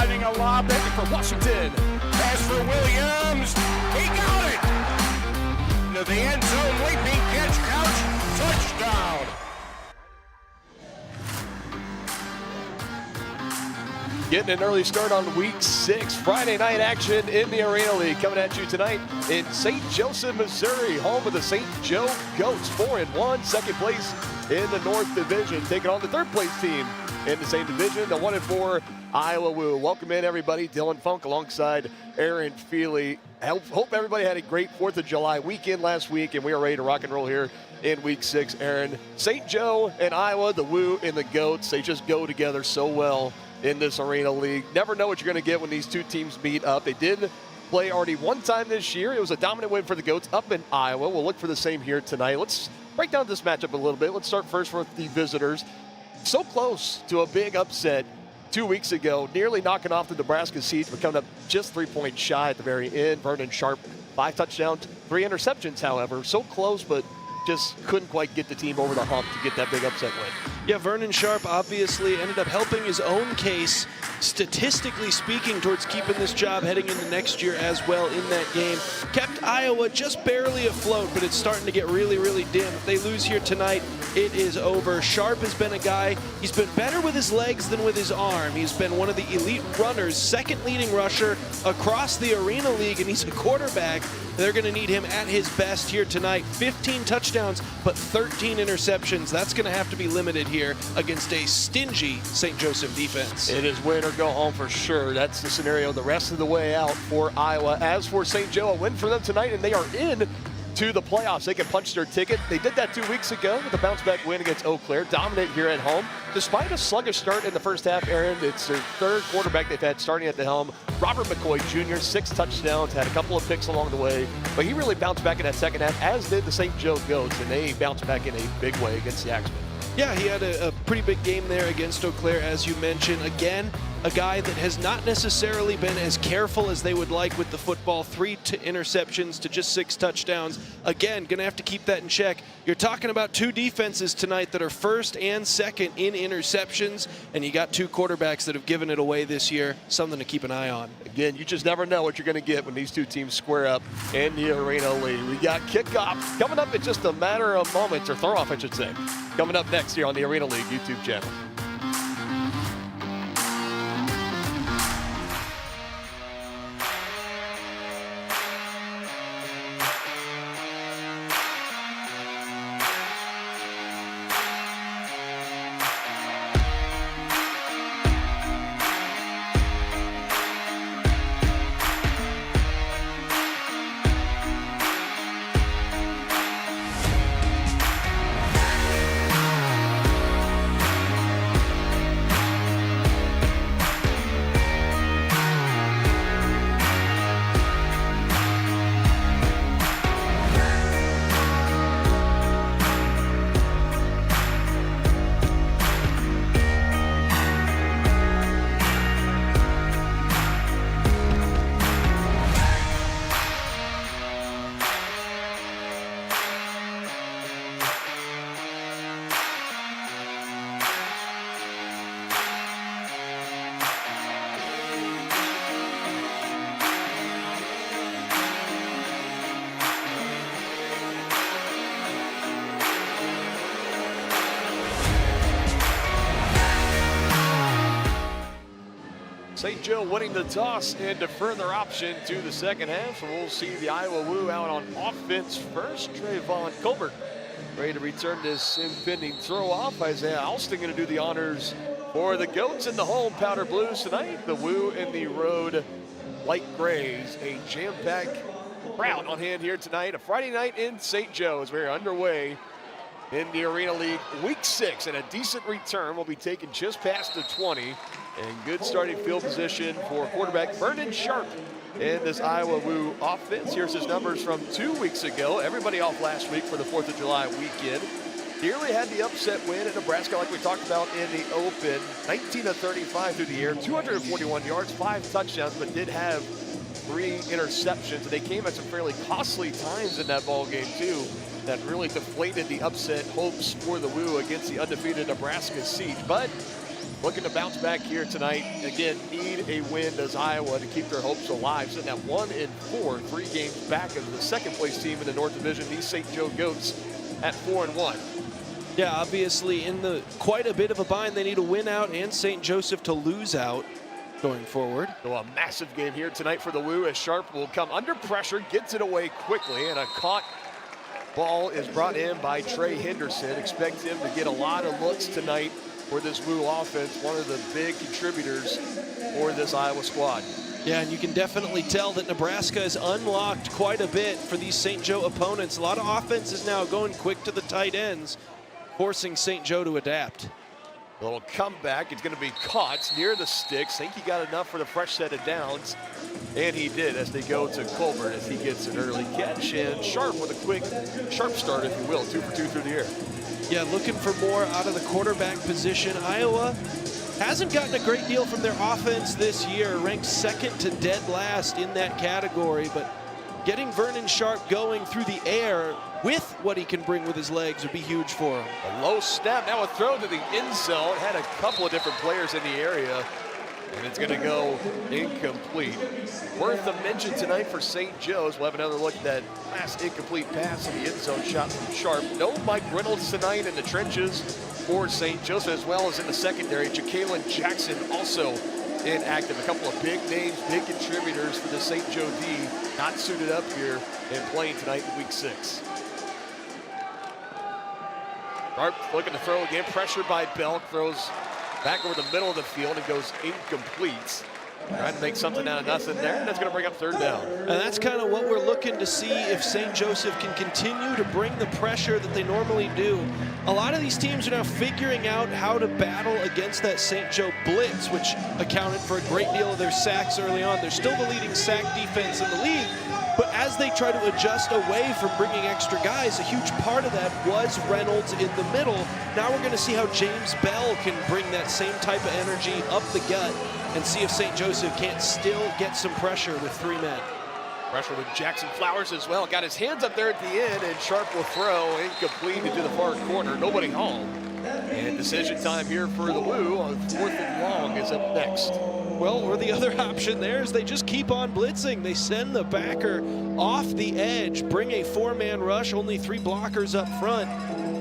sending a lob in for Washington. Pass for Williams. He got it. To the end zone, leaping catch, Couch, touchdown. Getting an early start on week 6. Friday night action in the Arena League coming at you tonight in St. Joseph, Missouri, home of the St. Joe Goats. 4-1, second place in the North Division, taking on the third place team in the same division, the 1-4 Iowa Woo. Welcome in, everybody. Dylan Funk alongside Aaron Feely. Hope everybody had a great 4th of July weekend last week, and we are ready to rock and roll here in week 6. Aaron, St. Joe and Iowa, the Woo and the Goats, they just go together so well in this Arena League. Never know what you're going to get when these two teams meet up. They did play already one time this year. It was a dominant win for the Goats up in Iowa. We'll look for the same here tonight. Let's break down this matchup a little bit. Let's start first with the visitors. So close to a big upset 2 weeks ago, nearly knocking off the Nebraska Siege, but coming up just 3 points shy at the very end. Vernon Sharp, 5 touchdowns, 3 interceptions, however. So close, but just couldn't quite get the team over the hump to get that big upset win. Yeah, Vernon Sharp obviously ended up helping his own case, statistically speaking, towards keeping this job heading into next year as well in that game. Kept Iowa just barely afloat, but it's starting to get really, really dim. If they lose here tonight, it is over. Sharp has been a guy, he's been better with his legs than with his arm. He's been one of the elite runners, second leading rusher across the Arena League, and he's a quarterback. They're going to need him at his best here tonight. 15 touchdowns, but 13 interceptions. That's going to have to be limited here against a stingy St. Joseph defense. It is win or go home for sure. That's the scenario the rest of the way out for Iowa. As for St. Joe, a win for them tonight, and they are in to the playoffs. They can punch their ticket. They did that 2 weeks ago with a bounce-back win against Eau Claire. Dominant here at home. Despite a sluggish start in the first half, Aaron, it's their third quarterback they've had starting at the helm. Robert McCoy Jr., 6 touchdowns, had a couple of picks along the way, but he really bounced back in that second half, as did the St. Joe Goats, and they bounced back in a big way against the Axemen. Yeah, he had a pretty big game there against Eau Claire, as you mentioned. Again, a guy that has not necessarily been as careful as they would like with the football. 3 interceptions to just 6 touchdowns. Again, going to have to keep that in check. You're talking about 2 defenses tonight that are first and second in interceptions, and you got 2 quarterbacks that have given it away this year. Something to keep an eye on. Again, you just never know what you're going to get when these two teams square up in the Arena League. We got kickoff coming up in just a matter of moments, or throw-off, I should say, coming up next here on the Arena League YouTube channel. St. Joe winning the toss and a further option to the second half. So we'll see the Iowa Woo out on offense first. Trayvon Colbert ready to return this impending throw off. Isaiah Alston going to do the honors for the Goats in the home powder blues tonight. The Woo in the road light grays. A jam-packed crowd on hand here tonight. A Friday night in St. Joe as we're underway in the Arena League week 6, and a decent return will be taken just past the 20. And good starting field position for quarterback Vernon Sharp in this Iowa Woo offense. Here's his numbers from 2 weeks ago. Everybody off last week for the 4th of July weekend. Nearly had the upset win at Nebraska like we talked about in the open. 19 of 35 through the air, 241 yards, 5 touchdowns, but did have 3 interceptions. And they came at some fairly costly times in that ball game too. That really deflated the upset hopes for the Woo against the undefeated Nebraska Siege. But looking to bounce back here tonight. Again, need a win does Iowa to keep their hopes alive. Sitting at 1-4, 3 games back of the second place team in the North Division. These St. Joe Goats at 4-1. Yeah, obviously in the quite a bit of a bind. They need a win out and St. Joseph to lose out going forward. So a massive game here tonight for the Woo as Sharp will come under pressure, gets it away quickly, and a caught ball is brought in by Trey Henderson. Expect him to get a lot of looks tonight for this Woo offense, one of the big contributors for this Iowa squad. Yeah, and you can definitely tell that Nebraska has unlocked quite a bit for these St. Joe opponents. A lot of offenses now going quick to the tight ends, forcing St. Joe to adapt. A little comeback, it's going to be caught near the sticks. Think he got enough for the fresh set of downs, and he did as they go to Colbert as he gets an early catch, and Sharp with a quick sharp start, if you will, 2 for 2 through the air. Yeah, looking for more out of the quarterback position. Iowa hasn't gotten a great deal from their offense this year, ranked second to dead last in that category, but getting Vernon Sharp going through the air with what he can bring with his legs would be huge for him. A low snap, now a throw to the end zone. Had a couple of different players in the area, and it's going to go incomplete. Worth a mention tonight for St. Joe's. We'll have another look at that last incomplete pass in the end zone shot from Sharp. No Mike Reynolds tonight in the trenches for St. Joseph, as well as in the secondary. Ja'Kalen Jackson also inactive. A couple of big names, big contributors for the St. Joe D, not suited up here and playing tonight in week 6. Sharp looking to throw again, pressured by Belk, throws back over the middle of the field and goes incomplete. Trying to make something out of nothing there, and that's going to bring up 3rd down. And that's kind of what we're looking to see if St. Joseph can continue to bring the pressure that they normally do. A lot of these teams are now figuring out how to battle against that St. Joe blitz, which accounted for a great deal of their sacks early on. They're still the leading sack defense in the league, but as they try to adjust away from bringing extra guys, a huge part of that was Reynolds in the middle. Now we're going to see how James Bell can bring that same type of energy up the gut and see if St. Joseph can't still get some pressure with 3 men. Pressure with Jackson Flowers as well. Got his hands up there at the end, and Sharp will throw incomplete into the far corner. Nobody home. And decision time here for the Woo on 4th and long is up next. Well, or the other option there is they just keep on blitzing. They send the backer off the edge, bring a 4-man rush, only 3 blockers up front.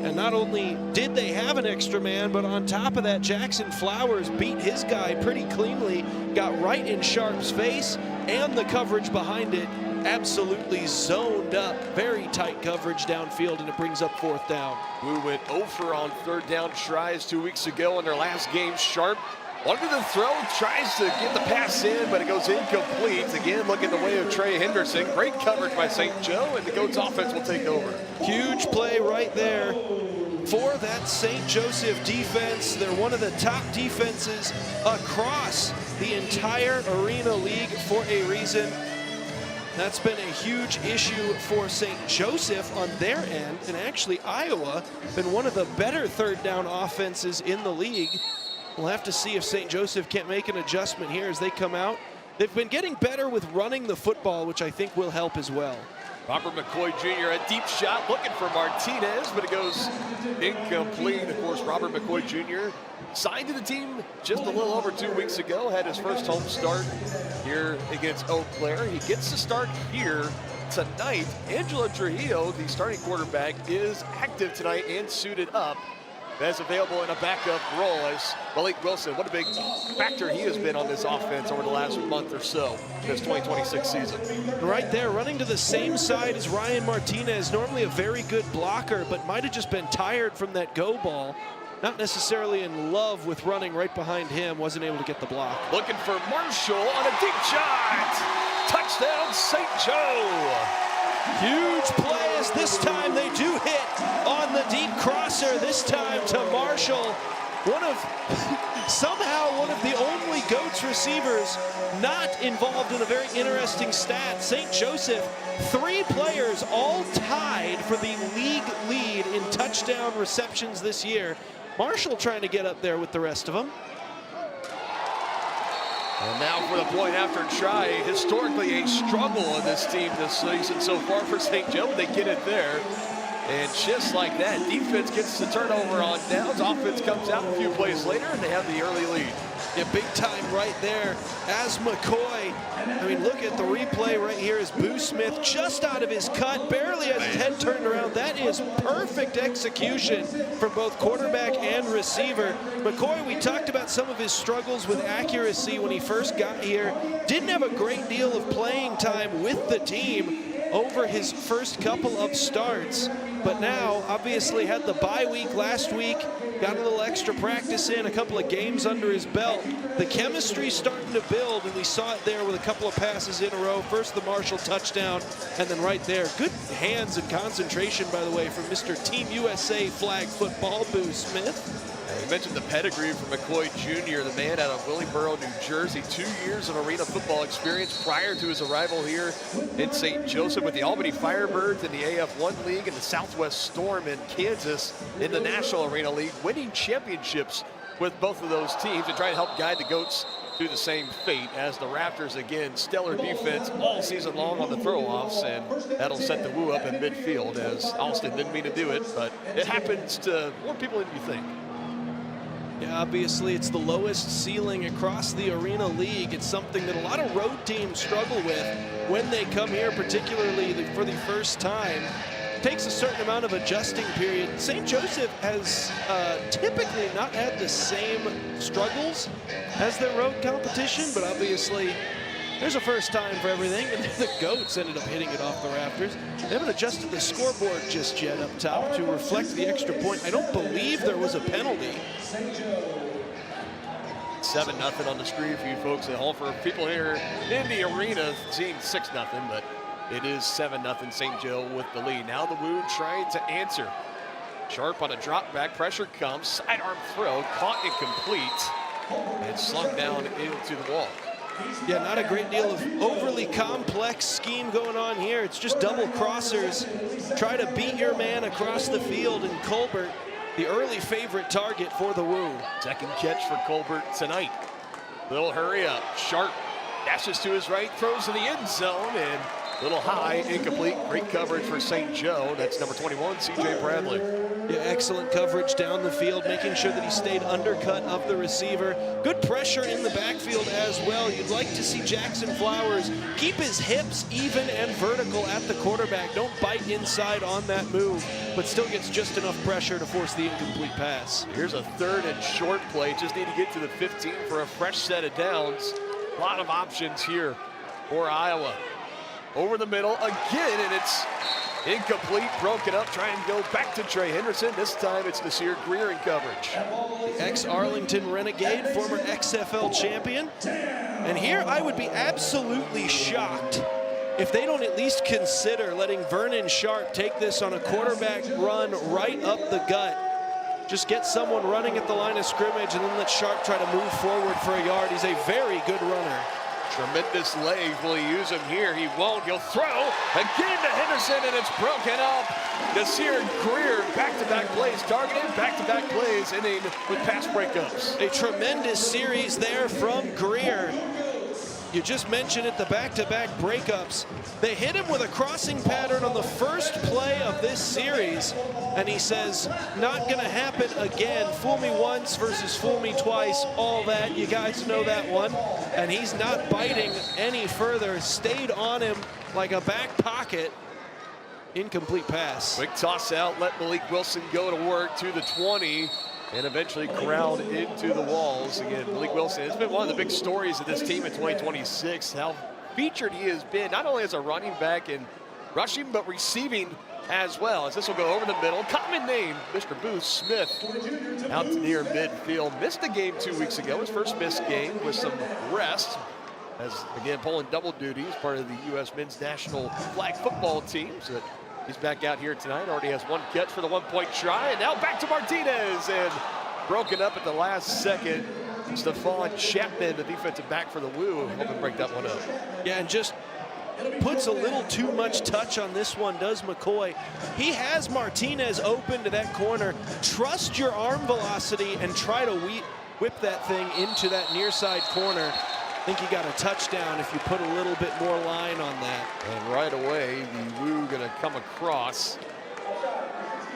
And not only did they have an extra man, but on top of that, Jackson Flowers beat his guy pretty cleanly, got right in Sharp's face, and the coverage behind it absolutely zoned up. Very tight coverage downfield, and it brings up 4th down. Woo went over on 3rd down tries 2 weeks ago in their last game. Sharp under the throw, tries to get the pass in, but it goes incomplete. Again, looking the way of Trey Henderson. Great coverage by St. Joe, and the Goats offense will take over. Huge play right there for that St. Joseph defense. They're one of the top defenses across the entire Arena League for a reason. That's been a huge issue for St. Joseph on their end, and actually Iowa been one of the better 3rd down offenses in the league. We'll have to see if St. Joseph can't make an adjustment here as they come out. They've been getting better with running the football, which I think will help as well. Robert McCoy Jr., a deep shot looking for Martinez, but it goes incomplete. Of course, Robert McCoy Jr. signed to the team just a little over 2 weeks ago, had his first home start here against Eau Claire. He gets to start here tonight. Angelo Trujillo, the starting quarterback, is active tonight and suited up. That's available in a backup role as Malik Wilson. What a big factor he has been on this offense over the last month or so in this 2026 season. Right there, running to the same side as Ryan Martinez, normally a very good blocker, but might have just been tired from that go ball. Not necessarily in love with running right behind him, wasn't able to get the block. Looking for Marshall on a deep shot. Touchdown, St. Joe. Huge play as this time they do hit on the deep crosser, this time to Marshall. Somehow one of the only Goats receivers not involved in a very interesting stat. St. Joseph, 3 players all tied for the league lead in touchdown receptions this year. Marshall trying to get up there with the rest of them. And now for the point after try. Historically a struggle on this team this season so far for St. Joe. They get it there. And just like that, defense gets the turnover on downs. Offense comes out a few plays later, and they have the early lead. Yeah, big time right there as McCoy. I mean, look at the replay right here as Boo Smith just out of his cut, barely has his head turned around. That is perfect execution from both quarterback and receiver. McCoy, we talked about some of his struggles with accuracy when he first got here. Didn't have a great deal of playing time with the team over his first couple of starts, but now obviously had the bye week last week, got a little extra practice in, a couple of games under his belt. The chemistry's starting to build, and we saw it there with a couple of passes in a row. First the Marshall touchdown, and then right there, good hands and concentration, by the way, from Mr. Team USA flag football, Boo Smith. You mentioned the pedigree for McCoy Jr., the man out of Willingboro, New Jersey. 2 years of arena football experience prior to his arrival here in St. Joseph with the Albany Firebirds in the AF1 League and the Southwest Storm in Kansas in the National Arena League, winning championships with both of those teams and trying to help guide the Goats through the same fate as the Raptors. Again, stellar defense all season long on the throw-offs, and that'll set the Woo up in midfield as Alston didn't mean to do it, but it happens to more people than you think. Yeah, obviously it's the lowest ceiling across the Arena League. It's something that a lot of road teams struggle with when they come here, particularly for the first time. It takes a certain amount of adjusting period. St. Joseph has typically not had the same struggles as their road competition, but obviously there's a first time for everything, and the Goats ended up hitting it off the rafters. They haven't adjusted the scoreboard just yet up top to reflect the extra point. I don't believe there was a penalty. 7-0 on the screen for you folks at home. For people here in the arena, seeing 6-0, but it is 7-0 St. Joe with the lead. Now the Woo trying to answer. Sharp on a drop back, pressure comes, sidearm throw, caught incomplete, and slung down into the wall. Yeah, not a great deal of overly complex scheme going on here. It's just double crossers. Try to beat your man across the field, and Colbert, the early favorite target for the Woo. Second catch for Colbert tonight. Little hurry up. Sharp dashes to his right, throws in the end zone, and little high, incomplete. Great coverage for St. Joe. That's number 21, C.J. Bradley. Yeah, excellent coverage down the field, making sure that he stayed undercut of the receiver. Good pressure in the backfield as well. You'd like to see Jackson Flowers keep his hips even and vertical at the quarterback. Don't bite inside on that move, but still gets just enough pressure to force the incomplete pass. Here's a 3rd and short play. Just need to get to the 15 for a fresh set of downs. A lot of options here for Iowa. Over the middle again, and it's incomplete, broken up, trying to go back to Trey Henderson. This time it's Nasir Greer in coverage. The ex-Arlington Renegade, former XFL champion. And here I would be absolutely shocked if they don't at least consider letting Vernon Sharp take this on a quarterback run right up the gut. Just get someone running at the line of scrimmage and then let Sharp try to move forward for a yard. He's a very good runner. Tremendous legs. Will he use him here? He won't. He'll throw again to Henderson, and it's broken up. Nasir Greer, back-to-back plays, targeted, back-to-back plays, ending with pass breakups. A tremendous series there from Greer. You just mentioned it, the back-to-back breakups. They hit him with a crossing pattern on the first play of this series, and he says, not gonna happen again. Fool me once versus fool me twice, all that. You guys know that one. And he's not biting any further, stayed on him like a back pocket. Incomplete pass. Quick toss out, let Malik Wilson go to work to the 20. And eventually corralled into the walls. Again, Malik Wilson, it's been one of the big stories of this team in 2026, how featured he has been, not only as a running back and rushing, but receiving as well. As this will go over the middle. Common name, Mr. Boo Smith, out near midfield. Missed the game 2 weeks ago, his first missed game with some rest. As, again, pulling double duty as part of the U.S. men's national flag football team. So he's back out here tonight. Already has one catch for the one-point try. And now back to Martinez. And broken up at the last second. Stephon Chapman, the defensive back for the Woo, helping break that one up. Yeah, and just puts a little too much touch on this one, does McCoy. He has Martinez open to that corner. Trust your arm velocity and try to whip that thing into that near side corner. I think you got a touchdown if you put a little bit more line on that. And right away, the Woo gonna come across.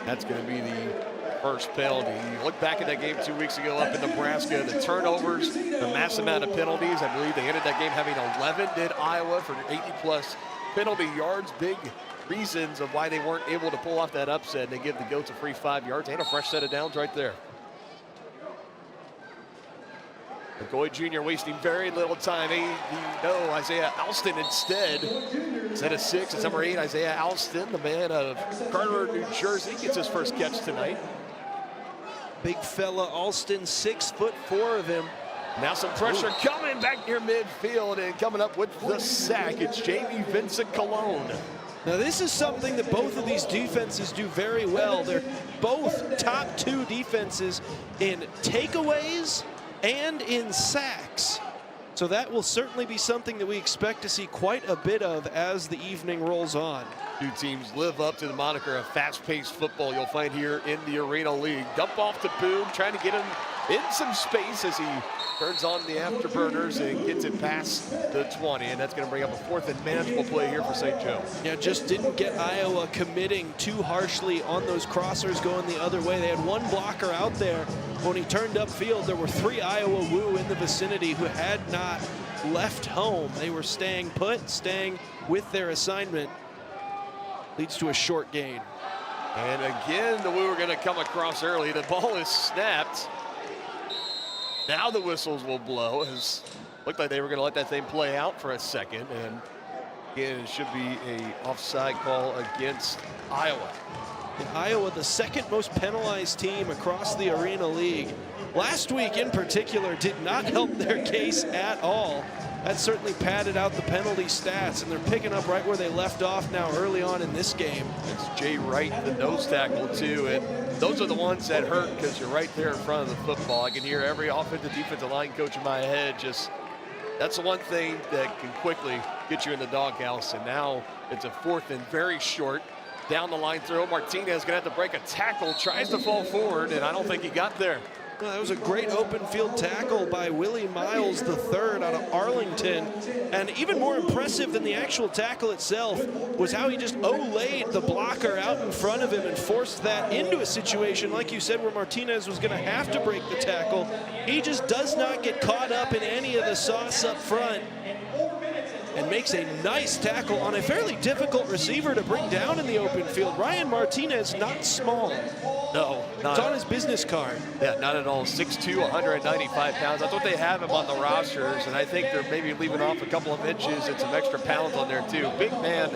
That's going to be the first penalty. You look back at that game 2 weeks ago up in Nebraska, the turnovers, the mass amount of penalties. I believe they ended that game having 11, did Iowa, for 80-plus penalty yards. Big reasons of why they weren't able to pull off that upset. And they give the Goats a free 5 yards and a fresh set of downs right there. McCoy Jr. wasting very little time. Isaiah Alston instead of 6. It's number 8, Isaiah Alston, the man of Carter, New Jersey, gets his first catch tonight. Big fella Alston, 6'4" of him. Now some pressure coming back near midfield, and coming up with the sack, it's Jamie Vincent Cologne. Now this is something that both of these defenses do very well. They're both top 2 defenses in takeaways and in sacks. So that will certainly be something that we expect to see quite a bit of as the evening rolls on. Two teams live up to the moniker of fast-paced football you'll find here in the Arena League. Dump off to Boone, trying to get him in some space as he turns on the afterburners and gets it past the 20, and that's going to bring up a 4th and manageable play here for St. Joe. Yeah, just didn't get Iowa committing too harshly on those crossers going the other way. They had one blocker out there. When he turned upfield, there were 3 Iowa Woo in the vicinity who had not left home. They were staying put, staying with their assignment. Leads to a short gain. And again, the Woo are going to come across early. The ball is snapped. Now the whistles will blow, as looked like they were going to let that thing play out for a second. And again, it should be a offside call against Iowa. And Iowa, the 2nd most penalized team across the Arena League. Last week in particular did not help their case at all. That certainly padded out the penalty stats, and they're picking up right where they left off now early on in this game. It's Jay Wright, the nose tackle, too, and those are the ones that hurt because you're right there in front of the football. I can hear every offensive defensive line coach in my head just, that's the one thing that can quickly get you in the doghouse, and now it's a 4th and very short. Down the line throw, Martinez gonna have to break a tackle, tries to fall forward, and I don't think he got there. Well, that was a great open field tackle by Willie Miles III out of Arlington. And even more impressive than the actual tackle itself was how he just olayed the blocker out in front of him and forced that into a situation, like you said, where Martinez was going to have to break the tackle. He just does not get caught up in any of the sauce up front and makes a nice tackle on a fairly difficult receiver to bring down in the open field. Ryan Martinez, not small. No, not. It's on his business card. Yeah, not at all. 6'2", 195 pounds. That's what they have him on the rosters, and I think they're maybe leaving off a couple of inches and some extra pounds on there, too. Big man,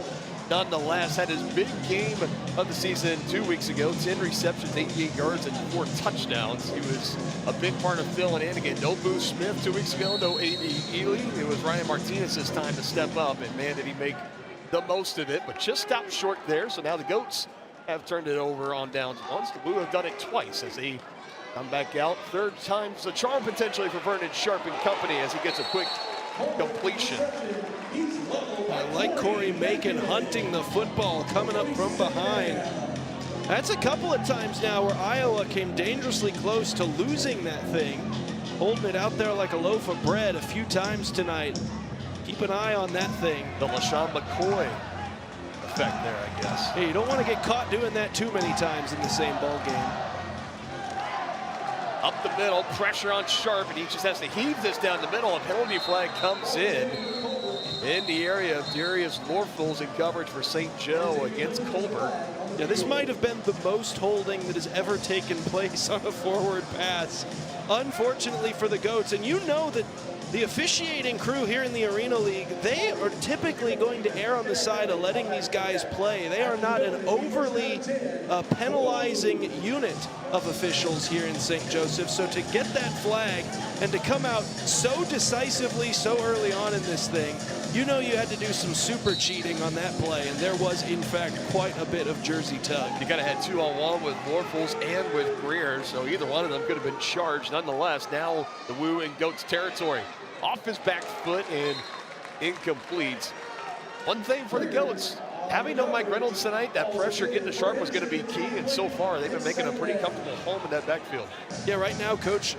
nonetheless, had his big game of the season 2 weeks ago. 10 receptions, 88 yards, and 4 touchdowns. He was a big part of filling in. Again, no Boo Smith 2 weeks ago, no A.D. Ely. It was Ryan Martinez's time to step up, and man, did he make the most of it, but just stopped short there. So now the Goats have turned it over on downs once. The Blue have done it twice as they come back out. 3rd time's the charm potentially for Vernon Sharp and company as he gets a quick completion. I like Corey Macon hunting the football, coming up from behind. That's a couple of times now where Iowa came dangerously close to losing that thing. Holding it out there like a loaf of bread a few times tonight. Keep an eye on that thing. The LaShawn McCoy effect there, I guess. Hey, you don't want to get caught doing that too many times in the same ball game. Up the middle, pressure on Sharp, and he just has to heave this down the middle. A penalty flag comes in the area of Darius Lorfels in coverage for St. Joe against Colbert. Yeah, this might have been the most holding that has ever taken place on a forward pass. Unfortunately for the Goats, and you know that the officiating crew here in the Arena League, they are typically going to err on the side of letting these guys play. They are not an overly penalizing unit of officials here in St. Joseph. So to get that flag and to come out so decisively so early on in this thing, you know you had to do some super cheating on that play, and there was, in fact, quite a bit of jersey tug. You kind of had 2-on-1 with Lorfels and with Greer, so either one of them could have been charged. Nonetheless, now the Woo in Goats territory. Off his back foot and incomplete. One thing for the Goats, having no Mike Reynolds tonight, that pressure getting to Sharp was going to be key, and so far they've been making a pretty comfortable home in that backfield. Yeah, right now, Coach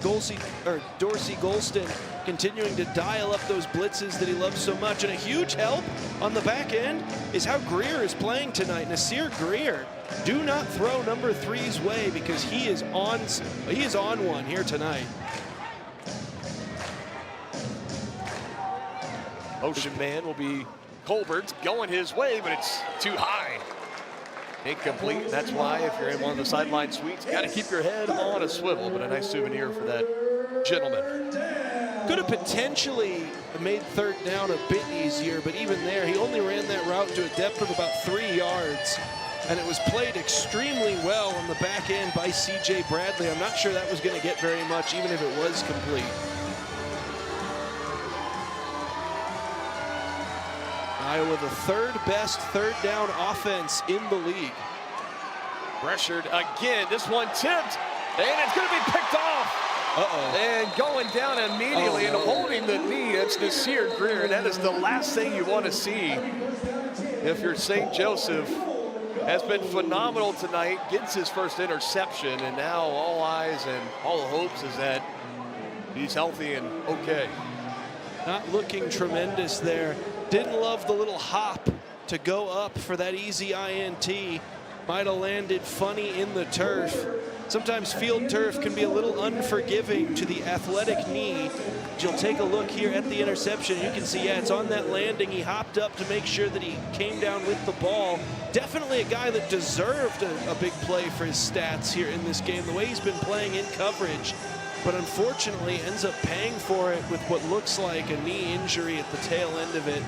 Dorsey Golston continuing to dial up those blitzes that he loves so much, and a huge help on the back end is how Greer is playing tonight. Nasir Greer, do not throw number 3's way because he is on one here tonight. Motion man will be Colbert's going his way, but it's too high. Incomplete. That's why if you're in one of the sideline suites, you got to keep your head on a swivel, but a nice souvenir for that gentleman. Could have potentially made third down a bit easier, but even there, he only ran that route to a depth of about 3 yards, and it was played extremely well on the back end by C.J. Bradley. I'm not sure that was going to get very much, even if it was complete. Iowa, the third best third down offense in the league. Pressured again. This one tipped, and it's going to be picked off. And going down immediately and holding the knee, it's Nasir Greer, and that is the last thing you want to see if you're St. Joseph. Has been phenomenal tonight, gets his first interception, and now all eyes and all the hopes is that he's healthy and okay. Not looking tremendous there. Didn't love the little hop to go up for that easy INT. Might have landed funny in the turf. Sometimes field turf can be a little unforgiving to the athletic knee. You'll take a look here at the interception. You can see, yeah, it's on that landing. He hopped up to make sure that he came down with the ball. Definitely a guy that deserved a big play for his stats here in this game. The way he's been playing in coverage, but unfortunately ends up paying for it with what looks like a knee injury at the tail end of it.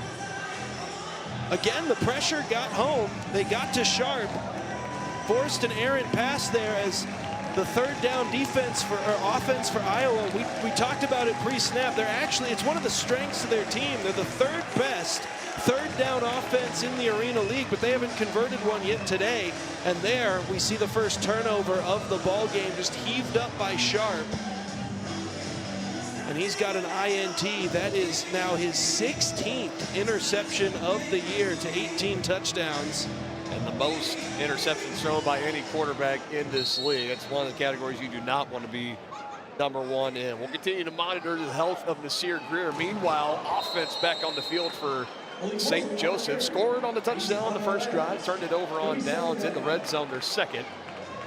Again, the pressure got home. They got to Sharp. Forced an errant pass there as the third down offense for Iowa. We talked about it pre-snap. It's one of the strengths of their team. They're the third best third down offense in the Arena League, but they haven't converted one yet today. And there we see the first turnover of the ball game, just heaved up by Sharp. And he's got an INT. That is now his 16th interception of the year to 18 touchdowns. And the most interceptions thrown by any quarterback in this league. It's one of the categories you do not want to be number one in. We'll continue to monitor the health of Nasir Greer. Meanwhile, offense back on the field for St. Joseph. Scored on the touchdown on the first drive, turned it over on downs in the red zone, their second.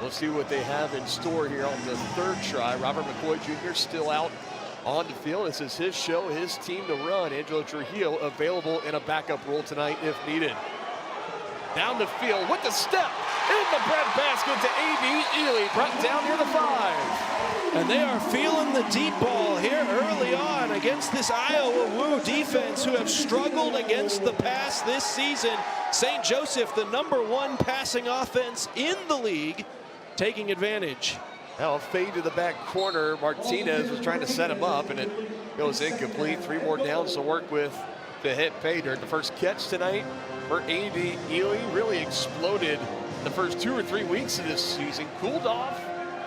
We'll see what they have in store here on the third try. Robert McCoy Jr. still out on the field. This is his show, his team to run. Angelo Trujillo available in a backup role tonight if needed. Down the field with the step in the breadbasket to A.B. Ely, brought down near the 5. And they are feeling the deep ball here early on against this Iowa Woo defense who have struggled against the pass this season. St. Joseph, the #1 passing offense in the league, taking advantage. Now a fade to the back corner. Martinez was trying to set him up, and it goes incomplete. 3 more downs to work with to hit pay dirt. The first catch tonight for A.B. Ely. Really exploded the first 2 or 3 weeks of this season. Cooled off.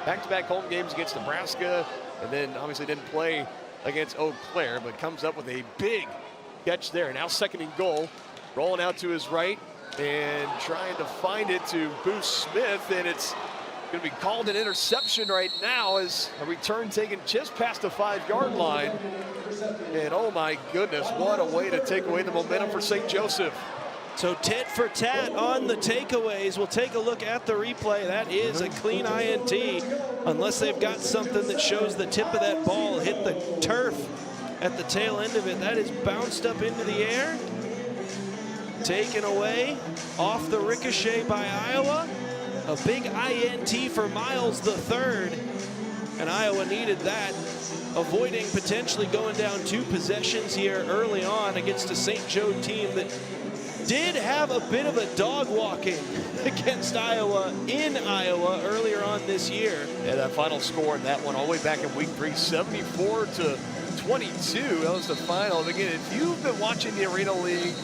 Back-to-back home games against Nebraska, and then obviously didn't play against Eau Claire, but comes up with a big catch there. Now second and goal. Rolling out to his right and trying to find it to Boost Smith, and it's going to be called an interception right now as a return taken just past the 5-yard line. And oh my goodness, what a way to take away the momentum for St. Joseph. So tit for tat on the takeaways. We'll take a look at the replay. That is a clean INT, unless they've got something that shows the tip of that ball hit the turf at the tail end of it. That is bounced up into the air, taken away off the ricochet by Iowa. A big INT for Miles III, and Iowa needed that, avoiding potentially going down 2 possessions here early on against a St. Joe team that did have a bit of a dog walking against Iowa in Iowa earlier on this year. Yeah, that final score in that one all the way back in week 3, 74-22. That was the final. And again, if you've been watching the Arena League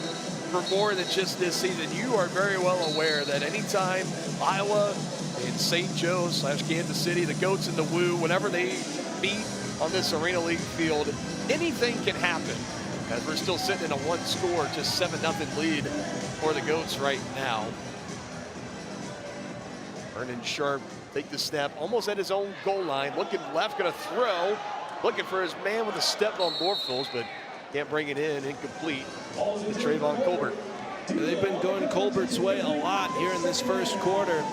for more than just this season, you are very well aware that anytime Iowa and St. Joe / Kansas City, the Goats and the Woo, whenever they meet on this Arena League field, anything can happen. As we're still sitting in a 1-score, just 7-0 lead for the Goats right now. Vernon Sharp take the snap almost at his own goal line. Looking left, going to throw. Looking for his man with a step on Morphils, but can't bring it in. Incomplete to Trayvon Colbert. They've been going Colbert's way a lot here in this first quarter.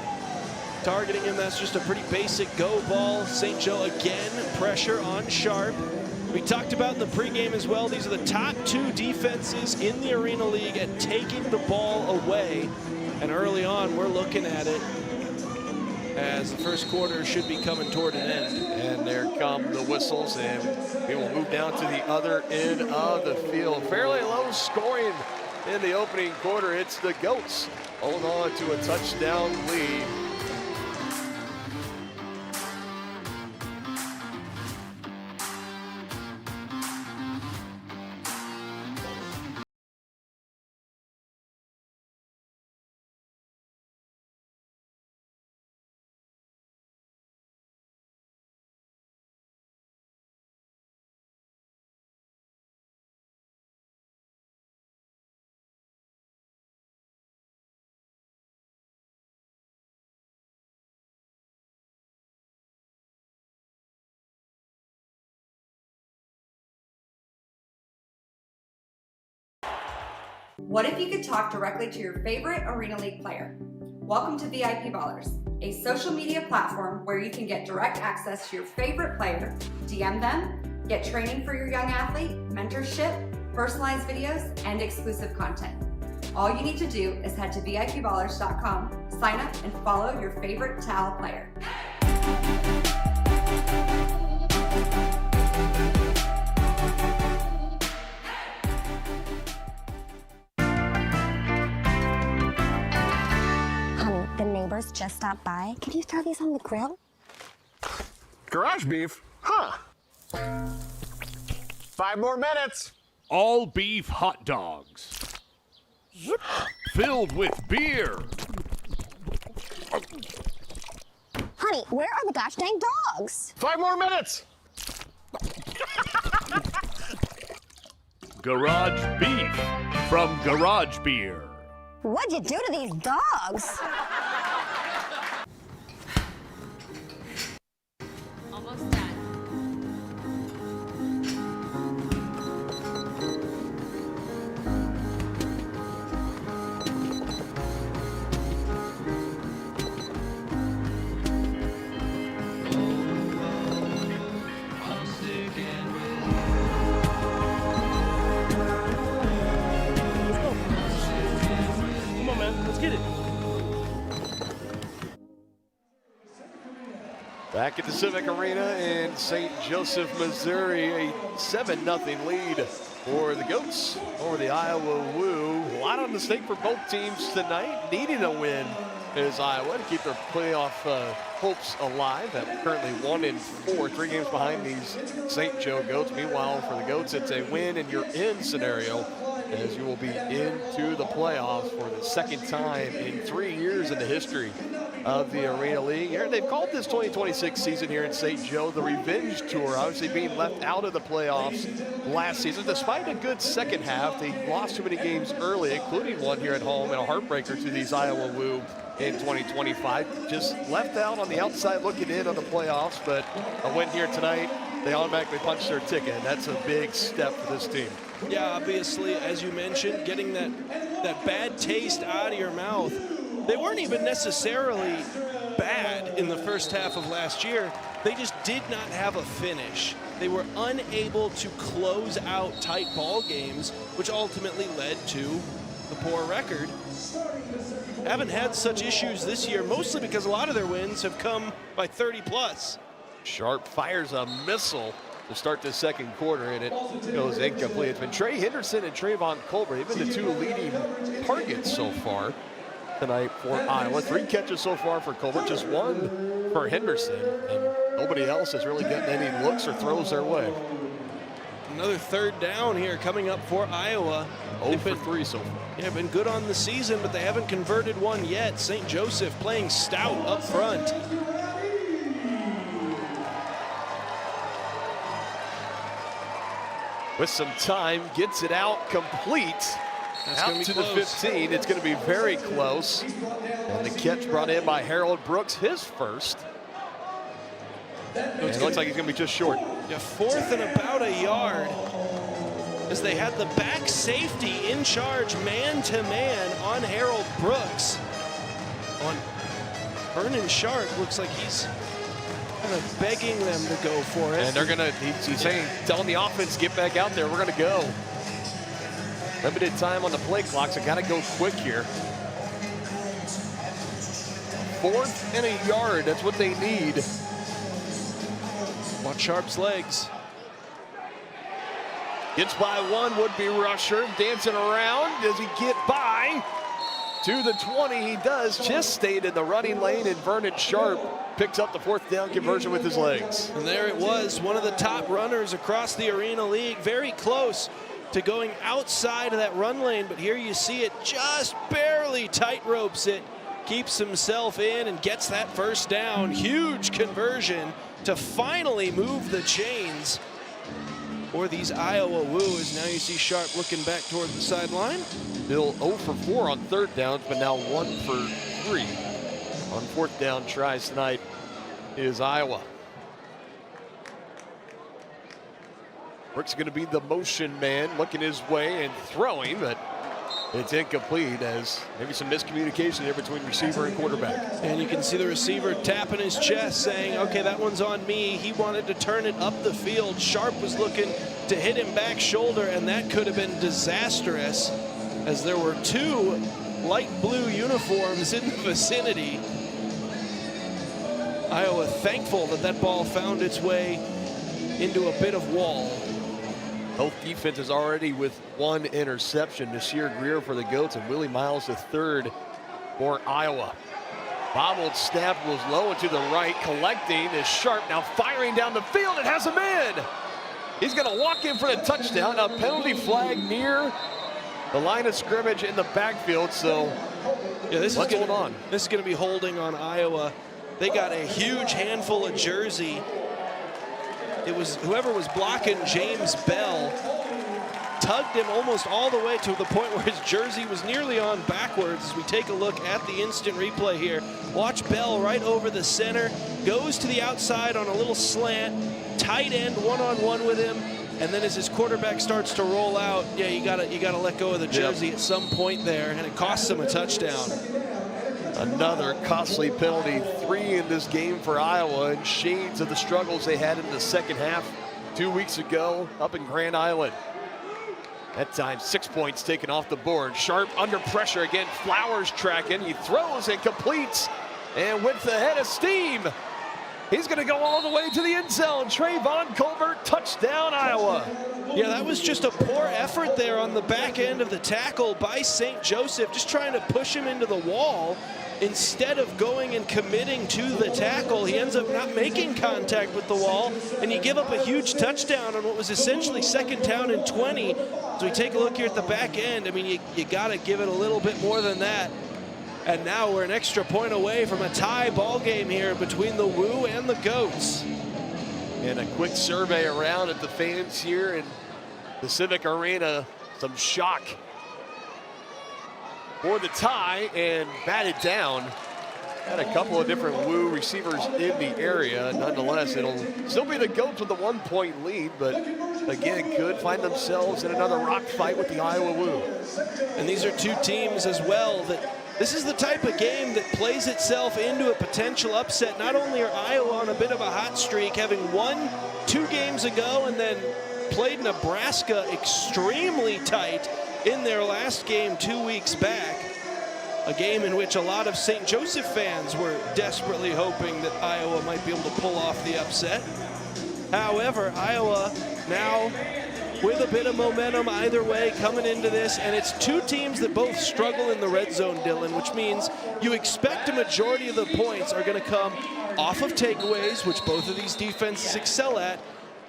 Targeting him, that's just a pretty basic go ball. St. Joe again, pressure on Sharp. We talked about in the pregame as well. These are the top 2 defenses in the Arena League at taking the ball away. And early on, we're looking at it as the first quarter should be coming toward an end. And there come the whistles, and we will move down to the other end of the field. Fairly low scoring in the opening quarter. It's the Goats holding on to a touchdown lead. What if you could talk directly to your favorite Arena League player? Welcome to VIP Ballers, a social media platform where you can get direct access to your favorite player, DM them, get training for your young athlete, mentorship, personalized videos, and exclusive content. All you need to do is head to VIPballers.com, sign up, and follow your favorite TAL player. The neighbors just stopped by. Can you throw these on the grill? Garage beef? Huh. 5 more minutes. All beef hot dogs. Filled with beer. Honey, where are the gosh dang dogs? 5 more minutes. Garage beef from Garage Beer. What'd you do to these dogs? Almost done. Come on, man, let's get it. Back at the Civic Arena in St. Joseph, Missouri, a 7-0 lead for the Goats over the Iowa Woo. A lot on the stake for both teams tonight, needing a win is Iowa to keep their playoff hopes alive. Currently 1-4, 3 games behind these St. Joe Goats. Meanwhile, for the Goats, it's a win and you're in scenario, as you will be into the playoffs for the second time in 3 years in the history of the Arena League. Here, they've called this 2026 season here in St. Joe the Revenge Tour, obviously being left out of the playoffs last season. Despite a good second half, they lost too many games early, including one here at home and a heartbreaker to these Iowa Woo in 2025. Just left out on the outside looking in on the playoffs, but a win here tonight, they automatically punch their ticket. That's a big step for this team. Yeah, obviously, as you mentioned, getting that bad taste out of your mouth. They weren't even necessarily bad in the first half of last year. They just did not have a finish. They were unable to close out tight ball games, which ultimately led to the poor record. Haven't had such issues this year, mostly because a lot of their wins have come by 30 plus. Sharp fires a missile to start the second quarter, and it goes incomplete. It's been Trey Henderson and Trayvon Colbert. They've been the 2 leading targets so far tonight for Iowa. 3 catches so far for Colbert, just 1 for Henderson, and nobody else has really gotten any looks or throws their way. Another third down here coming up for Iowa. 0 for 3 so far. Yeah, been good on the season, but they haven't converted one yet. St. Joseph playing stout up front. With some time, gets it out complete That's Out gonna be to close. the 15. It's going to be very close. And the catch brought in by Harold Brooks, his first. And it looks like he's going to be just short. Yeah, 4th and about a yard, as they had the back safety in charge man-to-man on Harold Brooks. On Vernon Sharp, looks like he's kind of begging them to go for it. And they're going to, he's saying, telling the offense, get back out there, we're going to go. Limited time on the play clock, so got to go quick here. 4th and a yard, that's what they need. Watch Sharp's legs. Gets by one would-be rusher, dancing around. Does he get by? To the 20, he does. Just stayed in the running lane, and Vernon Sharp picks up the 4th down conversion with his legs. And there it was, one of the top runners across the Arena League, very close to going outside of that run lane, but here you see it, just barely tightropes it, keeps himself in and gets that first down. Huge conversion to finally move the chains for these Iowa Wooers. Now you see Sharp looking back toward the sideline. Bill 0 for 4 on 3rd downs, but now 1 for 3 on 4th down tries tonight is Iowa. Brooks going to be the motion man, looking his way and throwing, but it's incomplete, as maybe some miscommunication there between receiver and quarterback. And you can see the receiver tapping his chest saying, okay, that one's on me. He wanted to turn it up the field. Sharp was looking to hit him back shoulder, and that could have been disastrous, as there were 2 light blue uniforms in the vicinity. Iowa thankful that that ball found its way into a bit of wall. Both defenses already with 1 interception. Nasir Greer for the Goats and Willie Miles the 3rd for Iowa. Bobbled snap was low and to the right. Collecting is Sharp, now firing down the field. It has him in. He's going to walk in for the touchdown. A penalty flag near the line of scrimmage in the backfield. So yeah, this what's going on? This is going to be holding on Iowa. They got a huge handful of jersey. It was whoever was blocking James Bell tugged him almost all the way to the point where his jersey was nearly on backwards. As we take a look at the instant replay here, watch Bell right over the center, goes to the outside on a little slant, tight end one-on-one with him, and then as his quarterback starts to roll out, yeah, you gotta let go of the jersey at some point there, and it costs him a touchdown. Another costly penalty, 3 in this game for Iowa, and shades of the struggles they had in the second half 2 weeks ago up in Grand Island. That time, 6 points taken off the board. Sharp under pressure again. Flowers tracking. He throws and completes. And with the head of steam, he's going to go all the way to the end zone. Trayvon Colbert, touchdown, Iowa. Yeah, that was just a poor effort there on the back end of the tackle by St. Joseph, just trying to push him into the wall. Instead of going and committing to the tackle, he ends up not making contact with the wall, and you give up a huge touchdown on what was essentially 2nd down and 20. So we take a look here at the back end. I mean, you got to give it a little bit more than that. And now we're an extra point away from a tie ball game here between the Woo and the Goats. And a quick survey around at the fans here in the Civic Arena. Some shock for the tie and batted down. Had a couple of different Woo receivers in the area. Nonetheless, it'll still be the Goats with the 1-point lead, but again, could find themselves in another rock fight with the Iowa Woo. And these are 2 teams as well that this is the type of game that plays itself into a potential upset. Not only are Iowa on a bit of a hot streak, having won 2 games ago and then played Nebraska extremely tight in their last game 2 weeks back. A game in which a lot of St. Joseph fans were desperately hoping that Iowa might be able to pull off the upset. However, Iowa now with a bit of momentum either way coming into this, and it's 2 teams that both struggle in the red zone, Dylan, which means you expect a majority of the points are going to come off of takeaways, which both of these defenses excel at,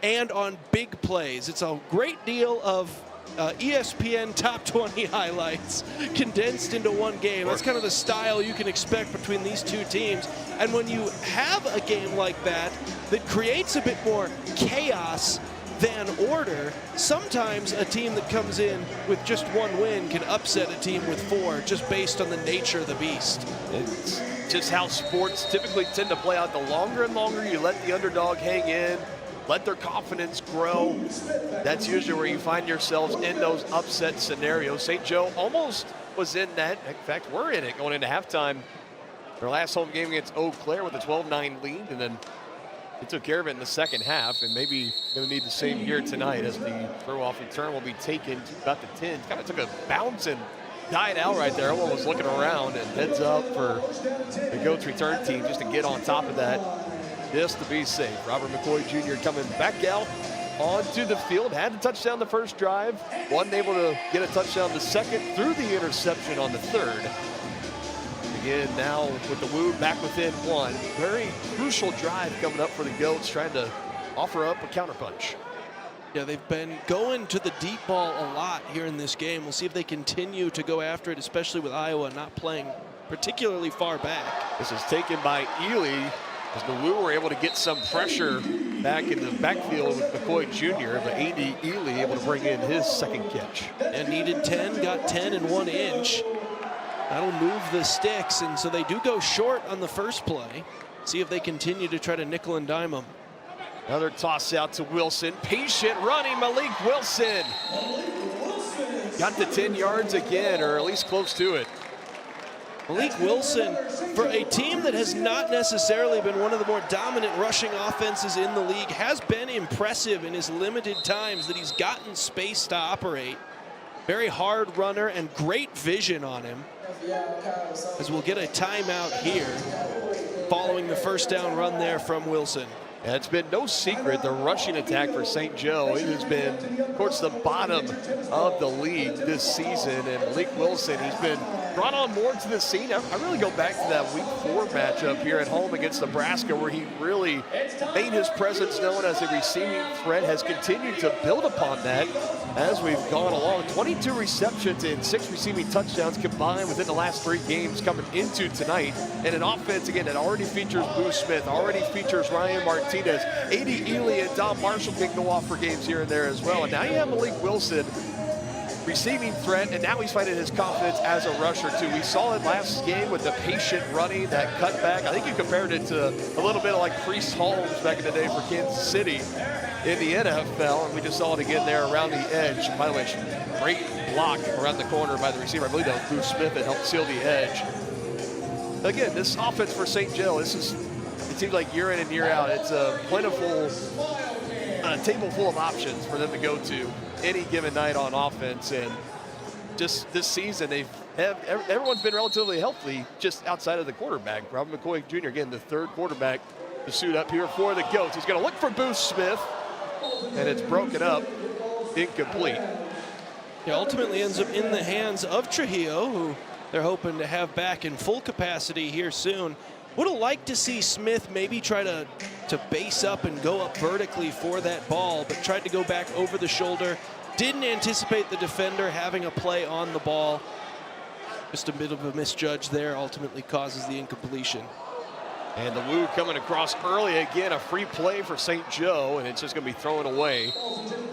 and on big plays. It's a great deal of ESPN top 20 highlights condensed into one game. That's kind of the style you can expect between these 2 teams. And when you have a game like that that creates a bit more chaos than order, sometimes a team that comes in with just one win can upset a team with 4 just based on the nature of the beast. It's just how sports typically tend to play out. The longer and longer you let the underdog hang in, let their confidence grow, that's usually where you find yourselves in those upset scenarios. St. Joe almost was in that. In fact, we're in it going into halftime. Their last home game against Eau Claire with a 12-9 lead, and then they took care of it in the second half, and maybe they'll need the same here tonight as the throw-off return will be taken to about the 10. Kind of took a bounce and died out right there. Everyone was looking around, and heads up for the Goats return team just to get on top of that, just to be safe. Robert McCoy Jr. coming back out onto the field, had a touchdown the first drive, wasn't able to get a touchdown the second, threw the interception on the third. Again, now with the Woo back within 1. Very crucial drive coming up for the Goats, trying to offer up a counterpunch. Yeah, they've been going to the deep ball a lot here in this game. We'll see if they continue to go after it, especially with Iowa not playing particularly far back. This is taken by Ely as the Woo were able to get some pressure back in the backfield with McCoy Jr., but A.D. Ely able to bring in his second catch. And needed 10, got 10 and 1 inch. That'll move the sticks, and so they do go short on the first play. See if they continue to try to nickel and dime them. Another toss out to Wilson. Patient running, Malik Wilson. Got the 10 yards again, or at least close to it. Malik Wilson, for a team that has not necessarily been one of the more dominant rushing offenses in the league, has been impressive in his limited times that he's gotten space to operate. Very hard runner and great vision on him. As we'll get a timeout here following the first down run there from Wilson. And it's been no secret, the rushing attack for St. Joe. It has been towards the bottom of the league this season. And Malik Wilson, he's been brought on more to the scene. I really go back to that Week 4 matchup here at home against Nebraska, where he really made his presence known as a receiving threat, has continued to build upon that as we've gone along. 22 receptions and 6 receiving touchdowns combined within the last 3 games coming into tonight. And an offense, again, that already features Boo Smith, already features Ryan Martinez. A.D. Ely and Dom Marshall can go off for games here and there as well. And now you have Malik Wilson, receiving threat, and now he's finding his confidence as a rusher too. We saw it last game with the patient running, that cutback. I think you compared it to a little bit like Priest Holmes back in the day for Kansas City in the NFL, and we just saw it again there around the edge. By the way, great block around the corner by the receiver. I believe that was Bruce Smith that helped seal the edge. Again, this offense for St. Joe, it seems like year in and year out, it's a plentiful table full of options for them to go to any given night on offense. And just this season, everyone's been relatively healthy just outside of the quarterback. Robert McCoy Jr., again, the third quarterback to suit up here for the Goats. He's going to look for Booth Smith, and it's broken up, incomplete. It ultimately ends up in the hands of Trujillo, who they're hoping to have back in full capacity here soon. Would have liked to see Smith maybe try to base up and go up vertically for that ball, but tried to go back over the shoulder. Didn't anticipate the defender having a play on the ball. Just a bit of a misjudge there, ultimately causes the incompletion. And the Woo coming across early again, a free play for St. Joe, and it's just going to be thrown away.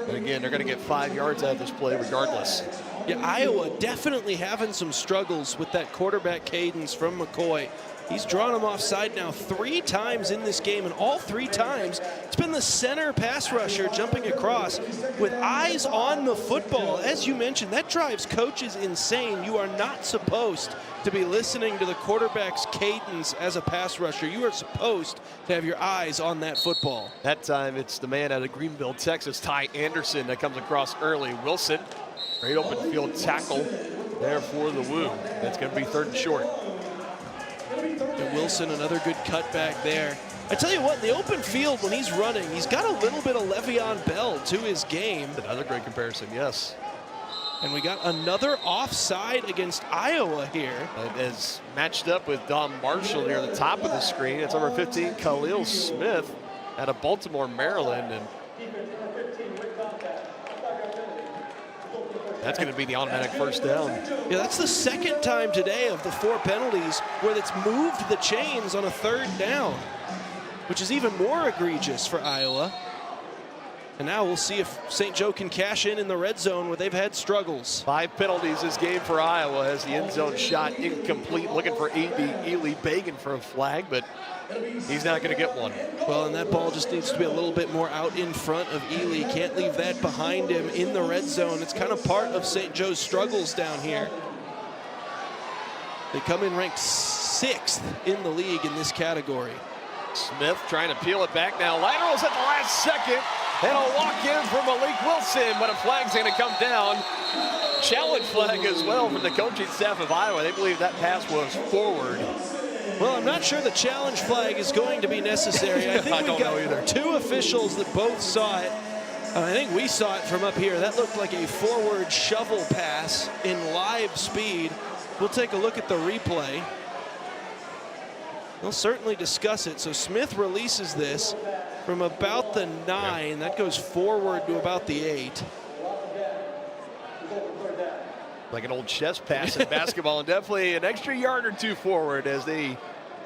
And again, they're going to get 5 yards out of this play regardless. Yeah, Iowa definitely having some struggles with that quarterback cadence from McCoy. He's drawn him offside now 3 times in this game, and all 3 times it's been the center pass rusher jumping across with eyes on the football. As you mentioned, that drives coaches insane. You are not supposed to be listening to the quarterback's cadence as a pass rusher. You are supposed to have your eyes on that football. That time it's the man out of Greenville, Texas, Ty Anderson, that comes across early. Wilson, great open field tackle there for the Woo. That's going to be 3rd and short. And Wilson, another good cutback there. I tell you what, in the open field when he's running, he's got a little bit of Le'Veon Bell to his game. Another great comparison, yes. And we got another offside against Iowa here. It is matched up with Dom Marshall near the top of the screen. It's number 15, Khalil Smith out of Baltimore, Maryland. And That's going to be the automatic first down. Yeah, that's the second time today of the 4 penalties where it's moved the chains on a 3rd down, which is even more egregious for Iowa. And now we'll see if St. Joe can cash in the red zone where they've had struggles. 5 penalties this game for Iowa as the end zone shot incomplete. Looking for A.D. Ely begging for a flag, but he's not going to get one. Well, and that ball just needs to be a little bit more out in front of Ely. Can't leave that behind him in the red zone. It's kind of part of St. Joe's struggles down here. They come in ranked 6th in the league in this category. Smith trying to peel it back now. Laterals at the last second. And a walk in from Malik Wilson, but a flag's going to come down. Challenge flag as well from the coaching staff of Iowa. They believe that pass was forward. Well, I'm not sure the challenge flag is going to be necessary. I think we've got 2 officials that both saw it. I think we saw it from up here. That looked like a forward shovel pass in live speed. We'll take a look at the replay. They'll certainly discuss it. So Smith releases this from about the 9. That goes forward to about the 8. Like an old chest pass in basketball, and definitely an extra yard or 2 forward, as they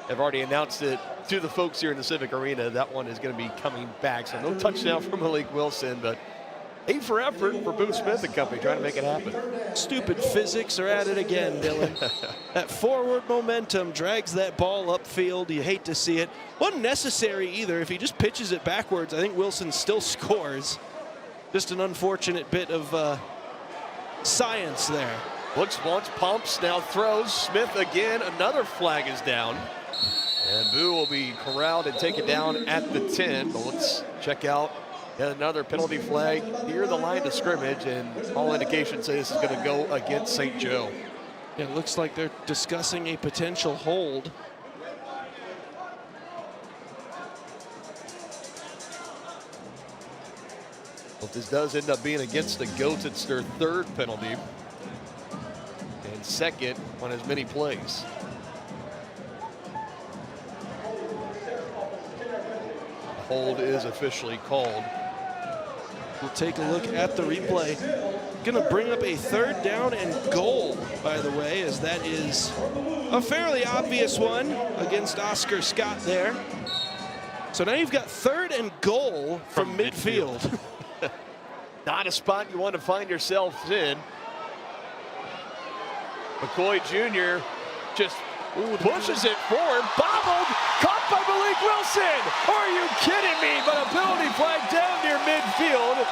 have already announced it to the folks here in the Civic Arena. That one is going to be coming back. So no touchdown from Malik Wilson, but 8 for effort for Booth Smith and company trying to make it happen. Stupid physics are at it again, Dylan. That forward momentum drags that ball upfield. You hate to see it. Wasn't necessary either. If he just pitches it backwards, I think Wilson still scores. Just an unfortunate bit of science there. Looks once, pumps, now throws. Smith again, another flag is down. And Boo will be corralled and taken down at the 10. But let's check out another penalty flag near the line of scrimmage, and all indications say this is going to go against St. Joe. Yeah, it looks like they're discussing a potential hold. Well, if this does end up being against the Goats, it's their 3rd penalty and 2nd on as many plays. The hold is officially called. We'll take a look at the replay. Going to bring up a 3rd down and goal, by the way, as that is a fairly obvious one against Oscar Scott there. So now you've got 3rd and goal from midfield. Not a spot you want to find yourself in. McCoy Jr. just pushes it forward, bobbled, caught by Malik Wilson. Are you kidding me? But a penalty flag down near midfield.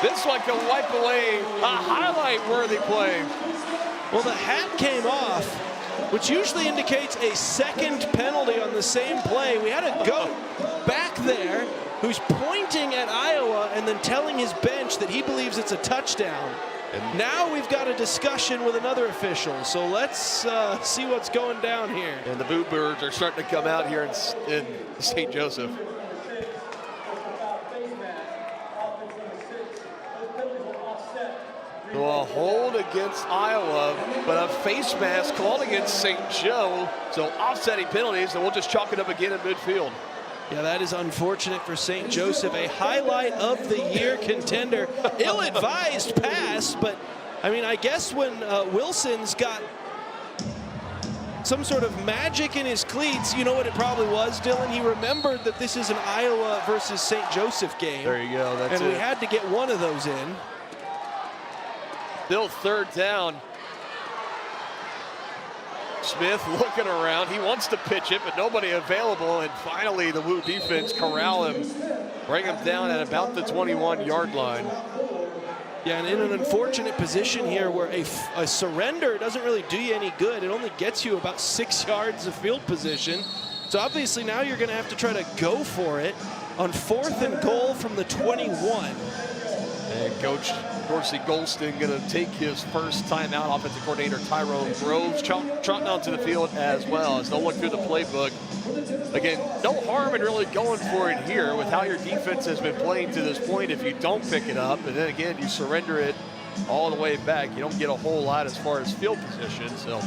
This one can wipe away a highlight-worthy play. Well, the hat came off, which usually indicates a 2nd penalty on the same play. We had a goat back there who's pointing at Iowa and then telling his bench that he believes it's a touchdown. And now we've got a discussion with another official, so let's see what's going down here. And the Boo Birds are starting to come out here in St. Joseph. Well, a hold against Iowa, but a face mask called against St. Joe. So offsetting penalties, and we'll just chalk it up again in midfield. Yeah, that is unfortunate for St. Joseph. A highlight of the year contender. Ill-advised pass, but I mean, I guess when Wilson's got some sort of magic in his cleats, you know what it probably was, Dylan? He remembered that this is an Iowa versus St. Joseph game. There you go, that's and we had to get one of those in. Still 3rd down. Smith looking around. He wants to pitch it, but nobody available. And finally, the Woo defense corral him, bring him down at about the 21-yard line. Yeah, and in an unfortunate position here where a surrender doesn't really do you any good. It only gets you about 6 yards of field position. So obviously now you're going to have to try to go for it on 4th and goal from the 21. And Coach Dorsey Golston going to take his first timeout. Offensive coordinator Tyrone Groves trotting onto the field as well as they'll look through the playbook. Again, no harm in really going for it here with how your defense has been playing to this point. If you don't pick it up, and then again, you surrender it all the way back, you don't get a whole lot as far as field position. So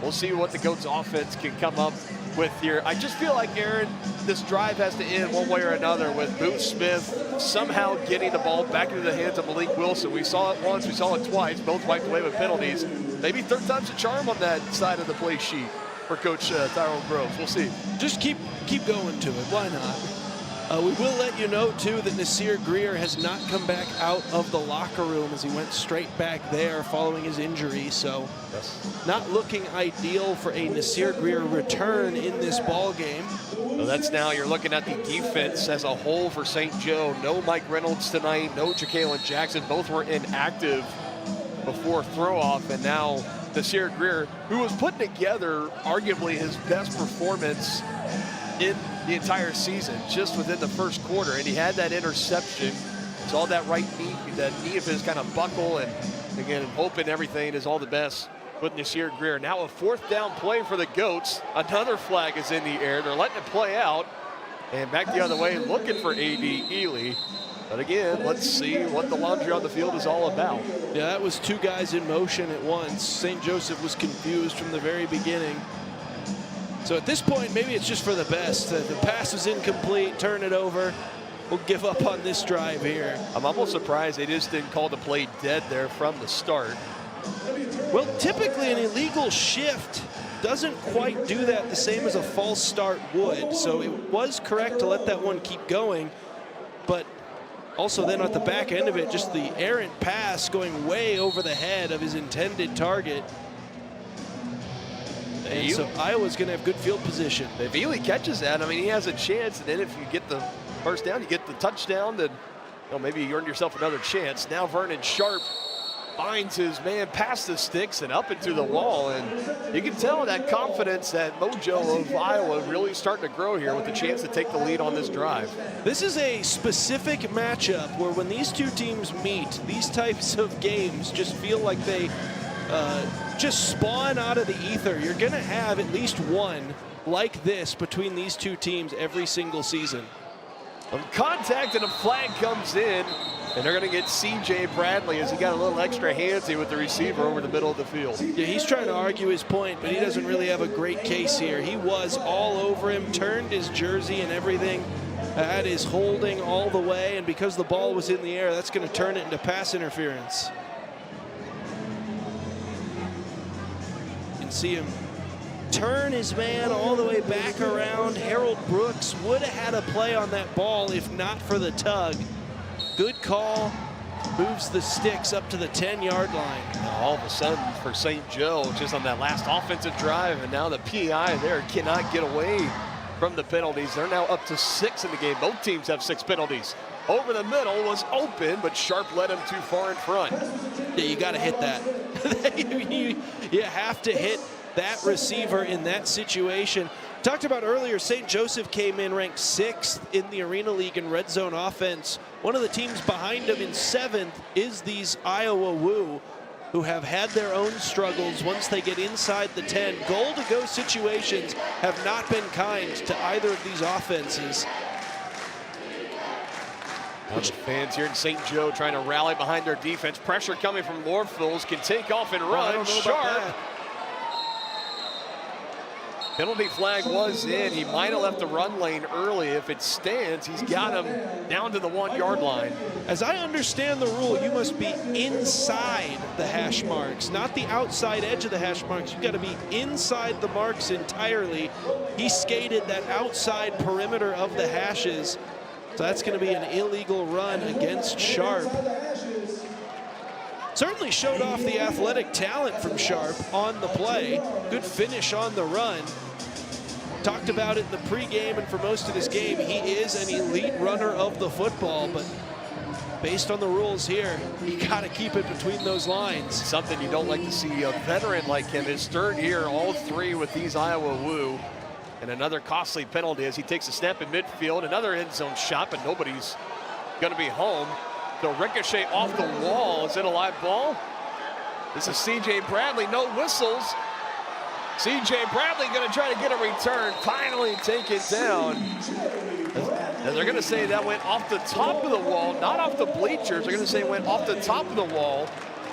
we'll see what the Goats offense can come up with here. I just feel like, Aaron, this drive has to end one way or another with Booth Smith somehow getting the ball back into the hands of Malik Wilson. We saw it once, we saw it twice, both wiped away with penalties. Maybe third time's a charm on that side of the play sheet for Coach Tyrone Groves. We'll see. Just keep going to it. Why not? We will let you know, too, that Nasir Greer has not come back out of the locker room as he went straight back there following his injury. So not looking ideal for a Nasir Greer return in this ball game. So that's now you're looking at the defense as a whole for St. Joe. No Mike Reynolds tonight, no Ja'Kalen Jackson. Both were inactive before throw-off, and now Nasir Greer, who was putting together arguably his best performance in the entire season, just within the first quarter, and he had that interception. Saw that right knee, that knee of his kind of buckle, and again, hoping everything is all the best with Nasir Greer. Now a fourth down play for the Goats. Another flag is in the air. They're letting it play out, and back the other way, looking for A.D. Ely. But again, let's see what the laundry on the field is all about. Yeah, that was two guys in motion at once. St. Joseph was confused from the very beginning. So at this point, maybe it's just for the best. The pass is incomplete, turn it over. We'll give up on this drive here. I'm almost surprised they just didn't call the play dead there from the start. Well, typically an illegal shift doesn't quite do that the same as a false start would. So it was correct to let that one keep going. But also then at the back end of it, just the errant pass going way over the head of his intended target. And so Iowa's going to have good field position. If Ely catches that, I mean, he has a chance. And then if you get the first down, you get the touchdown, then maybe you earned yourself another chance. Now Vernon Sharp finds his man past the sticks and up into the wall. And you can tell that confidence, that mojo of Iowa really starting to grow here with the chance to take the lead on this drive. This is a specific matchup where when these two teams meet, these types of games just feel like they just spawn out of the ether. You're going to have at least one like this between these two teams every single season. Contact and a flag comes in, and they're going to get C.J. Bradley as he got a little extra handsy with the receiver over the middle of the field. Yeah, he's trying to argue his point, but he doesn't really have a great case here. He was all over him, turned his jersey and everything, had his holding all the way, and because the ball was in the air, that's going to turn it into pass interference. See him turn his man all the way back around. Harold Brooks would have had a play on that ball if not for the tug. Good call. Moves the sticks up to the 10-yard line. Now all of a sudden for St. Joe, just on that last offensive drive, and now the PI there cannot get away from the penalties. They're now up to 6 in the game. Both teams have 6 penalties. Over the middle was open, but Sharp led him too far in front. Yeah, you got to hit that. You have to hit that receiver in that situation. Talked about earlier, St. Joseph came in ranked 6th in the Arena League in red zone offense. One of the teams behind them in 7th is these Iowa Woo, who have had their own struggles once they get inside the 10. Goal-to-go situations have not been kind to either of these offenses. The fans here in St. Joe trying to rally behind their defense. Pressure coming from Lorfils, can take off and run. Sharp. Penalty flag was in. He might have left the run lane early. If it stands, he's got him down to the 1-yard line. As I understand the rule, you must be inside the hash marks, not the outside edge of the hash marks. You've got to be inside the marks entirely. He skated that outside perimeter of the hashes. So that's going to be an illegal run against Sharp. Certainly showed off the athletic talent from Sharp on the play. Good finish on the run. Talked about it in the pregame and for most of this game. He is an elite runner of the football, but based on the rules here, you got to keep it between those lines. Something you don't like to see a veteran like him. His third year, all 3 with these Iowa Woo. And another costly penalty as he takes a snap in midfield. Another end zone shot, but nobody's going to be home. The ricochet off the wall. Is it a live ball? This is C.J. Bradley. No whistles. C.J. Bradley going to try to get a return. Finally take it down. And they're going to say that went off the top of the wall, not off the bleachers. They're going to say it went off the top of the wall.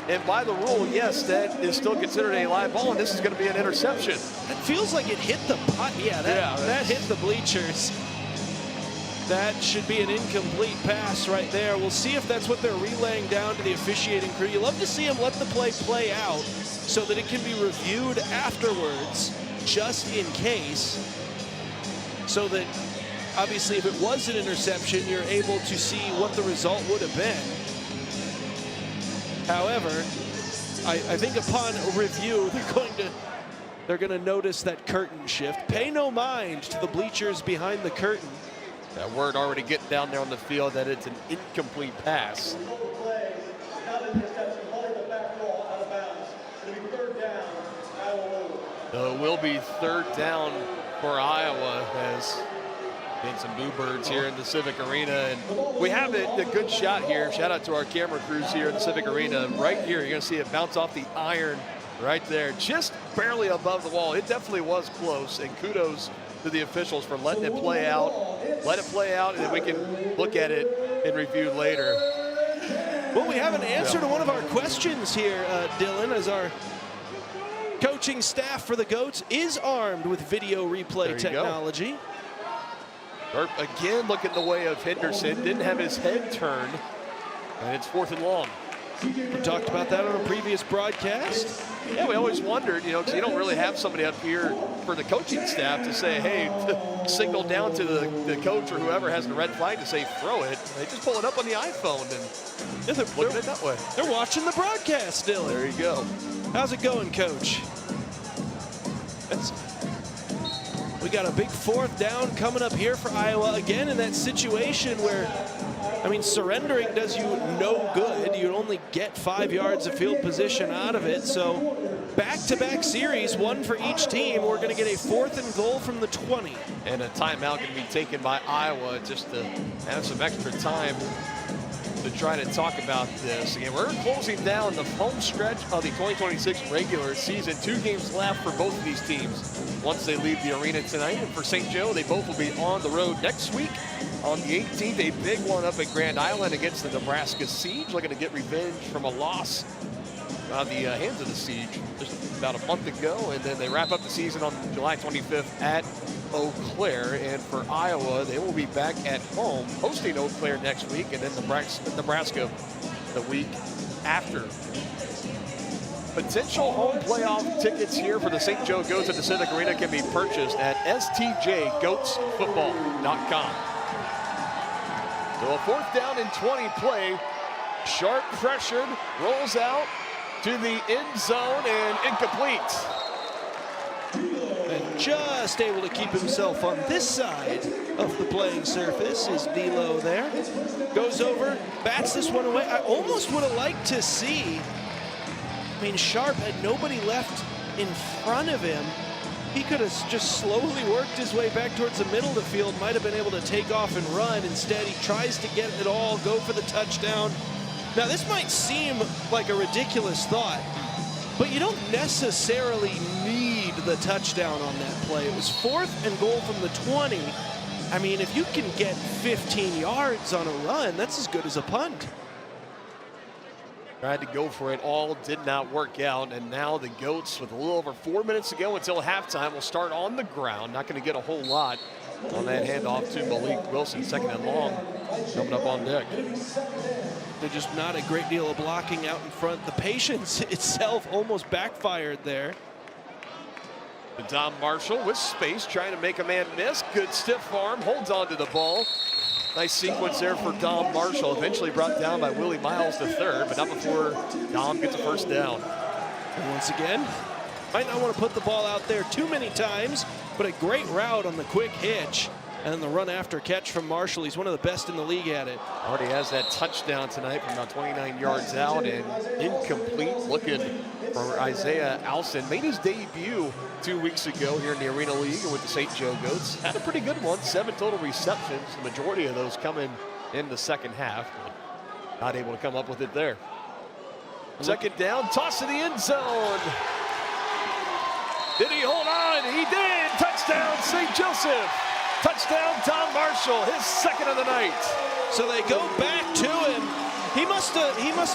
And by the rule, yes, that is still considered a live ball, and this is going to be an interception. It feels like it hit the putt. Yeah, that hit the bleachers. That should be an incomplete pass right there. We'll see if that's what they're relaying down to the officiating crew. You love to see them let the play out so that it can be reviewed afterwards, just in case, so that obviously if it was an interception, you're able to see what the result would have been. However, I think upon review, they're going to notice that curtain shift. Pay no mind to the bleachers behind the curtain. That word already getting down there on the field that it's an incomplete pass. So it will be third down for Iowa as getting some boo birds here in the Civic Arena. And we have a good shot here. Shout out to our camera crews here in the Civic Arena. Right here, you're going to see it bounce off the iron right there, just barely above the wall. It definitely was close, and kudos to the officials for letting it play out. Let it play out, and then we can look at it and review later. Well, we have an answer to one of our questions here, Dylan, as our coaching staff for the Goats is armed with video replay technology. Sharp again looking the way of Henderson, didn't have his head turned, and it's 4th and long. We talked about that on a previous broadcast. Yeah, we always wondered, because you don't really have somebody up here for the coaching staff to say, hey, signal down to the coach or whoever has the red flag to say throw it. They just pull it up on the iPhone and they're looking at it that way. They're watching the broadcast still. There you go. How's it going, Coach? We got a big 4th down coming up here for Iowa again in that situation where, surrendering does you no good. You only get 5 yards of field position out of it. So back-to-back series, one for each team. We're going to get a 4th and goal from the 20. And a timeout going to be taken by Iowa just to have some extra time to try to talk about this. Again, we're closing down the home stretch of the 2026 regular season. 2 games left for both of these teams once they leave the arena tonight. And for St. Joe, they both will be on the road next week on the 18th. A big one up at Grand Island against the Nebraska Siege, looking to get revenge from a loss on the hands of the Siege just about a month ago. And then they wrap up the season on July 25th at Eau Claire. And for Iowa, they will be back at home hosting Eau Claire next week, and then Nebraska the week after. Potential home playoff tickets here for the St. Joe Goats at the Civic Arena can be purchased at stjgoatsfootball.com. So a 4th down and 20 play. Sharp pressured, rolls out to the end zone and incomplete. And just able to keep himself on this side of the playing surface is D'Lo there. Goes over, bats this one away. I almost would have liked to see, Sharp had nobody left in front of him. He could have just slowly worked his way back towards the middle of the field, might have been able to take off and run. Instead, he tries to get it all, go for the touchdown. Now, this might seem like a ridiculous thought, but you don't necessarily need the touchdown on that play. It was 4th and goal from the 20. If you can get 15 yards on a run, that's as good as a punt. Tried to go for it all, did not work out, and now the Goats, with a little over 4 minutes to go until halftime, will start on the ground. Not going to get a whole lot on that handoff to Malik Wilson, 2nd and long, coming up on deck. There's just not a great deal of blocking out in front. The patience itself almost backfired there. Dom Marshall with space, trying to make a man miss. Good stiff arm, holds on to the ball. Nice sequence there for Dom Marshall. Eventually brought down by Willie Miles III, but not before Dom gets a 1st down. And once again, might not want to put the ball out there too many times, but a great route on the quick hitch. And then the run after catch from Marshall. He's one of the best in the league at it. Already has that touchdown tonight from about 29 yards out, and incomplete looking for Isaiah Alston. Made his debut 2 weeks ago here in the Arena League with the St. Joe Goats. Had a pretty good one, 7 total receptions. The majority of those coming in the second half. Not able to come up with it there. 2nd down, toss to the end zone. Did he hold on? He did. Touchdown, St. Joseph. Touchdown, Tom Marshall, his 2nd of the night. So they go back to him, He must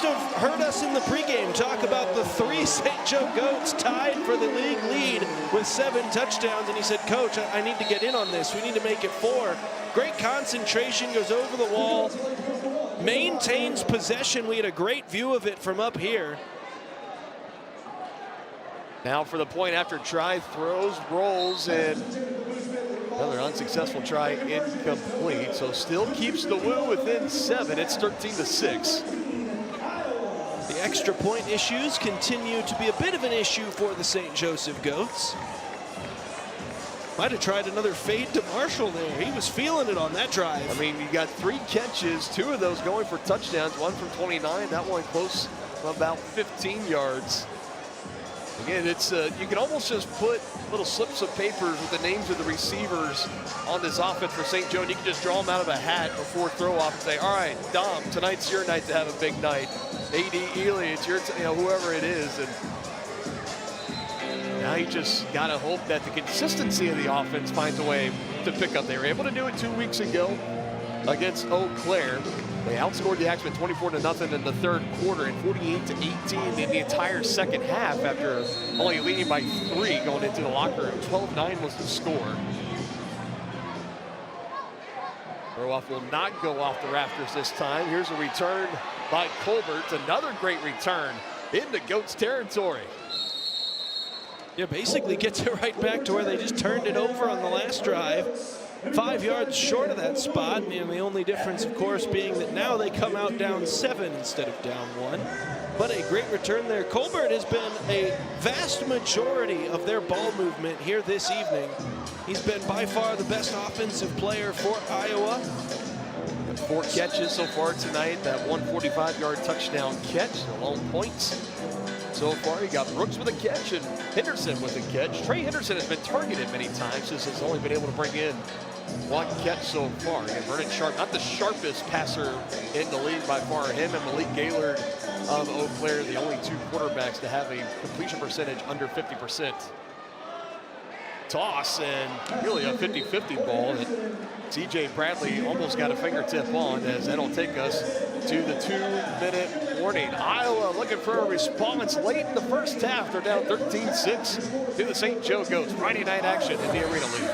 have heard us in the pregame talk about the 3 St. Joe Goats tied for the league lead with 7 touchdowns, and he said, Coach, I need to get in on this. We need to make it 4. Great concentration, goes over the wall, maintains possession. We had a great view of it from up here. Now for the point after try, throws, rolls, and another unsuccessful try, incomplete. So still keeps the Woo within 7. It's 13-6. The extra point issues continue to be a bit of an issue for the St. Joseph Goats. Might have tried another fade to Marshall there. He was feeling it on that drive. I mean, you got 3 catches, 2 of those going for touchdowns, 1 from 29, that one close about 15 yards. Again, it's you can almost just put little slips of papers with the names of the receivers on this offense for St. Joe, and you can just draw them out of a hat before throw-off and say, all right, Dom, tonight's your night to have a big night. A.D. Ely, it's your, whoever it is. And now you just got to hope that the consistency of the offense finds a way to pick up. They were able to do it 2 weeks ago against Eau Claire. They outscored the Axemen 24-0 in the third quarter and 48-18 in the entire second half after only leading by 3 going into the locker room. 12-9 was the score. Throw-off will not go off the rafters this time. Here's a return by Colbert. Another great return into Goats territory. Yeah, basically gets it right back to where they just turned it over on the last drive. 5 yards short of that spot, and the only difference, of course, being that now they come out down 7 instead of down 1. But a great return there. Colbert has been a vast majority of their ball movement here this evening. He's been by far the best offensive player for Iowa. 4 catches so far tonight. That 145-yard touchdown catch, the lone points. So far, you got Brooks with a catch and Henderson with a catch. Trey Henderson has been targeted many times, just has only been able to bring in 1 catch so far. And Vernon Sharp, not the sharpest passer in the league by far. Him and Malik Gaylord of Eau Claire, the only 2 quarterbacks to have a completion percentage under 50%. Toss and really a 50-50 ball that TJ Bradley almost got a fingertip on, as that'll take us to the 2-minute warning. Iowa looking for a response late in the first half. They're down 13-6 to the St. Joe Goats. Friday night action in the Arena League.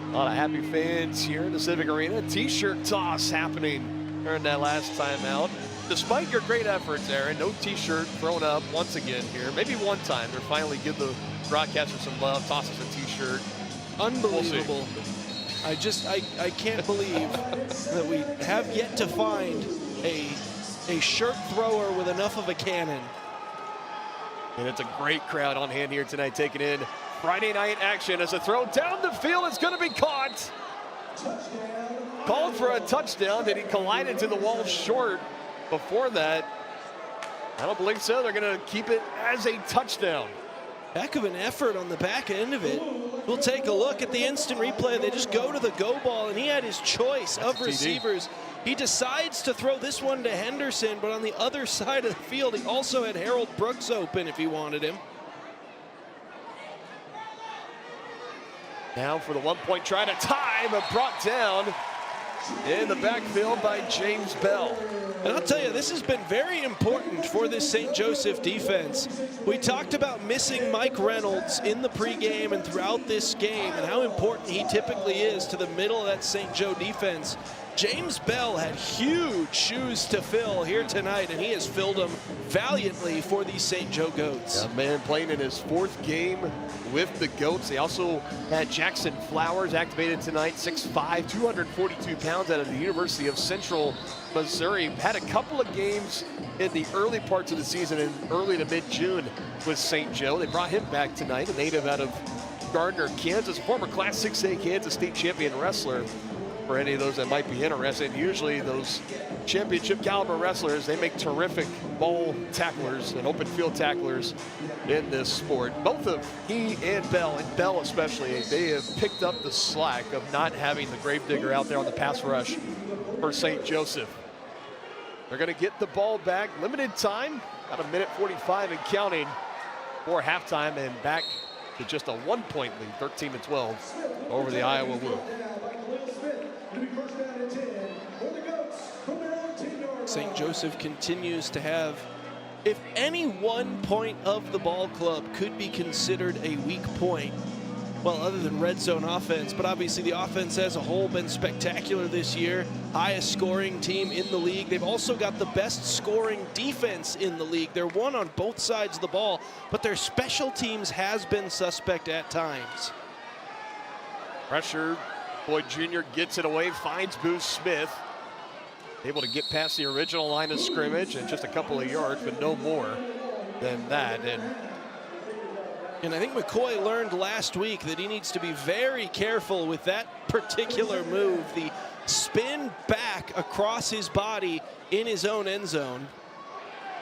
A lot of happy fans here in the Civic Arena. T-shirt toss happening during that last time out. Despite your great efforts, Aaron, no T-shirt thrown up once again here. Maybe one time they'll finally give the broadcaster some love, tosses a T-shirt. Unbelievable. I can't believe that we have yet to find a shirt thrower with enough of a cannon. And it's a great crowd on hand here tonight, taking in Friday night action as a throw down the field is going to be caught. Called for a touchdown. Did he collide into the wall short before that? I don't believe so. They're going to keep it as a touchdown. Heck of an effort on the back end of it. We'll take a look at the instant replay. They just go to the go ball, and he had his choice of receivers. He decides to throw this one to Henderson, but on the other side of the field, he also had Harold Brooks open if he wanted him. Now for the 1-point try to tie, but brought down in the backfield by James Bell. And I'll tell you, this has been very important for this St. Joseph defense. We talked about missing Mike Reynolds in the pregame and throughout this game and how important he typically is to the middle of that St. Joe defense. James Bell had huge shoes to fill here tonight, and he has filled them valiantly for these St. Joe Goats. A man playing in his 4th game with the Goats. They also had Jackson Flowers activated tonight, 6'5", 242 pounds out of the University of Central Missouri. Had a couple of games in the early parts of the season in early to mid-June with St. Joe. They brought him back tonight, a native out of Gardner, Kansas, former Class 6A Kansas State champion wrestler. For any of those that might be interested, usually those championship caliber wrestlers, they make terrific ball tacklers and open field tacklers in this sport. Both of he and Bell especially, they have picked up the slack of not having the gravedigger out there on the pass rush for St. Joseph. They're going to get the ball back. Limited time, about 1:45 and counting for halftime, and back to just a 1-point lead, 13-12 over the Iowa Woo. St. Joseph continues to have, if any one point of the ball club could be considered a weak point, well, other than red zone offense, but obviously the offense as a whole been spectacular this year. Highest scoring team in the league. They've also got the best scoring defense in the league. They're one on both sides of the ball, but their special teams has been suspect at times. Pressure, Boyd Jr. gets it away, finds Booth Smith. Able to get past the original line of scrimmage and just a couple of yards, but no more than that. And I think McCoy learned last week that he needs to be very careful with that particular move, the spin back across his body in his own end zone.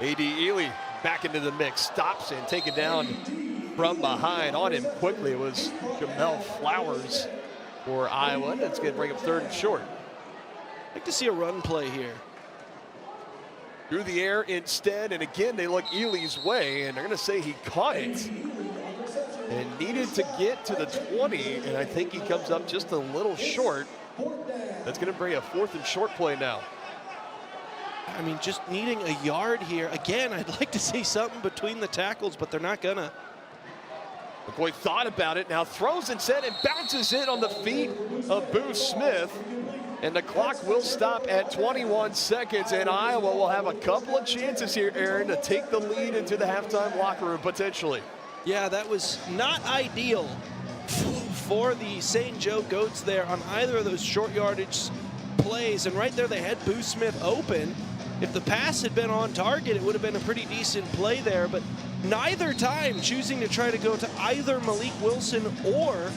A.D. Ely back into the mix, stops and taken down from behind. On him quickly, it was Jamel Flowers for Iowa. And it's going to bring up 3rd and short. I'd like to see a run play here. Through the air instead, and again, they look Ely's way, and they're going to say he caught it and needed to get to the 20, and I think he comes up just a little short. That's going to bring a 4th and short play now. I mean, just needing a yard here. Again, I'd like to see something between the tackles, but they're not gonna. McCoy thought about it, now throws instead and bounces in on the feet of Booth Smith. And the clock will stop at 21 seconds, and Iowa will have a couple of chances here, Aaron, to take the lead into the halftime locker room, potentially. Yeah, that was not ideal for the St. Joe Goats there on either of those short yardage plays. And right there, they had Booth Smith open. If the pass had been on target, it would have been a pretty decent play there, but neither time choosing to try to go to either Malik Wilson or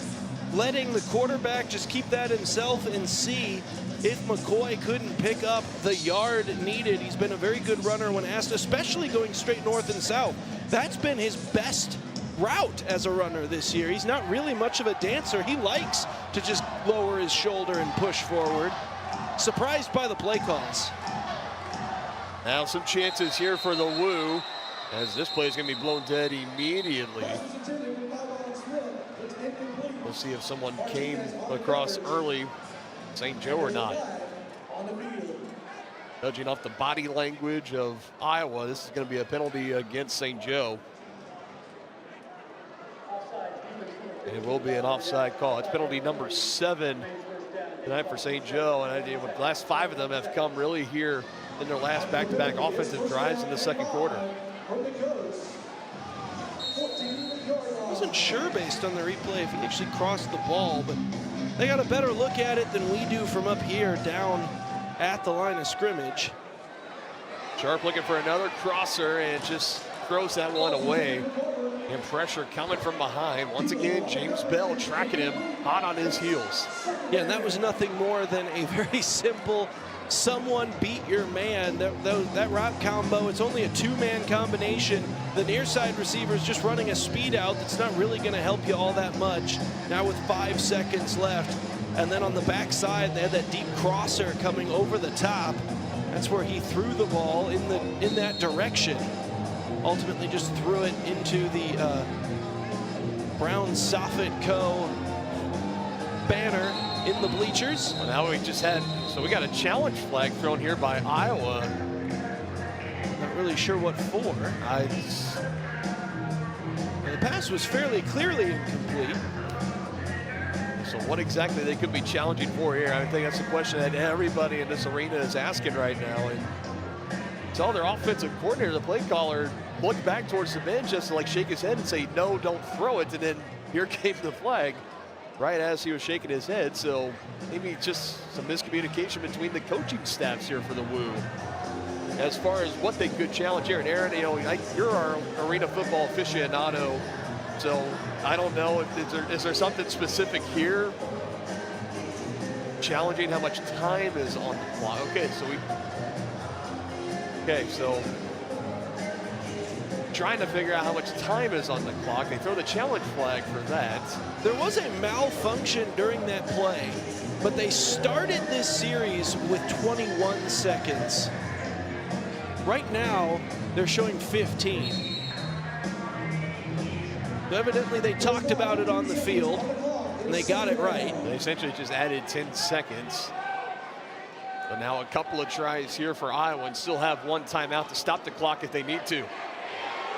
letting the quarterback just keep that himself and see if McCoy couldn't pick up the yard needed. He's been a very good runner when asked, especially going straight north and south. That's been his best route as a runner this year. He's not really much of a dancer. He likes to just lower his shoulder and push forward. Surprised by the play calls. Now some chances here for the Woo, as this play is going to be blown dead immediately. We'll see if someone came across early, St. Joe or not. Judging off the body language of Iowa, this is going to be a penalty against St. Joe. It will be an offside call. It's penalty number 7 tonight for St. Joe, and the last 5 of them have come really here in their last back-to-back offensive drives in the second quarter. Wasn't sure based on the replay if he actually crossed the ball, but They got a better look at it than we do from up here down at the line of scrimmage. Sharp looking for another crosser and just throws that one away. And pressure coming from behind. Once again, James Bell tracking him hot on his heels. Yeah, and that was nothing more than a very simple someone beat your man. That route combo, it's only a two-man combination. The near side receiver is just running a speed out that's not really going to help you all that much. Now with 5 seconds left. And then on the backside, they had that deep crosser coming over the top. That's where he threw the ball in that direction. Ultimately just threw it into the Brown Soffit Co. banner in the bleachers. Well, now we just had, so we got a challenge flag thrown here by Iowa. Not really sure what for. The pass was fairly clearly incomplete. So what exactly they could be challenging for here? I think that's the question that everybody in this arena is asking right now. And tell their offensive coordinator, the play caller, look back towards the bench just to like shake his head and say, no, don't throw it. And then here came the flag right as he was shaking his head. So maybe just some miscommunication between the coaching staffs here for the Woo. As far as what they could challenge here. And Aaron, you know, you're our arena football aficionado. So I don't know, is there something specific here? Challenging how much time is on the clock. Okay, so trying to figure out how much time is on the clock. They throw the challenge flag for that. There was a malfunction during that play, but they started this series with 21 seconds. Right now, they're showing 15. Evidently, they talked about it on the field, and they got it right. They essentially just added 10 seconds. But now a couple of tries here for Iowa and still have one timeout to stop the clock if they need to.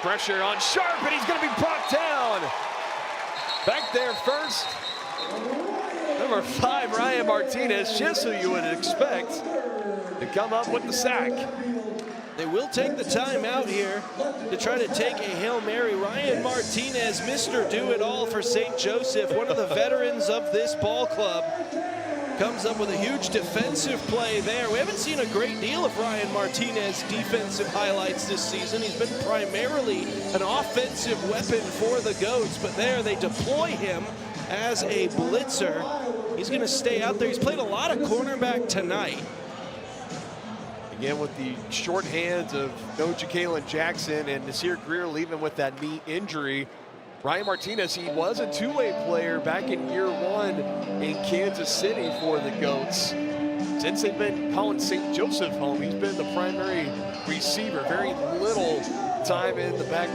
Pressure on Sharp, and he's going to be brought down. Back there first. Number 5, Ryan Martinez, just who you would expect to come up with the sack. They will take the timeout here to try to take a Hail Mary. Ryan Martinez, Mr. Do-It-All for St. Joseph, one of the veterans of this ball club, comes up with a huge defensive play there. We haven't seen a great deal of Ryan Martinez defensive highlights this season. He's been primarily an offensive weapon for the Goats, but there they deploy him as a blitzer. He's going to stay out there. He's played a lot of cornerback tonight. Again, with the short hands of Noah Jalen Jackson and Nasir Greer leaving with that knee injury. Ryan Martinez, he was a two-way player back in year 1 in Kansas City for the Goats. Since they've been calling St. Joseph home, he's been the primary receiver. Very little time in the back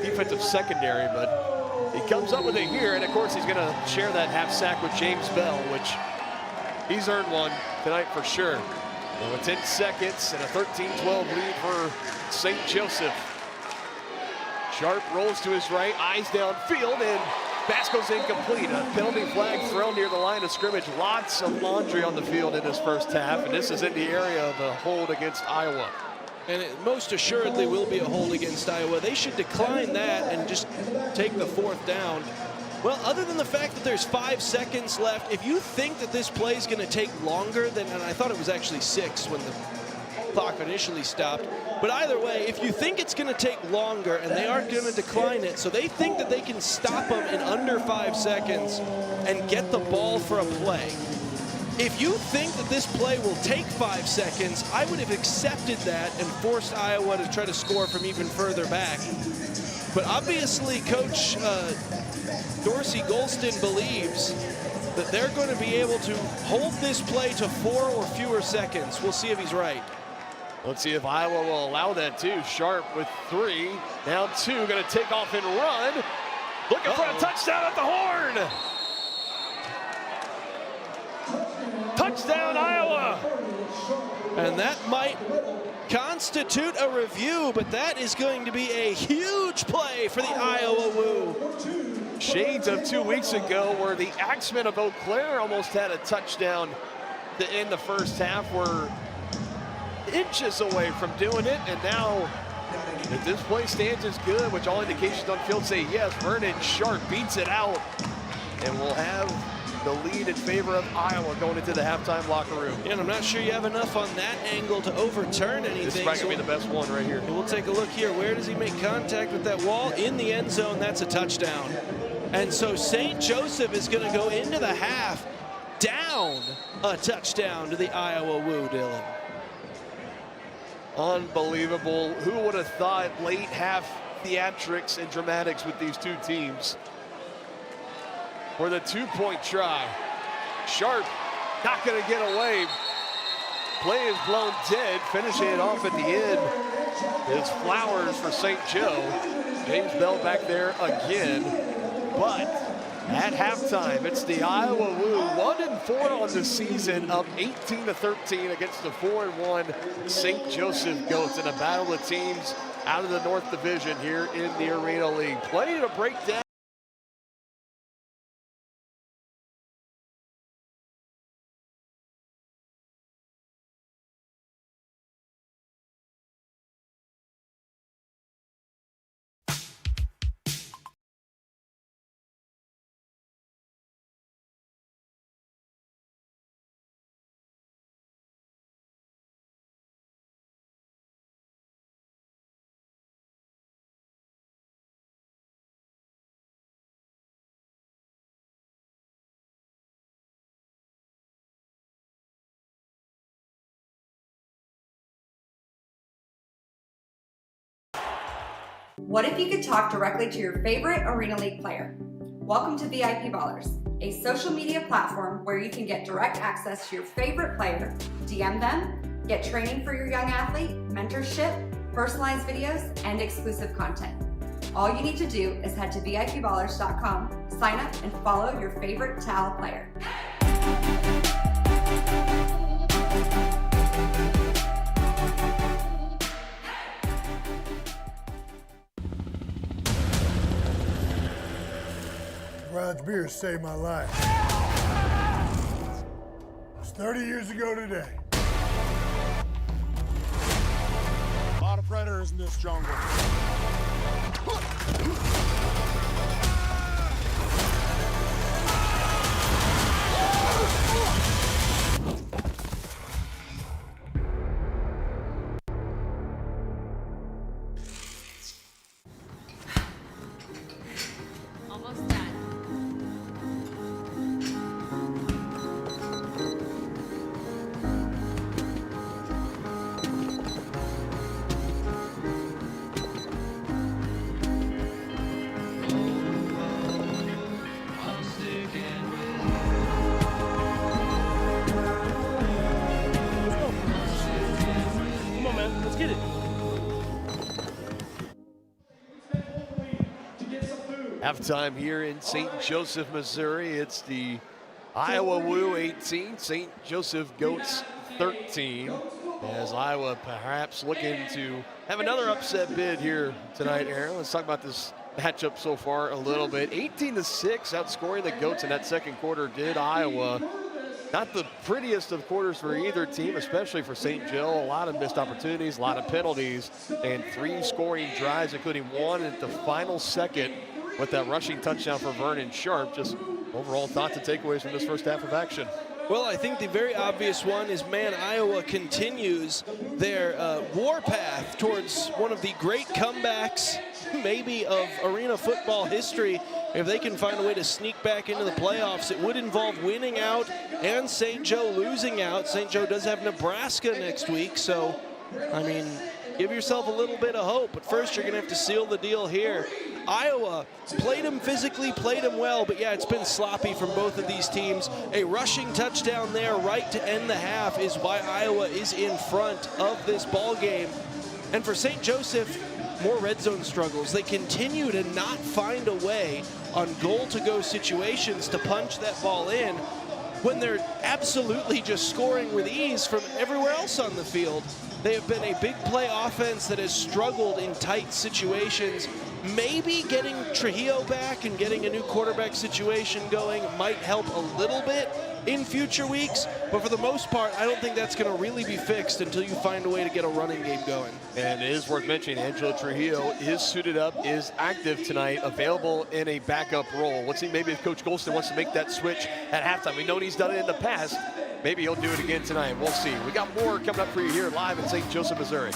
defensive secondary, but he comes up with it here, and of course he's gonna share that half sack with James Bell, which he's earned one tonight for sure. And with 10 seconds and a 13-12 lead for St. Joseph. Sharp rolls to his right, eyes downfield, and pass goes incomplete. A penalty flag thrown near the line of scrimmage. Lots of laundry on the field in this first half, and this is in the area of a hold against Iowa. And it most assuredly will be a hold against Iowa. They should decline that and just take the 4th down. Well, other than the fact that there's 5 seconds left, if you think that this play is going to take longer than, and I thought it was actually 6 when the clock initially stopped, but either way, if you think it's going to take longer, and they are going to decline it, so they think that they can stop them in under 5 seconds and get the ball for a play. If you think that this play will take 5 seconds, I would have accepted that and forced Iowa to try to score from even further back. But obviously, Coach Dorsey Golston believes that they're going to be able to hold this play to 4 or fewer seconds. We'll see if he's right. Let's see if Iowa will allow that too. Sharp with 3, now 2, going to take off and run. Looking for a touchdown at the horn. Touchdown, Iowa. And that might constitute a review, but that is going to be a huge play for the Iowa Woo. Shades of 2 weeks ago where the Axemen of Eau Claire almost had a touchdown to end the first half. We're inches away from doing it, and now if this play stands as good, which all indications on field say yes, Vernon Sharp beats it out, and we'll have the lead in favor of Iowa going into the halftime locker room. And I'm not sure you have enough on that angle to overturn anything. This is probably going to be the best one right here. We'll take a look here. Where does he make contact with that wall? In the end zone. That's a touchdown. And so St. Joseph is going to go into the half down a touchdown to the Iowa Woo, Dylan. Unbelievable. Who would have thought late half theatrics and dramatics with these two teams? For the two-point try. Sharp not going to get away. Play is blown dead. Finishing it off at the end is Flowers for St. Joe. James Bell back there again. But at halftime, it's the Iowa Woo 1-4 on the season, up 18-13 against the 4-1 St. Joseph Goats in a battle of teams out of the North Division here in the Arena League. Plenty to break down. What if you could talk directly to your favorite Arena League player? Welcome to VIP Ballers, a social media platform where you can get direct access to your favorite player, DM them, get training for your young athlete, mentorship, personalized videos, and exclusive content. All you need to do is head to VIPballers.com, sign up, and follow your favorite TAL player. Brown's beer saved my life. It's 30 years ago today. A lot of predators in this jungle. Almost done. Come on, man. Let's get it. Halftime here in St. Joseph, Missouri. It's the Iowa Woo 18, St. Joseph Goats 13. As Iowa perhaps looking to have another upset bid here tonight, Aaron. Let's talk about this matchup so far a little bit. 18-6 outscoring the Goats in that second quarter did Iowa. Not the prettiest of quarters for either team, especially for St. Joe. A lot of missed opportunities, a lot of penalties, and 3 scoring drives, including one at the final second with that rushing touchdown for Vernon Sharp. Just overall thoughts and takeaways from this first half of action. Well, I think the very obvious one is, man, Iowa continues their warpath towards one of the great comebacks, maybe of arena football history. If they can find a way to sneak back into the playoffs, it would involve winning out and St. Joe losing out. St. Joe does have Nebraska next week, so, I mean, give yourself a little bit of hope. But first, you're going to have to seal the deal here. Iowa played them physically, played them well, but yeah, it's been sloppy from both of these teams. A rushing touchdown there right to end the half is why Iowa is in front of this ball game. And for St. Joseph, more red zone struggles. They continue to not find a way on goal-to-go situations to punch that ball in when they're absolutely just scoring with ease from everywhere else on the field. They have been a big play offense that has struggled in tight situations. Maybe getting Trujillo back and getting a new quarterback situation going might help a little bit, in future weeks, but for the most part, I don't think that's going to really be fixed until you find a way to get a running game going. And it is worth mentioning, Angelo Trujillo is suited up, is active tonight, available in a backup role. Let's see maybe if Coach Golston wants to make that switch at halftime. We know he's done it in the past. Maybe he'll do it again tonight. We'll see. We got more coming up for you here live in St. Joseph, Missouri.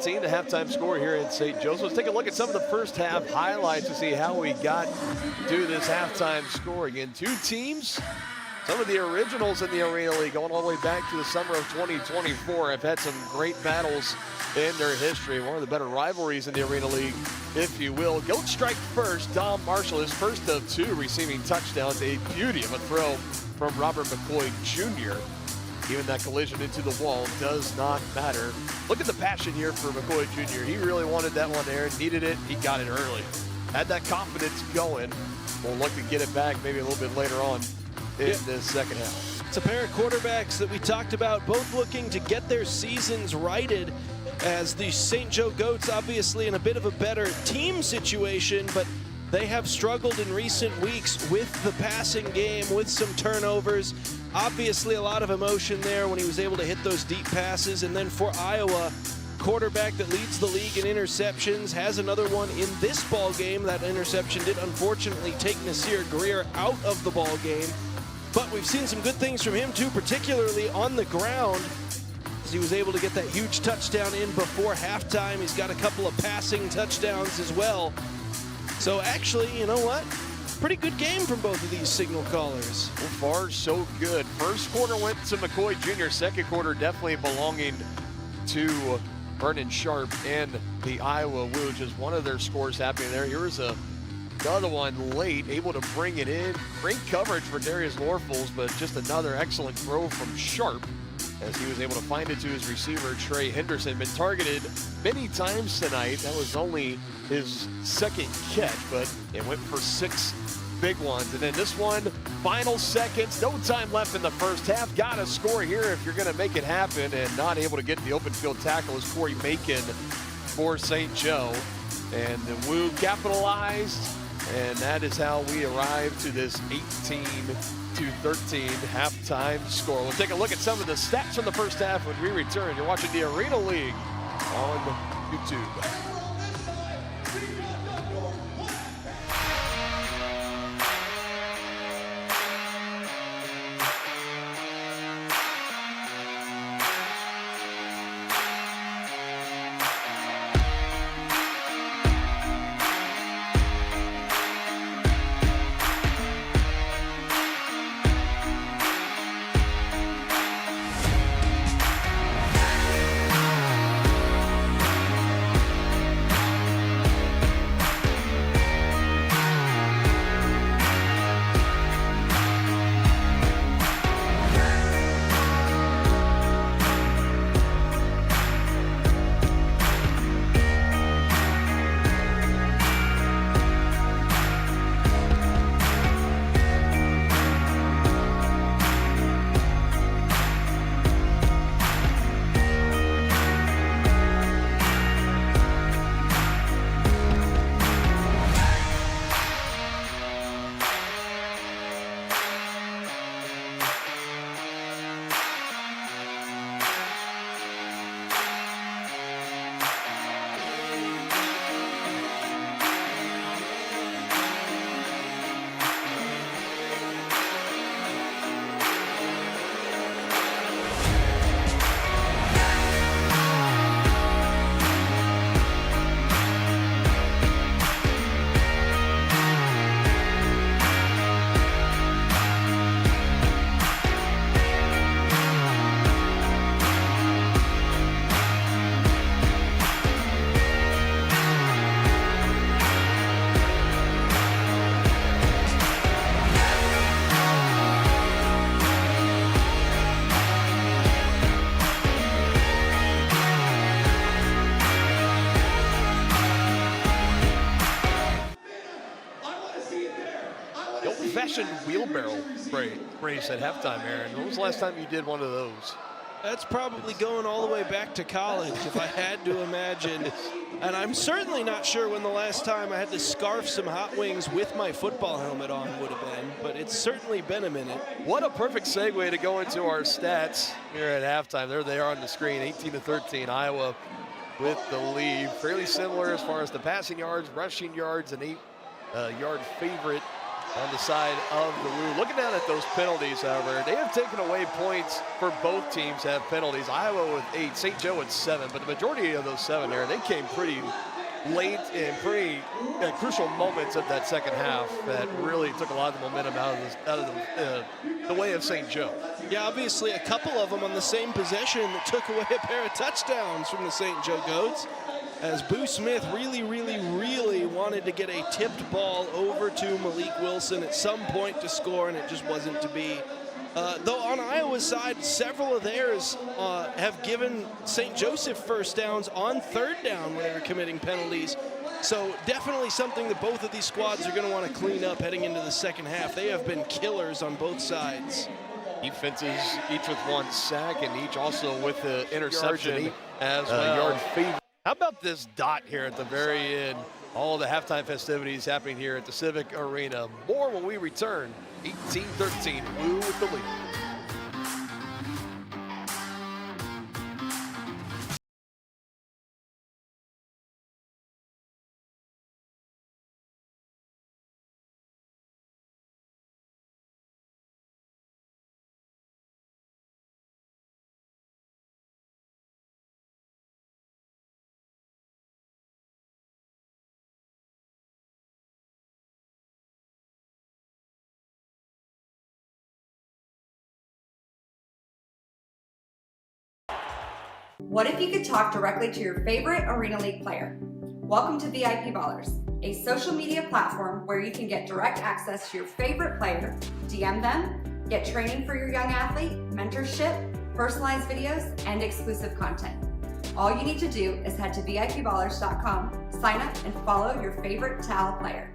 The halftime score here in St. Joseph. Let's take a look at some of the first half highlights to see how we got to this halftime score. Again, two teams, some of the originals in the Arena League going all the way back to the summer of 2024 have had some great battles in their history. One of the better rivalries in the Arena League, if you will. Goat strike first. Dom Marshall, his first of two receiving touchdowns. A beauty of a throw from Robert McCoy Jr. Even that collision into the wall does not matter. Look at the passion here for McCoy Jr. He really wanted that one there, needed it, he got it early. Had that confidence going. We'll look to get it back maybe a little bit later on in this second half. It's a pair of quarterbacks that we talked about, both looking to get their seasons righted, as the St. Joe Goats obviously in a bit of a better team situation, but they have struggled in recent weeks with the passing game, with some turnovers. Obviously a lot of emotion there when he was able to hit those deep passes. And then for Iowa, quarterback that leads the league in interceptions, has another one in this ball game. That interception did unfortunately take Nasir Greer out of the ball game. But we've seen some good things from him too, particularly on the ground, as he was able to get that huge touchdown in before halftime. He's got a couple of passing touchdowns as well. So actually, you know what? Pretty good game from both of these signal callers. So far, so good. First quarter went to McCoy Jr. Second quarter definitely belonging to Vernon Sharp and the Iowa Woo. Just one of their scores happening there. Here was another one late, able to bring it in. Great coverage for Darius Lorfels, but just another excellent throw from Sharp as he was able to find it to his receiver, Trey Henderson. Been targeted many times tonight. That was only his second catch, but it went for 6 big ones. And then this one, final seconds, no time left in the first half. Got to score here if you're going to make it happen, and not able to get the open field tackle is Corey Macon for St. Joe. And the Woo capitalized, and that is how we arrive to this 18-13 halftime score. We'll take a look at some of the stats from the first half when we return. You're watching the Arena League on YouTube. wheelbarrow brace at halftime, Aaron. When was the last time you did one of those? That's probably going all the way back to college, if I had to imagine. And I'm certainly not sure when the last time I had to scarf some hot wings with my football helmet on would have been, but it's certainly been a minute. What a perfect segue to go into our stats here at halftime. There they are on the screen, 18-13, Iowa with the lead. Fairly similar as far as the passing yards, rushing yards, an 8-yard favorite on the side of the Woo. Looking down at those penalties, however, they have taken away points for both teams have penalties. Iowa with 8, St. Joe with 7, but the majority of those 7 there, they came pretty late in pretty crucial moments of that second half that really took a lot of the momentum out of the way of St. Joe. Yeah, obviously a couple of them on the same possession that took away a pair of touchdowns from the St. Joe Goats, as Boo Smith really wanted to get a tipped ball over to Malik Wilson at some point to score, and it just wasn't to be. Though on Iowa's side, several of theirs have given St. Joseph first downs on third down when they were committing penalties. So definitely something that both of these squads are going to want to clean up heading into the second half. They have been killers on both sides. Defenses each with 1 sack and each also with the interception as well. Yard fever. How about this dot here at the very end? All the halftime festivities happening here at the Civic Arena. More when we return. 18-13, Woo with the lead. What if you could talk directly to your favorite Arena League player? Welcome to VIP Ballers, a social media platform where you can get direct access to your favorite player, DM them, get training for your young athlete, mentorship, personalized videos, and exclusive content. All you need to do is head to VIPballers.com, sign up, and follow your favorite Tal player.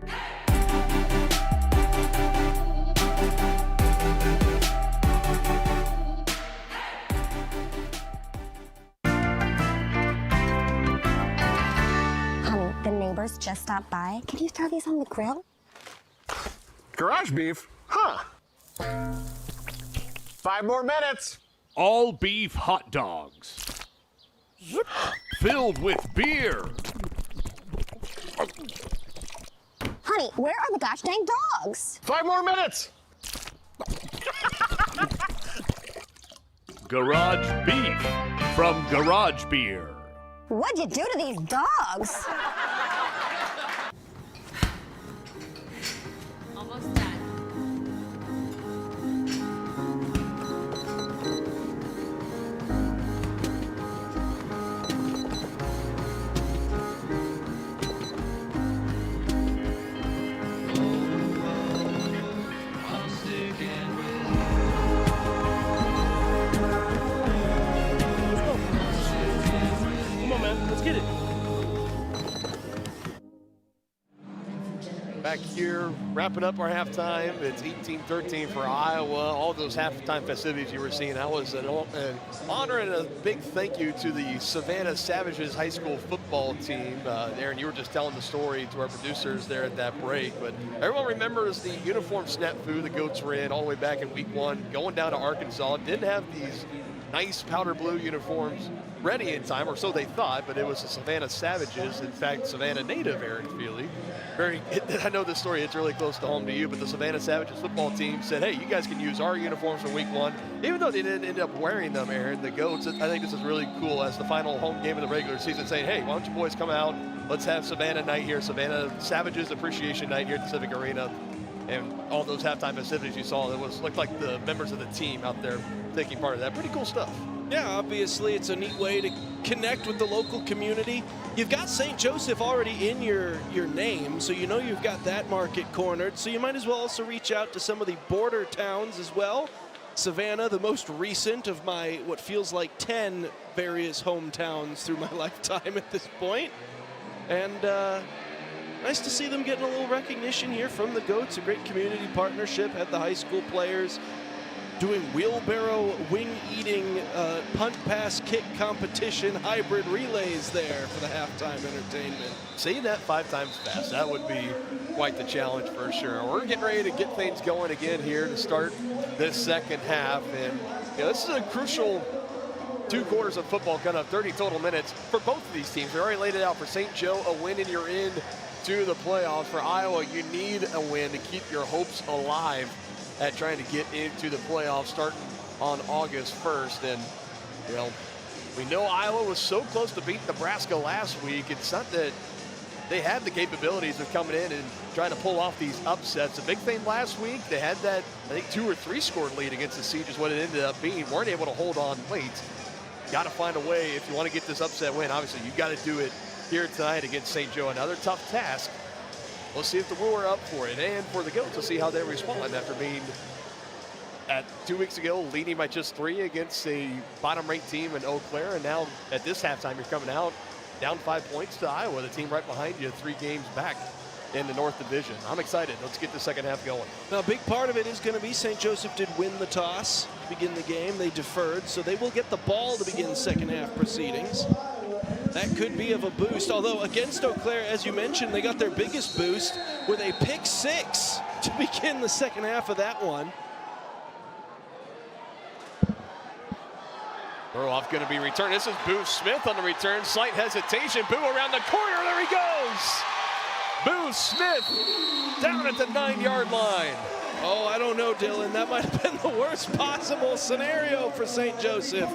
The neighbors just stopped by. Can you throw these on the grill? Garage beef? Huh. 5 more minutes. All beef hot dogs. Filled with beer. Honey, where are the gosh dang dogs? 5 more minutes. Garage beef from Garage Beer. What'd you do to these dogs? Almost done. Come on, man. Let's get it. Back here, wrapping up our halftime. It's 18-13 for Iowa. All those halftime festivities you were seeing, that was an honor and a big thank you to the Savannah Savages high school football team. Aaron, you were just telling the story to our producers there at that break, but everyone remembers the uniform snafu the Goats were in all the way back in week 1, going down to Arkansas. Didn't have these nice powder blue uniforms ready in time, or so they thought, but it was the Savannah Savages, in fact, Savannah native Aaron Feely. I know this story, it's really close to home to you, but the Savannah Savages football team said, hey, you guys can use our uniforms for week 1, even though they didn't end up wearing them, Aaron. The Goats, I think this is really cool as the final home game of the regular season, saying, hey, why don't you boys come out, let's have Savannah night here, Savannah Savages Appreciation Night here at the Civic Arena. And all those halftime festivities you saw, looked like the members of the team out there taking part of that. Pretty cool stuff. Yeah, obviously it's a neat way to connect with the local community. You've got St. Joseph already in your name, so you know you've got that market cornered. So you might as well also reach out to some of the border towns as well. Savannah, the most recent of my what feels like 10 various hometowns through my lifetime at this point. And nice to see them getting a little recognition here from the Goats. A great community partnership. Had the high school players doing wheelbarrow wing-eating punt, pass, kick competition hybrid relays there for the halftime entertainment. Saying that 5 times fast, that would be quite the challenge for sure. We're getting ready to get things going again here to start this second half. And this is a crucial 2 quarters of football, kind of 30 total minutes for both of these teams. They already laid it out for St. Joe, a win and you're in to the playoffs. For Iowa, you need a win to keep your hopes alive at trying to get into the playoffs starting on August 1st. And, we know Iowa was so close to beat Nebraska last week. It's not that they have the capabilities of coming in and trying to pull off these upsets. The big thing last week, they had that, I think, 2 or 3 score lead against the Siege is what it ended up being. Weren't able to hold on late. Got to find a way if you want to get this upset win. Obviously, you got to do it here tonight against St. Joe. Another tough task. We'll see if the Woo are up for it. And for the Goats, we'll see how they respond after being, at 2 weeks ago, leading by just 3 against a bottom-ranked team in Eau Claire. And now, at this halftime, you're coming out down 5 points to Iowa, the team right behind you, 3 games back in the North Division. I'm excited. Let's get the second half going. Now, a big part of it is going to be St. Joseph did win the toss to begin the game. They deferred, so they will get the ball to begin second half proceedings. That could be of a boost, although against Eau Claire, as you mentioned, they got their biggest boost with a pick 6 to begin the second half of that one. Throw off going to be returned. This is Boo Smith on the return. Slight hesitation. Boo around the corner. There he goes. Boo Smith down at the 9-yard line. Oh, I don't know, Dylan. That might have been the worst possible scenario for St. Joseph.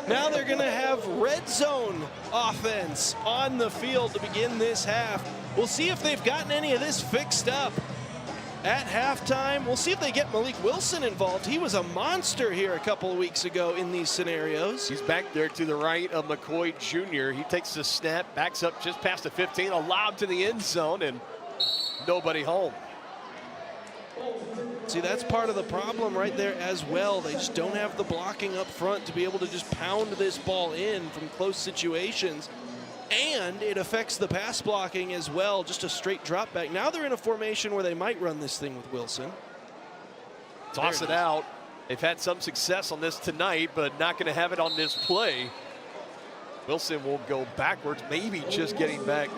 Now they're going to have red zone offense on the field to begin this half. We'll see if they've gotten any of this fixed up at halftime. We'll see if they get Malik Wilson involved. He was a monster here a couple of weeks ago in these scenarios. He's back there to the right of McCoy Jr. He takes the snap, backs up just past the 15, a lob to the end zone, and nobody home. See, that's part of the problem right there as well. They just don't have the blocking up front to be able to just pound this ball in from close situations. And it affects the pass blocking as well, just a straight drop back. Now they're in a formation where they might run this thing with Wilson. Toss it out. They've had some success on this tonight, but not going to have it on this play. Wilson will go backwards, maybe just getting back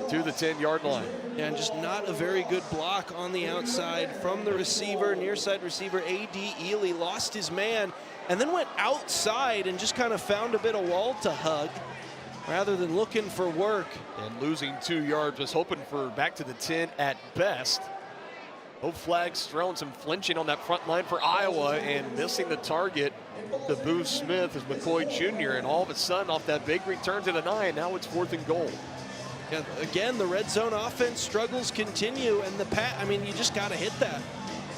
to the 10-yard line. Yeah, and just not a very good block on the outside from the receiver, near side receiver. A.D. Ely lost his man and then went outside and just kind of found a bit of wall to hug rather than looking for work. And losing 2 yards, just hoping for back to the 10 at best. Both flags throwing some flinching on that front line for Iowa and missing the target to Boo Smith as McCoy Jr. And all of a sudden, off that big return to the 9, now it's 4th and goal. Yeah, again, the red zone offense struggles continue, and you just got to hit that.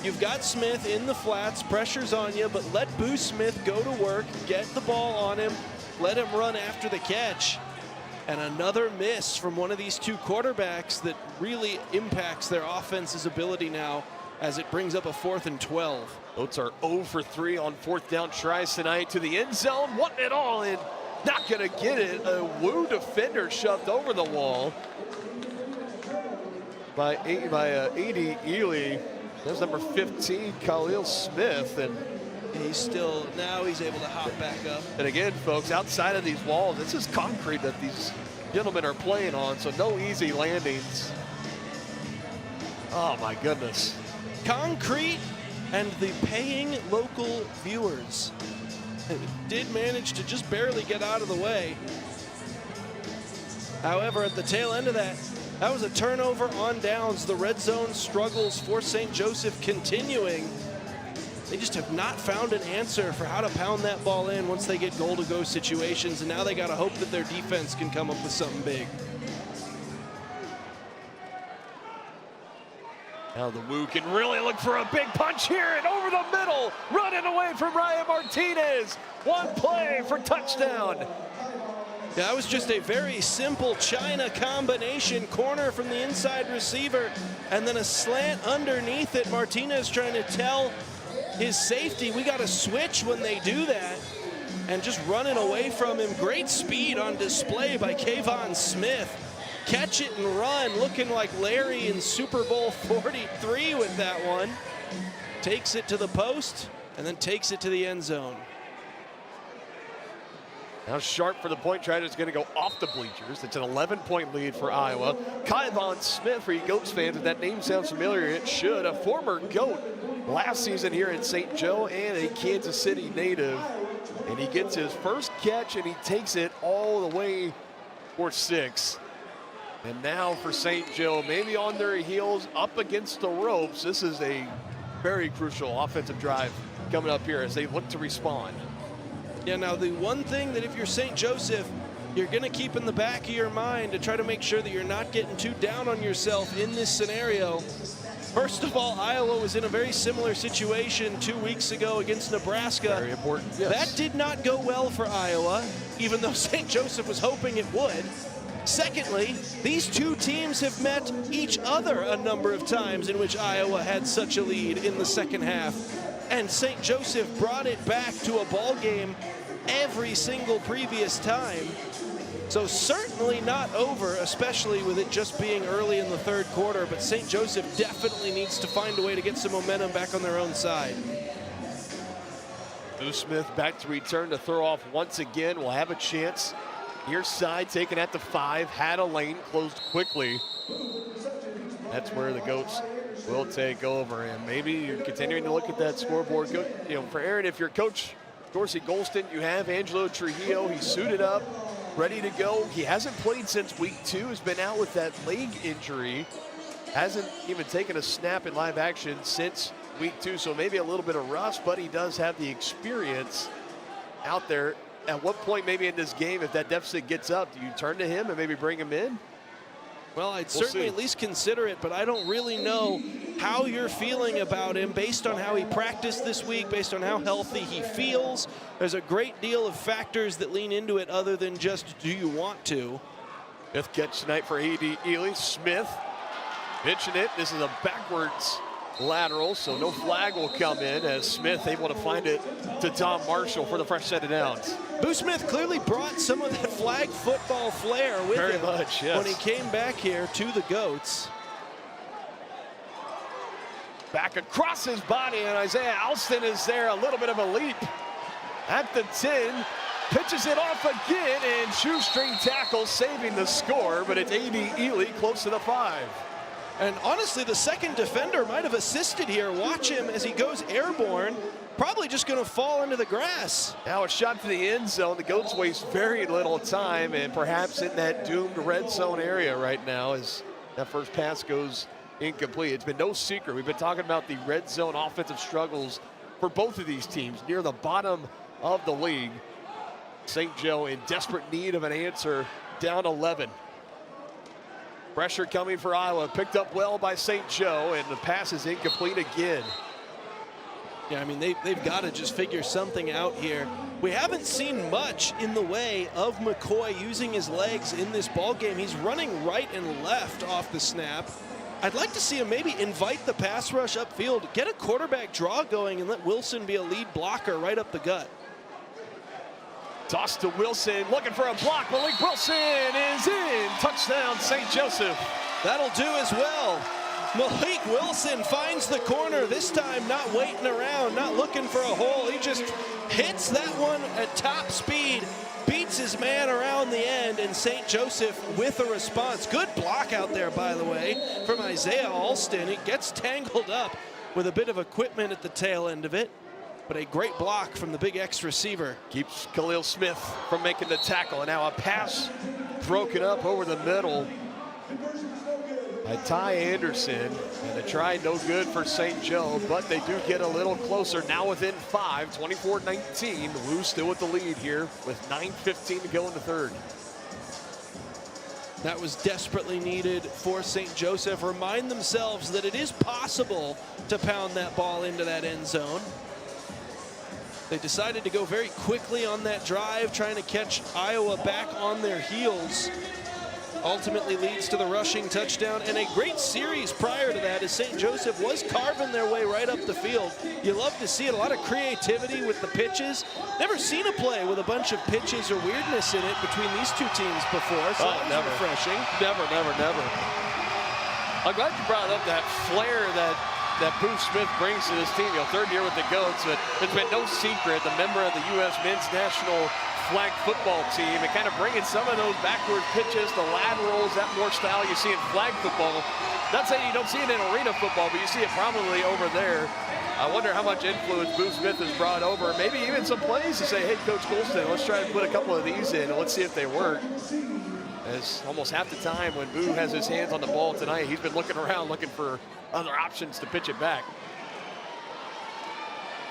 You've got Smith in the flats, pressure's on you, but let Boo Smith go to work, get the ball on him, let him run after the catch. And another miss from one of these 2 quarterbacks that really impacts their offense's ability now as it brings up a 4th and 12. Goats are 0 for 3 on 4th down tries tonight to the end zone, wanting it all in. Not going to get it. A Woo defender shoved over the wall by A.D. Ely. There's number 15, Khalil Smith. And he's able to hop back up. And again, folks, outside of these walls, this is concrete that these gentlemen are playing on, so no easy landings. Oh, my goodness. Concrete and the paying local viewers did manage to just barely get out of the way. However, at the tail end of that was a turnover on downs. The red zone struggles for St. Joseph continuing. They just have not found an answer for how to pound that ball in once they get goal-to-go situations, and now they got to hope that their defense can come up with something big. Now the Woo can really look for a big punch here, and over the middle, running away from Ryan Martinez. One play for touchdown. Yeah, that was just a very simple China combination, corner from the inside receiver, and then a slant underneath it. Martinez trying to tell his safety, we got to switch when they do that, and just running away from him. Great speed on display by Kayvon Smith. catch it and run, looking like Larry in Super Bowl 43 with that one. Takes it to the post and then takes it to the end zone. Now Sharp for the point try is going to go off the bleachers. It's an 11-point lead for Iowa. Kyvon Smith, for you Goats fans, if that name sounds familiar, it should. A former Goat last season here in St. Joe and a Kansas City native. And he gets his first catch and he takes it all the way for 6. And now for St. Joe, maybe on their heels, up against the ropes. This is a very crucial offensive drive coming up here as they look to respond. Yeah, now the one thing that if you're St. Joseph, you're going to keep in the back of your mind to try to make sure that you're not getting too down on yourself in this scenario. First of all, Iowa was in a very similar situation 2 weeks ago against Nebraska. Very important, yes. That did not go well for Iowa, even though St. Joseph was hoping it would. Secondly, these two teams have met each other a number of times in which Iowa had such a lead in the second half. And St. Joseph brought it back to a ball game every single previous time. So certainly not over, especially with it just being early in the third quarter, but St. Joseph definitely needs to find a way to get some momentum back on their own side. Boo Smith back to return to throw off once again. Will have a chance. Near side taken at the 5, had a lane, closed quickly. That's where the Goats will take over, and maybe you're continuing to look at that scoreboard. You know, for Aaron, if you're Coach Dorsey Golston, you have Angelo Trujillo. He's suited up, ready to go. He hasn't played since week 2. Has been out with that leg injury. Hasn't even taken a snap in live action since week 2, so maybe a little bit of rust, but he does have the experience out there. At what point maybe in this game, if that deficit gets up, do you turn to him and maybe bring him in? Well, I'd certainly at least consider it, but I don't really know how you're feeling about him based on how he practiced this week, based on how healthy he feels. There's a great deal of factors that lean into it other than just, do you want to? 5th catch tonight for A.D. Ely. Smith pitching it. This is a backwards lateral, so no flag will come in as Smith able to find it to Tom Marshall for the fresh set of downs. Boo Smith clearly brought some of that flag football flair with Very him much, yes. when he came back here to the Goats. Back across his body, and Isaiah Alston is there, a little bit of a leap at the 10. Pitches it off again, and shoestring tackle saving the score, but it's A.D. Ely close to the 5. And honestly, the second defender might have assisted here. Watch him as he goes airborne. Probably just going to fall into the grass. Now a shot to the end zone. The Goats waste very little time, and perhaps in that doomed red zone area right now as that first pass goes incomplete. It's been no secret. We've been talking about the red zone offensive struggles for both of these teams near the bottom of the league. St. Joe in desperate need of an answer, down 11. Pressure coming for Iowa, picked up well by St. Joe, and the pass is incomplete again. Yeah, I mean, they've got to just figure something out here. We haven't seen much in the way of McCoy using his legs in this ball game. He's running right and left off the snap. I'd like to see him maybe invite the pass rush upfield, get a quarterback draw going, and let Wilson be a lead blocker right up the gut. Toss to Wilson, looking for a block. Malik Wilson is in. Touchdown, St. Joseph. That'll do as well. Malik Wilson finds the corner, this time not waiting around, not looking for a hole. He just hits that one at top speed, beats his man around the end, and St. Joseph with a response. Good block out there, by the way, from Isaiah Alston. He gets tangled up with a bit of equipment at the tail end of it, but a great block from the Big X receiver. Keeps Khalil Smith from making the tackle, and now a pass broken up over the middle by Ty Anderson, and the try no good for St. Joe, but they do get a little closer, now within 5, 24-19. The Blues still with the lead here with 9:15 to go in the third. That was desperately needed for St. Joseph. Remind themselves that it is possible to pound that ball into that end zone. They decided to go very quickly on that drive, trying to catch Iowa back on their heels. ultimately leads to the rushing touchdown, and a great series prior to that as St. Joseph was carving their way right up the field. You love to see it, a lot of creativity with the pitches. Never seen a play with a bunch of pitches or weirdness in it between these two teams before, so that was refreshing. Never. I'm glad you brought up that flair that Booth Smith brings to this team. Third year with the Goats, but it's been no secret, the member of the U.S. men's national flag football team, and kind of bringing some of those backward pitches, the laterals, that more style you see in flag football. Not saying you don't see it in arena football, but you see it probably over there. I wonder how much influence Booth Smith has brought over. Maybe even some plays to say, hey, Coach Colston, let's try to put a couple of these in and let's see if they work. As almost half the time when Boo has his hands on the ball tonight, he's been looking around looking for other options to pitch it back.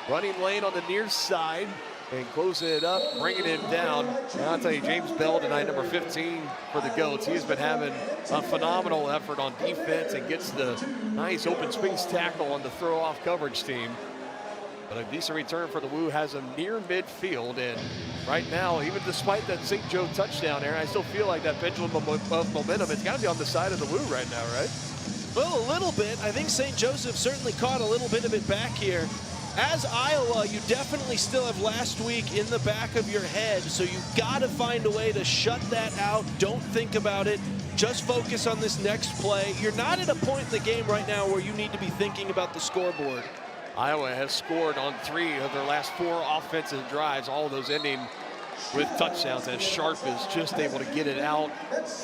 Running lane on the near side and closing it up, bringing him down. And I'll tell you, James Bell tonight, number 15 for the Goats. He's been having a phenomenal effort on defense and gets the nice open space tackle on the throw-off coverage team. But a decent return for the Woo has him near midfield, and right now, even despite that St. Joe touchdown there, I still feel like that pendulum of momentum, it's got to be on the side of the Woo right now, right? Well, a little bit. I think St. Joseph certainly caught a little bit of it back here. As Iowa, you definitely still have last week in the back of your head, so you got to find a way to shut that out. Don't think about it. Just focus on this next play. You're not at a point in the game right now where you need to be thinking about the scoreboard. Iowa has scored on 3 of their last 4 offensive drives, all of those ending with touchdowns, as Sharp is just able to get it out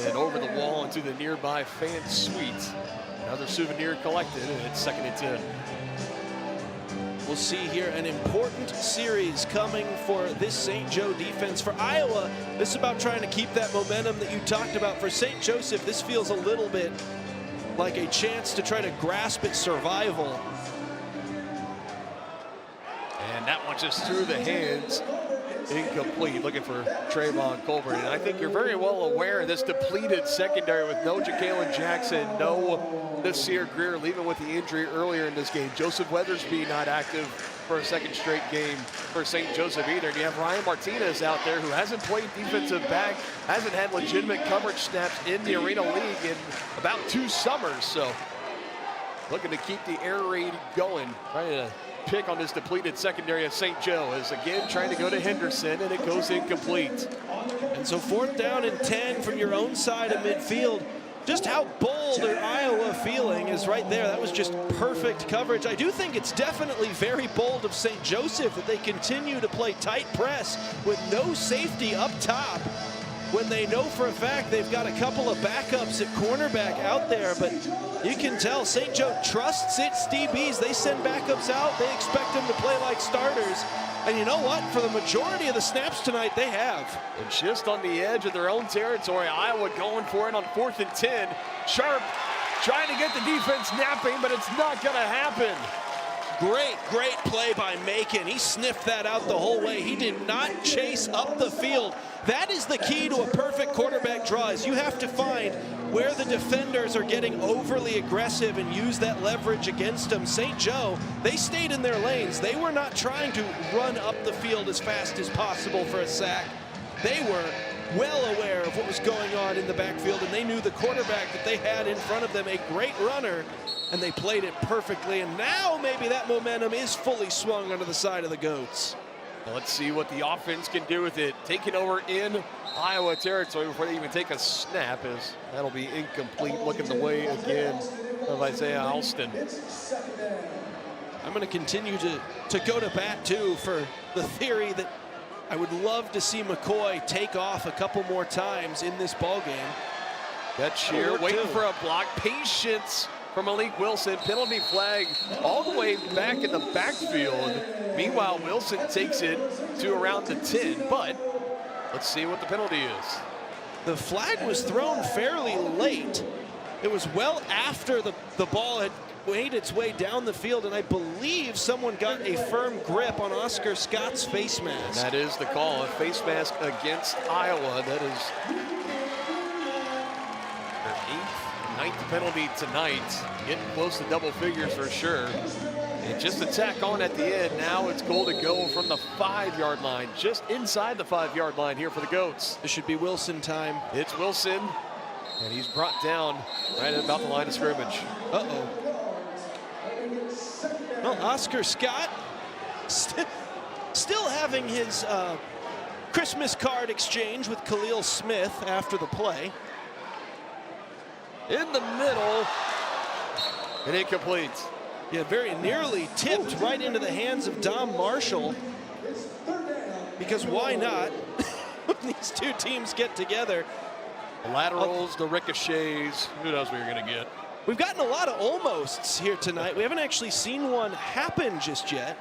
and over the wall into the nearby fan suite. Another souvenir collected, and it's 2nd and 10. We'll see here an important series coming for this St. Joe defense. For Iowa, this is about trying to keep that momentum that you talked about. For St. Joseph, this feels a little bit like a chance to try to grasp at survival. And that one just through the hands, incomplete, looking for Trayvon Colbert. And I think you're very well aware of this depleted secondary with no Ja'Kalen Jackson, no Nasir Greer leaving with the injury earlier in this game. Joseph Weathersby not active for a 2nd straight game for St. Joseph either. And you have Ryan Martinez out there who hasn't played defensive back, hasn't had legitimate coverage snaps in the Arena League in about 2 summers. So looking to keep the air raid going, trying to pick on this depleted secondary of St. Joe is again trying to go to Henderson, and it goes incomplete. And so 4th down and 10 from your own side of midfield. Just how bold are Iowa feeling is right there. That was just perfect coverage. I do think it's definitely very bold of St. Joseph that they continue to play tight press with no safety up top, when they know for a fact they've got a couple of backups at cornerback out there. But you can tell St. Joe trusts its DBs. They send backups out. They expect them to play like starters. And you know what? For the majority of the snaps tonight, they have. And just on the edge of their own territory, Iowa going for it on 4th and 10. Sharp trying to get the defense napping, but it's not going to happen. Great play by Macon. He sniffed that out the whole way. He did not chase up the field. That is the key to a perfect quarterback draw, is you have to find where the defenders are getting overly aggressive and use that leverage against them. St. Joe, they stayed in their lanes. They were not trying to run up the field as fast as possible for a sack. They were well aware of what was going on in the backfield, and they knew the quarterback that they had in front of them, a great runner, and they played it perfectly. And now maybe that momentum is fully swung onto the side of the Goats. Well, let's see what the offense can do with it. Taking over in Iowa territory before they even take a snap, as that'll be incomplete. Looking the way again of Isaiah Alston. I'm going to continue to go to bat, too, for the theory that I would love to see McCoy take off a couple more times in this ballgame. That cheer, waiting for a block. Patience from Malik Wilson. Penalty flag all the way back in the backfield. Meanwhile, Wilson takes it to around the 10, but let's see what the penalty is. The flag was thrown fairly late. It was well after the ball had made its way down the field, and I believe someone got a firm grip on Oscar Scott's face mask. That is the call, a face mask against Iowa. That is their 8th, 9th penalty tonight. Getting close to double figures for sure. And just a tack on at the end. Now it's goal to go from the 5-yard line, just inside the 5-yard line here for the Goats. This should be Wilson time. It's Wilson. And he's brought down right at about the line of scrimmage. Uh-oh. Well, Oscar Scott still having his Christmas card exchange with Khalil Smith after the play. In the middle, and incomplete. Yeah, very nearly tipped right into the hands of Dom Marshall. Because why not? When these two teams get together. The laterals, the ricochets, who knows what you're going to get. We've gotten a lot of almosts here tonight. We haven't actually seen one happen just yet.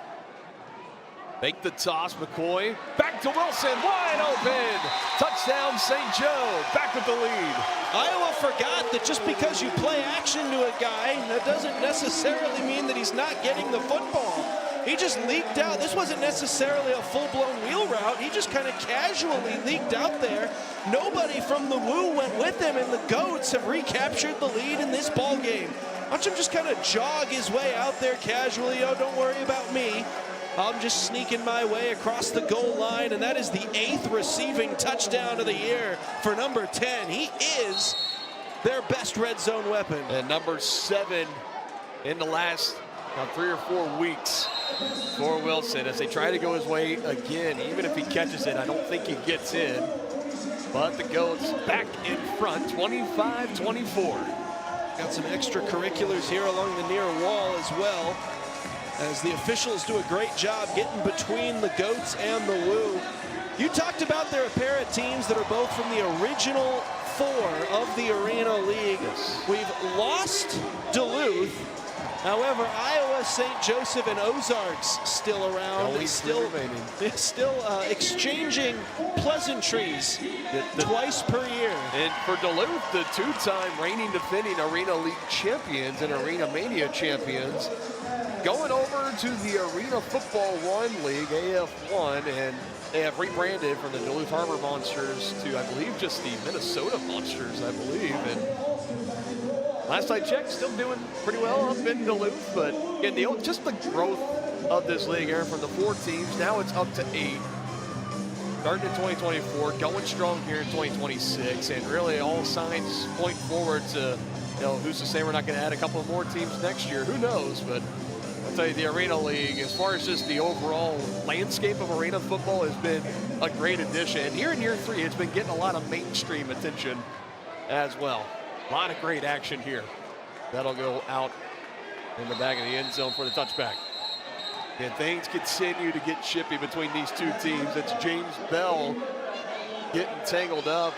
Make the toss, McCoy. Back to Wilson, wide open. Touchdown, St. Joe, back with the lead. Iowa forgot that just because you play action to a guy, that doesn't necessarily mean that he's not getting the football. He just leaked out. This wasn't necessarily a full-blown wheel route. He just kind of casually leaked out there. Nobody from the Woo went with him, and the Goats have recaptured the lead in this ball game. Watch him just kind of jog his way out there casually. Oh, don't worry about me. I'm just sneaking my way across the goal line, and that is the 8th receiving touchdown of the year for number 10. He is their best red zone weapon. And number 7 in the last 3 or 4 weeks for Wilson as they try to go his way again. Even if he catches it, I don't think he gets in. But the Goats back in front, 25-24. Got some extracurriculars here along the near wall as well, as the officials do a great job getting between the Goats and the Woo. You talked about there are a pair of teams that are both from the original 4 of the Arena League. Yes. We've lost Duluth. However, Iowa, St. Joseph, and Ozarks still around. They're still exchanging pleasantries twice per year. And for Duluth, the 2-time reigning defending Arena League champions and Arena Mania champions, going over to the Arena Football 1 League, AF1, and they have rebranded from the Duluth Harbor Monsters to, I believe, just the Minnesota Monsters, I believe. And last I checked, still doing pretty well up in Duluth, but again, just the growth of this league, Aaron, from the 4 teams, now it's up to 8. Starting in 2024, going strong here in 2026, and really all signs point forward to, who's to say we're not going to add a couple more teams next year? Who knows? But I'll tell you, the Arena League, as far as just the overall landscape of arena football, has been a great addition. And here in year 3, it's been getting a lot of mainstream attention as well. A lot of great action here. That'll go out in the back of the end zone for the touchback. And things continue to get chippy between these two teams. It's James Bell getting tangled up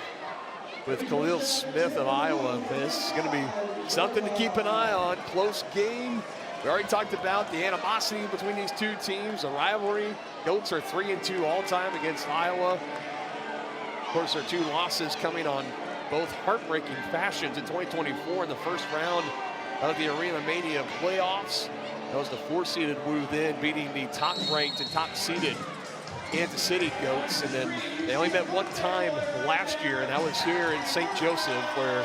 with Khalil Smith of Iowa. This is going to be something to keep an eye on. Close game. We already talked about the animosity between these two teams, a rivalry. Goats are 3-2 all-time against Iowa. Of course, their 2 losses coming on both heartbreaking fashions in 2024 in the first round of the Arena Mania playoffs. That was the 4-seeded Woo then beating the top-ranked and top-seeded Kansas City Goats. And then they only met one time last year, and that was here in St. Joseph, where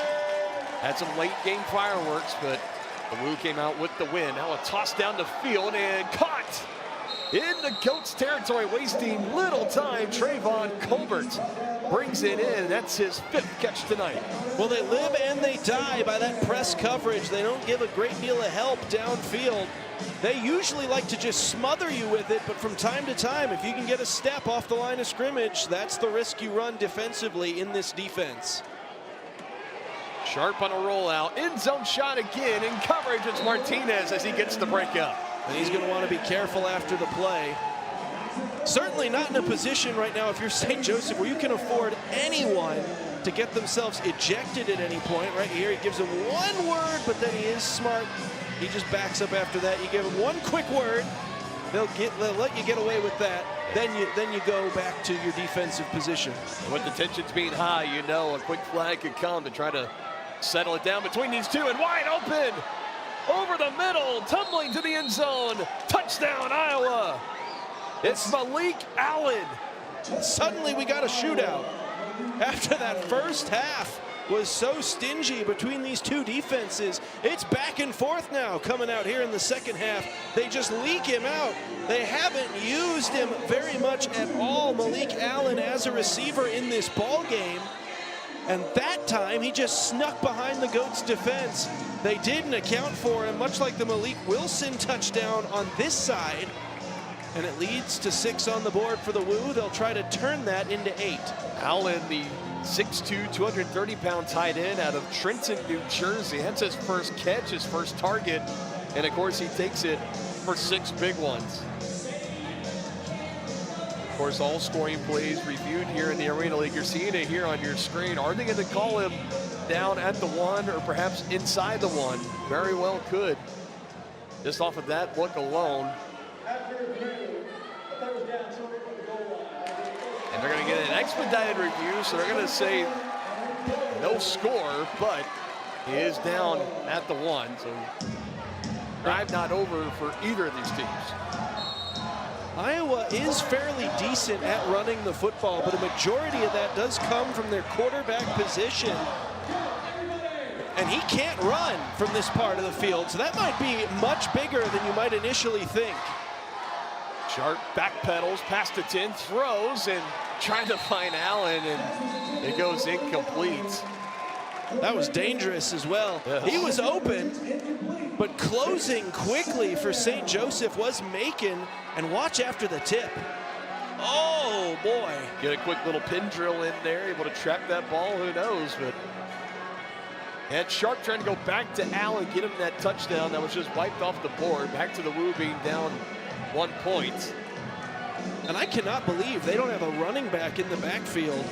had some late-game fireworks, but the Woo came out with the win. Now a toss down the field and caught in the Goats territory, wasting little time. Trayvon Colbert brings it in. That's his 5th catch tonight. Well, they live and they die by that press coverage. They don't give a great deal of help downfield. They usually like to just smother you with it, but from time to time, if you can get a step off the line of scrimmage, that's the risk you run defensively in this defense. Sharp on a rollout, end zone shot again, in coverage it's Martinez as he gets the break up. And he's going to want to be careful after the play. Certainly not in a position right now, if you're St. Joseph, where you can afford anyone to get themselves ejected at any point. Right here, he gives him one word, but then he is smart. He just backs up after that. You give him one quick word, they'll let you get away with that. Then you go back to your defensive position. And with the tensions being high, you know a quick flag could come to try to settle it down between these two, and wide open over the middle, tumbling to the end zone. Touchdown, Iowa. It's Malik Allen. Suddenly we got a shootout. After that first half was so stingy between these two defenses, it's back and forth now coming out here in the second half. They just leak him out. They haven't used him very much at all, Malik Allen, as a receiver in this ball game. And that time, he just snuck behind the Goats' defense. They didn't account for him, much like the Malik Wilson touchdown on this side. And it leads to 6 on the board for the Woo. They'll try to turn that into 8. Allen, the 6'2", 230-pound tight end out of Trenton, New Jersey. That's his first catch, his first target. And, of course, he takes it for 6 big ones. Of course, all scoring plays reviewed here in the Arena League. You're seeing it here on your screen. Are they going to call him down at the 1 or perhaps inside the 1? Very well could. Just off of that look alone. And they're going to get an expedited review, so they're going to say no score, but he is down at the 1. So drive not over for either of these teams. Iowa is fairly decent at running the football, but a majority of that does come from their quarterback position. And he can't run from this part of the field, so that might be much bigger than you might initially think. Sharp backpedals past the 10, throws, and trying to find Allen, and it goes incomplete. That was dangerous as well. Yes. He was open, but closing quickly for St. Joseph was Macon. And watch after the tip. Oh, boy. Get a quick little pin drill in there, able to track that ball, who knows, but. And Sharp trying to go back to Allen, get him that touchdown that was just wiped off the board. Back to the Woo being down 1 point. And I cannot believe they don't have a running back in the backfield,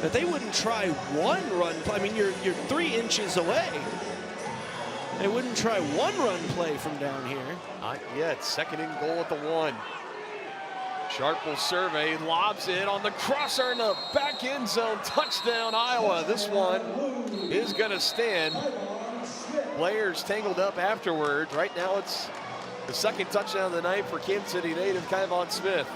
that they wouldn't try one run play. I mean, you're 3 inches away. They wouldn't try one run play from down here. Not yet. 2nd and goal at the 1. Sharp will survey, lobs it on the crosser in the back end zone. Touchdown, Iowa. This one is going to stand. Players tangled up afterwards. Right now it's the 2nd touchdown of the night for Kansas City native Kyvon Smith.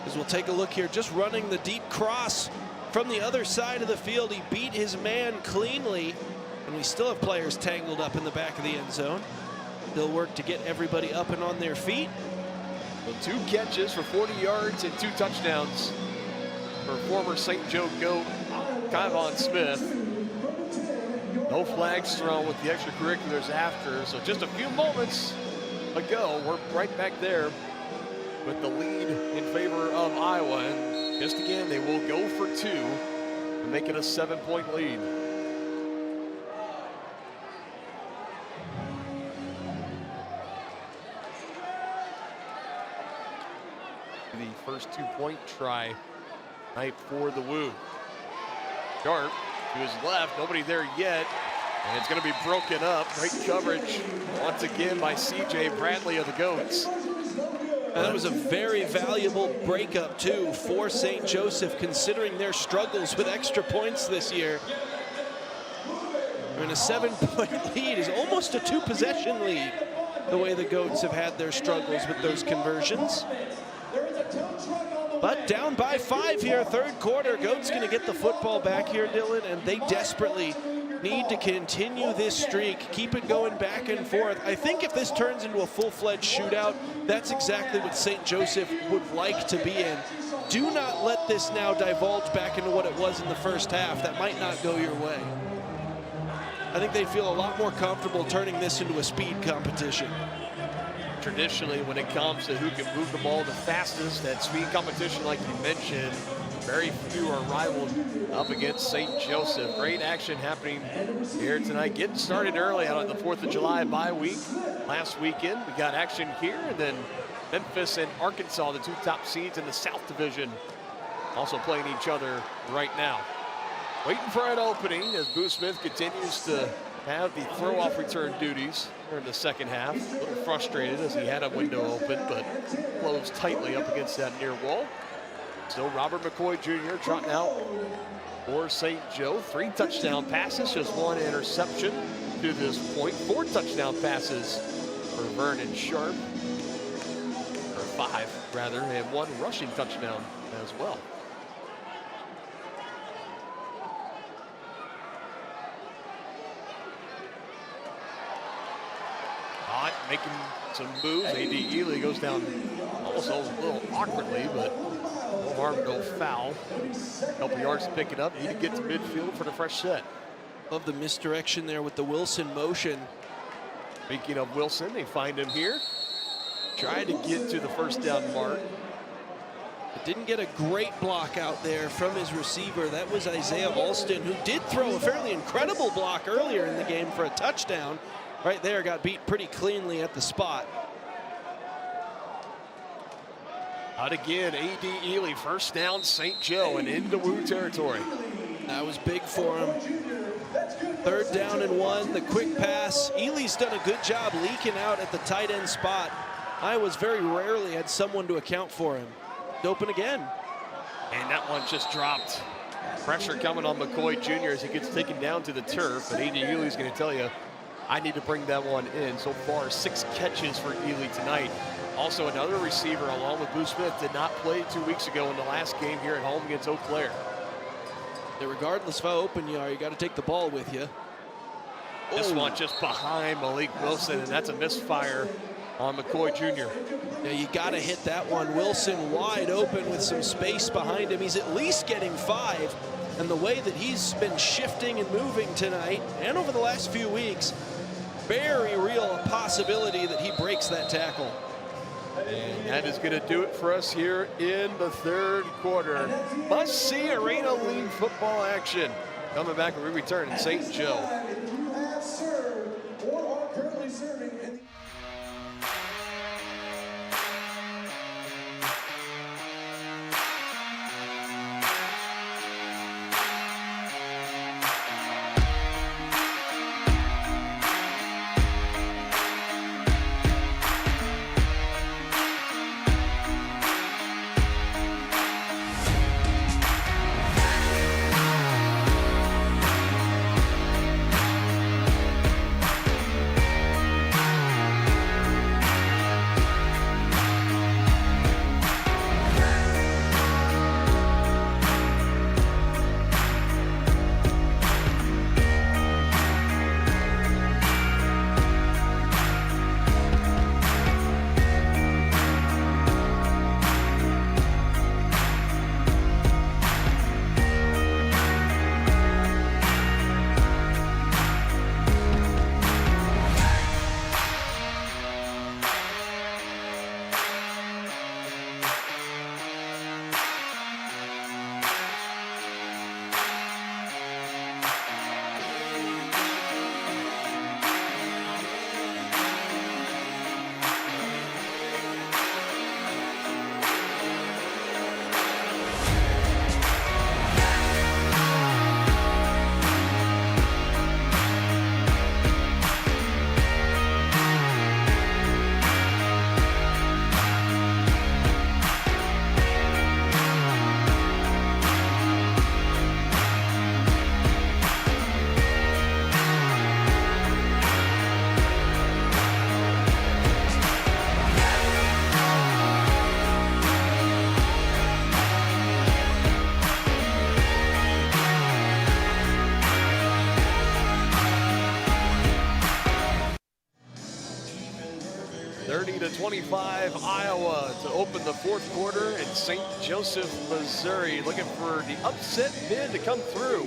As we'll take a look here, just running the deep cross from the other side of the field. He beat his man cleanly. And we still have players tangled up in the back of the end zone. They'll work to get everybody up and on their feet. So 2 catches for 40 yards and 2 touchdowns for former St. Joe Goat Kyvon Smith. No flags thrown with the extracurriculars after. So just a few moments ago, we're right back there with the lead in favor of Iowa. And just again, they will go for 2 to make it a 7-point lead. The first 2-point try night for the Woo. Sharp to his left, nobody there yet, and it's going to be broken up. Great coverage once again by C.J. Bradley of the Goats. And that was a very valuable breakup too for St. Joseph, considering their struggles with extra points this year. I mean, a 7-point lead is almost a 2-possession lead, the way the Goats have had their struggles with those conversions. But down by 5 here, 3rd quarter. Goats going to get the football back here, Dylan, and they desperately need to continue this streak, keep it going back and forth. I think if this turns into a full-fledged shootout, that's exactly what St. Joseph would like to be in. Do not let this now divulge back into what it was in the first half. That might not go your way. I think they'd feel a lot more comfortable turning this into a speed competition. Traditionally, when it comes to who can move the ball the fastest, that speed competition, like you mentioned, very few are rivaled up against St. Joseph. Great action happening here tonight. Getting started early out on the 4th of July bye week. Last weekend, we got action here, and then Memphis and Arkansas, the 2 top seeds in the South Division, also playing each other right now. Waiting for an opening as Boo Smith continues to have the throw-off return duties in the 2nd half. A little frustrated as he had a window open, but closed tightly up against that near wall. Still Robert McCoy Jr. trotting out for St. Joe. 3 touchdown passes, just 1 interception to this point. 4 touchdown passes for Vernon Sharp, or 5 rather, and 1 rushing touchdown as well. Making some moves. A.D. Ely goes down almost a little awkwardly, but Arm go foul. Couple yards to pick it up. Need to get to midfield for the fresh set. Love the misdirection there with the Wilson motion. Speaking of Wilson, they find him here. Tried to get to the first down mark. But didn't get a great block out there from his receiver. That was Isaiah Alston, who did throw a fairly incredible block earlier in the game for a touchdown. Right there, got beat pretty cleanly at the spot. Out again, A.D. Ely, first down, St. Joe, and into Woo territory. That was big for him. 3rd down and 1, the quick pass. Ely's done a good job leaking out at the tight end spot. Iowa's very rarely had someone to account for him. Open again. And that one just dropped. Pressure coming on McCoy Jr. as he gets taken down to the turf, but A.D. Ely's going to tell you, I need to bring that one in. So far, 6 catches for Ely tonight. Also, another receiver, along with Boo Smith, did not play 2 weeks ago in the last game here at home against Eau Claire. Yeah, regardless of how open you are, you got to take the ball with you. This one just behind Malik Wilson, and that's a misfire on McCoy Jr. Yeah, you got to hit that one. Wilson wide open with some space behind him. He's at least getting 5. And the way that he's been shifting and moving tonight and over the last few weeks, very real possibility that he breaks that tackle. And that is going to do it for us here in the 3rd quarter. Must-see Arena League football action. Coming back when we return in St. Joe. To 25 Iowa to open the 4th quarter in St. Joseph, Missouri. Looking for the upset bid to come through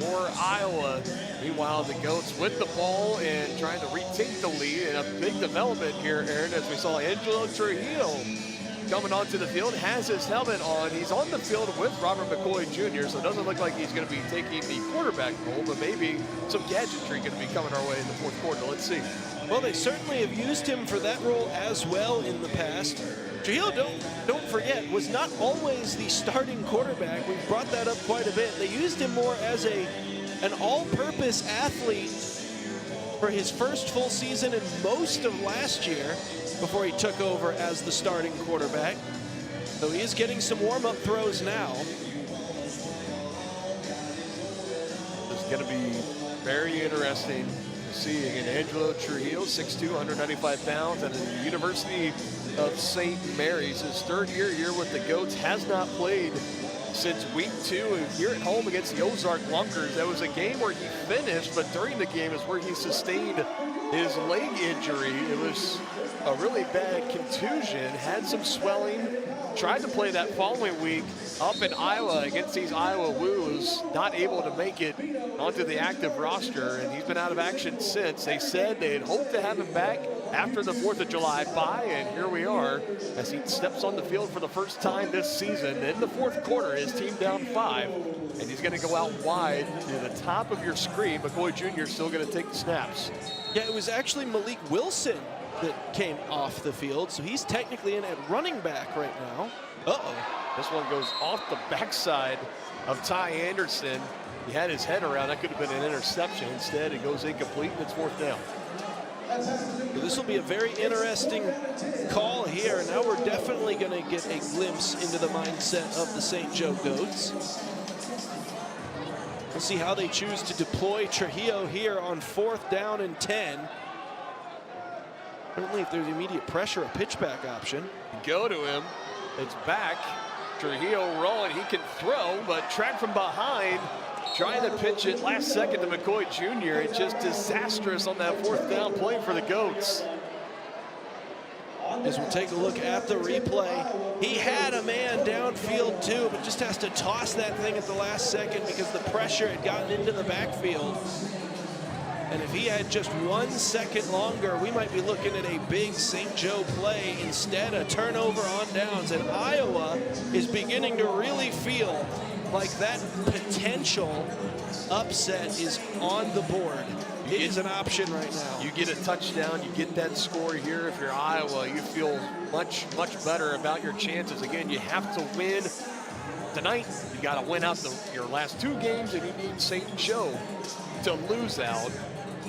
for Iowa. Meanwhile, the Goats with the ball and trying to retake the lead. And a big development here, Aaron, as we saw Angelo Trujillo coming onto the field, has his helmet on. He's on the field with Robert McCoy Jr., so it doesn't look like he's going to be taking the quarterback role, but maybe some gadgetry going to be coming our way in the 4th quarter. Let's see. Well, they certainly have used him for that role as well in the past. Trujillo, don't forget, was not always the starting quarterback. We've brought that up quite a bit. They used him more as an all-purpose athlete for his first full season and most of last year before he took over as the starting quarterback. So he is getting some warm-up throws now. It's going to be very interesting seeing an Angelo Trujillo, 6'2", 195 pounds, and the University of St. Mary's. His 3rd year here with the Goats, has not played since week 2 here at home against the Ozark Lunkers. That was a game where he finished, but during the game is where he sustained his leg injury. It was a really bad contusion, had some swelling, tried to play that following week up in Iowa against these Iowa Woos, not able to make it onto the active roster, and he's been out of action since. They said they had hoped to have him back after the 4th of July bye, and here we are as he steps on the field for the first time this season. In the 4th quarter, his team down 5, and he's going to go out wide to the top of your screen. McCoy Jr. still going to take the snaps. Yeah, it was actually Malik Wilson that came off the field, so he's technically in at running back right now. Uh-oh. This one goes off the backside of Ty Anderson. He had his head around. That could have been an interception. Instead, it goes incomplete, and it's 4th down. Well, this will be a very interesting call here. Now we're definitely going to get a glimpse into the mindset of the St. Joe Goats. We'll see how they choose to deploy Trujillo here on 4th down and 10. Certainly, if there's immediate pressure, a pitchback option. Go to him. It's back. Trujillo rolling. He can throw, but tracked from behind. Trying to pitch it last second to McCoy Jr. It's just disastrous on that 4th down play for the Goats. As we take a look at the replay, he had a man downfield too, but just has to toss that thing at the last second because the pressure had gotten into the backfield. And if he had just 1 second longer, we might be looking at a big St. Joe play. Instead, a turnover on downs. And Iowa is beginning to really feel like that potential upset is on the board. It is an option right now. You get a touchdown, you get that score here. If you're Iowa, you feel much, much better about your chances. Again, you have to win tonight. You got to win out your last 2 games, and you need St. Joe to lose out.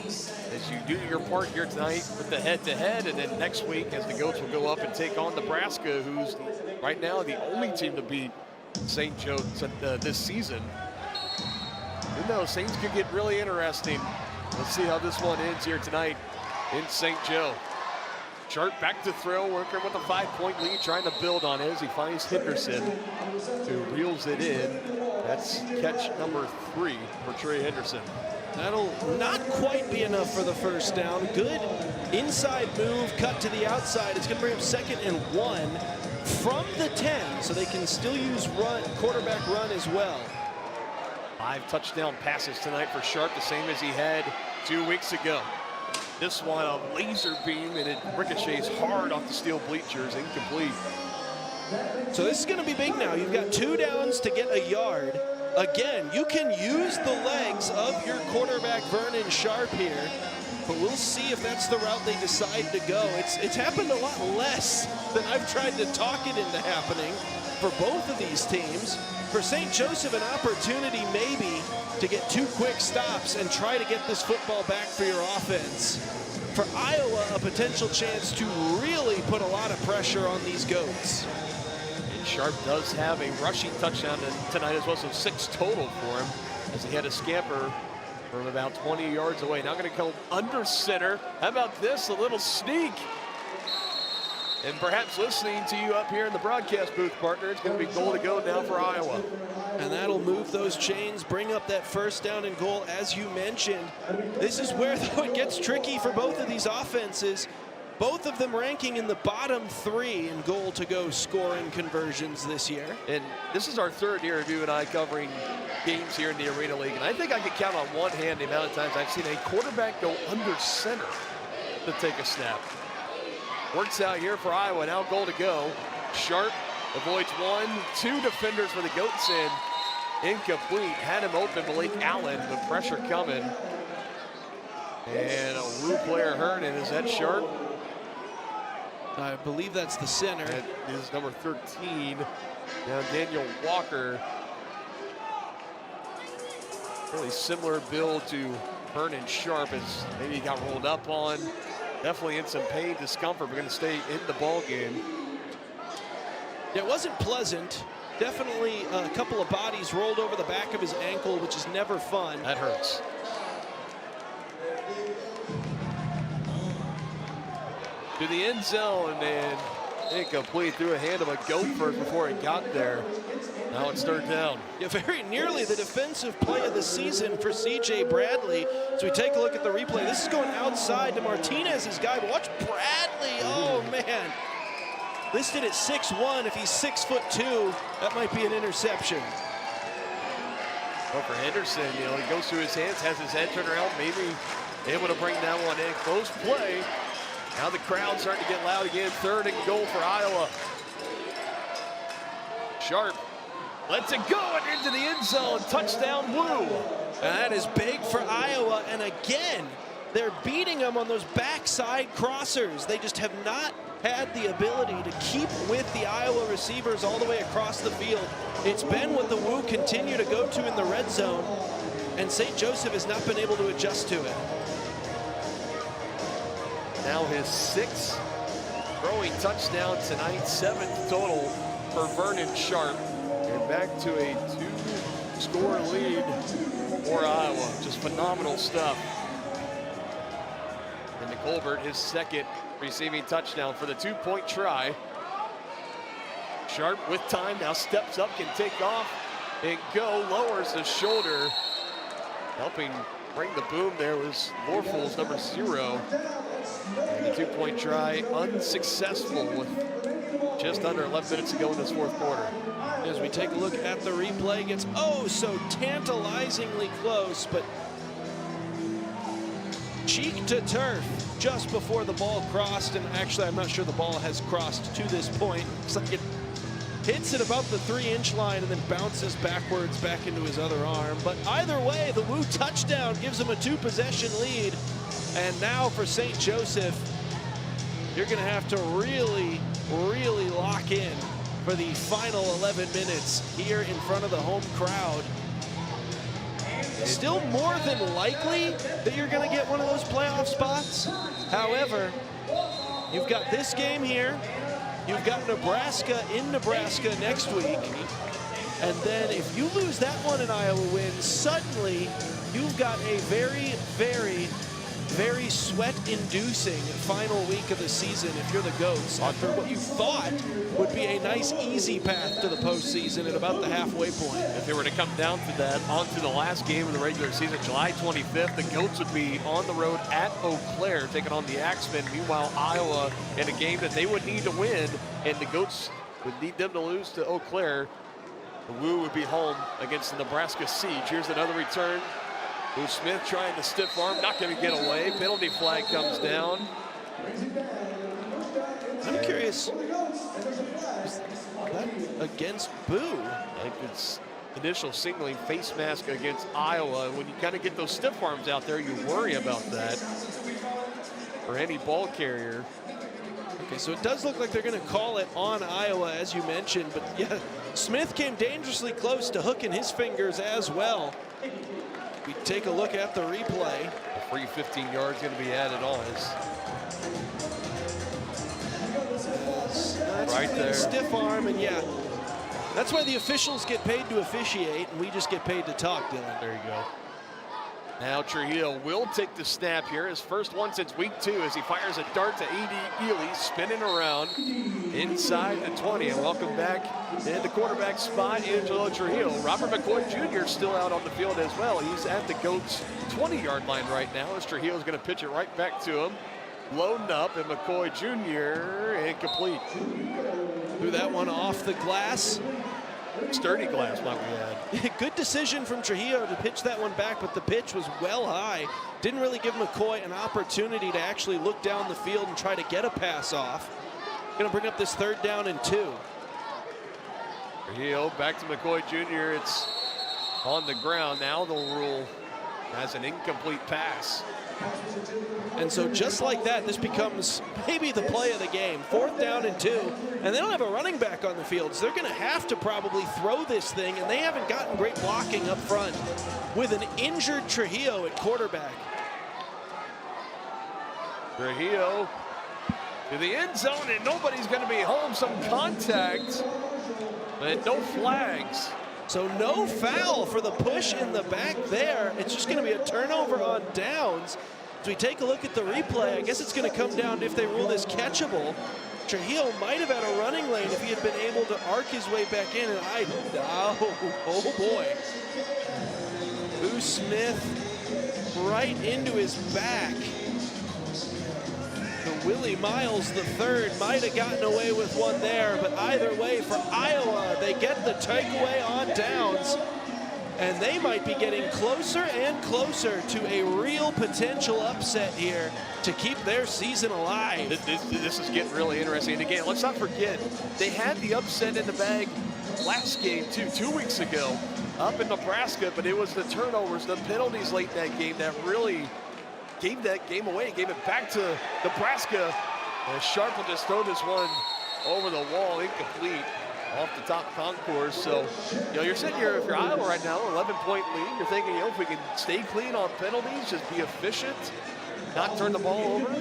As you do your part here tonight with the head-to-head, and then next week as the Goats will go up and take on Nebraska, who's right now the only team to beat St. Joe this season. Who knows, things could get really interesting. Let's see how this one ends here tonight in St. Joe. Sharp back to throw, working with a 5-point lead, trying to build on it as he finds Henderson, who reels it in. That's catch number 3 for Trey Henderson. That'll not quite be enough for the first down. Good inside move, cut to the outside. It's going to bring up 2nd and 1 from the 10, so they can still use quarterback run as well. 5 touchdown passes tonight for Sharp, the same as he had 2 weeks ago. This one a laser beam, and it ricochets hard off the steel bleachers, incomplete. So this is going to be big now. You've got 2 downs to get a yard. Again, you can use the legs of your quarterback, Vernon Sharp, here, but we'll see if that's the route they decide to go. It's happened a lot less than I've tried to talk it into happening for both of these teams. For St. Joseph, an opportunity maybe to get 2 quick stops and try to get this football back for your offense. For Iowa, a potential chance to really put a lot of pressure on these Goats. Sharp does have a rushing touchdown tonight as well, so 6 total for him as he had a scamper from about 20 yards away. Now going to come under center. How about this? A little sneak. And perhaps listening to you up here in the broadcast booth, partner, it's going to be goal to go now for Iowa. And that'll move those chains, bring up that 1st down and goal, as you mentioned. This is where, though, it gets tricky for both of these offenses. Both of them ranking in the bottom 3 in goal-to-go scoring conversions this year. And this is our 3rd year of you and I covering games here in the Arena League. And I think I could count on one hand the amount of times I've seen a quarterback go under center to take a snap. Works out here for Iowa. Now goal to go. Sharp avoids 1, 2 defenders for the Goats in. Incomplete. Had him open, Malik Allen. The pressure coming. And a Woo player hurt. And is that Sharp? I believe that's the center. That is number 13. Now Daniel Walker. Really similar build to Vernon Sharp, as maybe he got rolled up on. Definitely in some pain, discomfort. We're going to stay in the ball game. It wasn't pleasant. Definitely a couple of bodies rolled over the back of his ankle, which is never fun. That hurts. To the end zone, and incomplete. Through a hand of a goat first before it got there. Now it's 3rd down. Yeah, very nearly the defensive play of the season for C.J. Bradley. So we take a look at the replay. This is going outside to Martinez's guy. But watch Bradley. Oh, man. listed at 6'1". If he's 6'2", that might be an interception. Well, for Henderson, he goes through his hands, has his head turned around, maybe able to bring that one in. Close play. Now the crowd's starting to get loud again. 3rd and goal for Iowa. Sharp lets it go and into the end zone. Touchdown, Woo. And that is big for Iowa. And again, they're beating them on those backside crossers. They just have not had the ability to keep with the Iowa receivers all the way across the field. It's been what the Woo continue to go to in the red zone, and St. Joseph has not been able to adjust to it. Now his 6th throwing touchdown tonight, 7th total for Vernon Sharp. And back to a 2-score lead for Iowa. Just phenomenal stuff. And to Colbert, his 2nd receiving touchdown for the 2-point try. Sharp with time now steps up, can take off and go, lowers the shoulder. Helping bring the boom there was Lorful's number 0. And the 2-point try unsuccessful with just under 11 minutes to go in this 4th quarter. As we take a look at the replay, it gets oh so tantalizingly close, but cheek to turf just before the ball crossed. And actually, I'm not sure the ball has crossed to this point. Looks like it hits at about the 3-inch line and then bounces backwards back into his other arm. But either way, the Woo touchdown gives him a 2-possession lead. And now for St. Joseph, you're going to have to really, really lock in for the final 11 minutes here in front of the home crowd. Still more than likely that you're going to get one of those playoff spots. However, you've got this game here. You've got Nebraska in Nebraska next week. And then if you lose that one and Iowa wins, suddenly you've got a very, very, very sweat-inducing final week of the season if you're the Goats, after what you thought would be a nice, easy path to the postseason at about the halfway point. If they were to come down to that, onto the last game of the regular season, July 25th, the Goats would be on the road at Eau Claire, taking on the Axemen. Meanwhile, Iowa in a game that they would need to win, and the Goats would need them to lose to Eau Claire. The Woo would be home against the Nebraska Siege. Here's another return. Lou Smith trying to stiff arm, not going to get away. Penalty flag comes down. I'm curious, is that against Boo? I think it's initial signaling face mask against Iowa. When you kind of get those stiff arms out there, you worry about that for any ball carrier. Okay, so it does look like they're going to call it on Iowa, as you mentioned. But yeah, Smith came dangerously close to hooking his fingers as well. We take a look at the replay. A free 15 yards going to be added on. That's right there. Stiff arm, and yeah, that's why the officials get paid to officiate, and we just get paid to talk, Dylan. There you go. Now Trujillo will take the snap here, his first one since week 2, as he fires a dart to A.D. Ely, spinning around inside the 20. And welcome back in the quarterback spot, Angelo Trujillo. Robert McCoy Jr. still out on the field as well. He's at the Goats' 20-yard line right now, as Trujillo's going to pitch it right back to him. Loading up, and McCoy Jr. incomplete. Threw that one off the glass. Sturdy glass, might we add. Good decision from Trujillo to pitch that one back, but the pitch was well high. Didn't really give McCoy an opportunity to actually look down the field and try to get a pass off. Going to bring up this 3rd down and 2. Trujillo back to McCoy Jr. It's on the ground. Now they'll rule as an incomplete pass. And so just like that, this becomes maybe the play of the game. 4th down and 2, and they don't have a running back on the field, so they're going to have to probably throw this thing, and they haven't gotten great blocking up front with an injured Trujillo at quarterback. Trujillo to the end zone, and nobody's going to be home. Some contact, but no flags. So no foul for the push in the back there. It's just going to be a turnover on downs. As we take a look at the replay, I guess it's going to come down to if they rule this catchable. Trujillo might have had a running lane if he had been able to arc his way back in, and oh boy. Boo Smith right into his back. The Willie Miles III might have gotten away with one there, but either way for Iowa, they get the takeaway on downs. And they might be getting closer and closer to a real potential upset here to keep their season alive. This is getting really interesting. And again, let's not forget, they had the upset in the bag last game, too, 2 weeks ago up in Nebraska, but it was the turnovers, the penalties late in that game that really gave that game away, gave it back to Nebraska. And Sharp will just throw this one over the wall, incomplete, off the top concourse. So, you're sitting here, if you're Iowa right now, 11-point lead, you're thinking, if we can stay clean on penalties, just be efficient, not turn the ball over,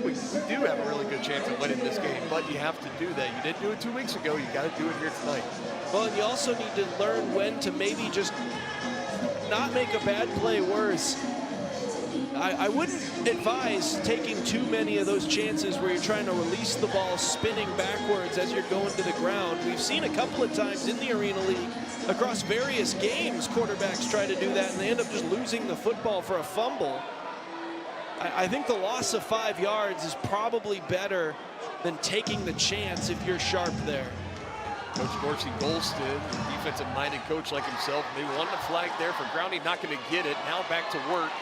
we do have a really good chance of winning this game, but you have to do that. You didn't do it 2 weeks ago, you got to do it here tonight. Well, and you also need to learn when to maybe just not make a bad play worse. I wouldn't advise taking too many of those chances where you're trying to release the ball spinning backwards as you're going to the ground. We've seen a couple of times in the Arena League across various games quarterbacks try to do that and they end up just losing the football for a fumble. I think the loss of 5 yards is probably better than taking the chance if you're Sharp there. Coach Dorsey Golston, defensive-minded coach like himself, they wanted a flag there for grounding, not going to get it. Now back to work.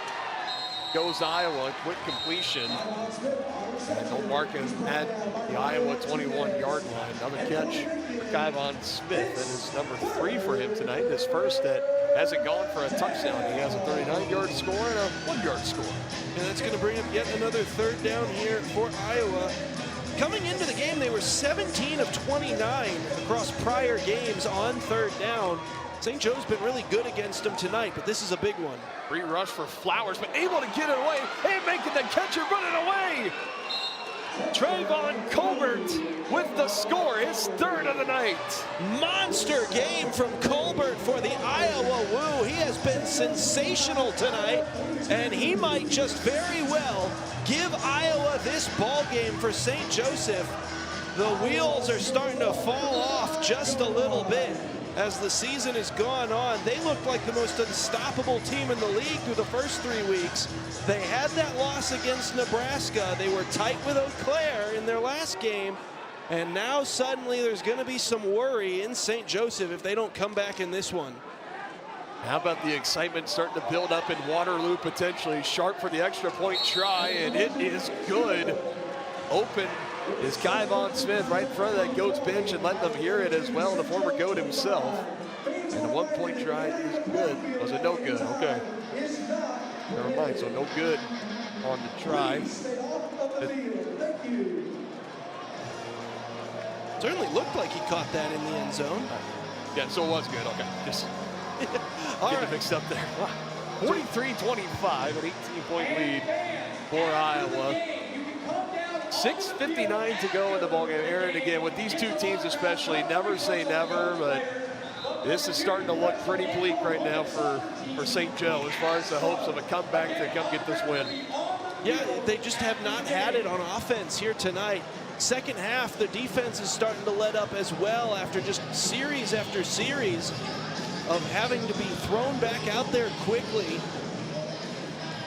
Goes Iowa, quick completion. And no marking at the Iowa 21-yard line. Another catch for Kyvon Smith. That is number 3 for him tonight. His first that hasn't gone for a touchdown. He has a 39-yard score and a 1-yard score. And that's going to bring up yet another third down here for Iowa. Coming into the game, they were 17 of 29 across prior games on third down. St. Joe's been really good against them tonight, but this is a big one. Free rush for Flowers, but able to get it away and making the catch and running away. Trayvon Colbert with the score, his 3rd of the night. Monster game from Colbert for the Iowa Woo. He has been sensational tonight, and he might just very well give Iowa this ball game for St. Joseph. The wheels are starting to fall off just a little bit as the season has gone on. They looked like the most unstoppable team in the league through the first 3 weeks. They had that loss against Nebraska. They were tight with Eau Claire in their last game. And now suddenly there's going to be some worry in St. Joseph if they don't come back in this one. How about the excitement starting to build up in Waterloo potentially. Sharp for the extra point try, and it is good. Open is Kyvon Smith right in front of that Goats bench and letting them hear it as well, the former Goat himself. And the 1-point try is good. Was it no good? Okay. Never mind, so no good on the try. Certainly looked like he caught that in the end zone. Yeah, so it was good. Okay, just All get right. it mixed up there. 43-25, an 18-point lead for Iowa. 6:59 to go in the ballgame. Aaron, again, with these two teams especially, never say never, but this is starting to look pretty bleak right now for St. Joe as far as the hopes of a comeback to come get this win. Yeah, they just have not had it on offense here tonight. Second half, the defense is starting to let up as well after just series after series of having to be thrown back out there quickly.